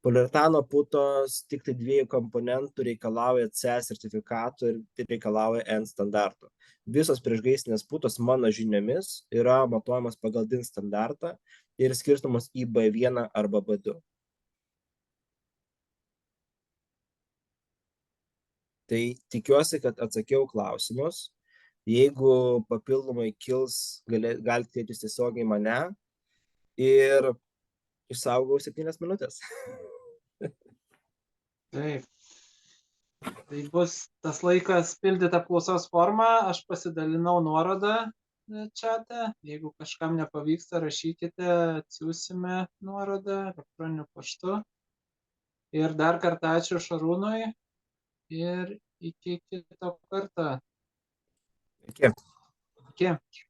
Poliuretano putos tik tai 2 komponentų reikalauja C sertifikato ir reikalauja N standarto. Visos priešgaisrinės putos, mano žiniomis, yra matuojamas pagal DIN standartą ir skirstamos į B1 arba B2. Tai tikiuosi, kad atsakiau klausimus. Jeigu papildomai kils, galite kreiptis tiesiogiai mane ir išsaugau 7 minutės. Taip. Tai bus tas laikas pildyti apklausos formą. Aš pasidalinau nuorodą čate. Jeigu kažkam nepavyksta, rašykite, atsiųsime nuorodą elektroniniu paštu. Ir dar kartą ačiū Šarūnui ir iki kito karto. Iki. Iki.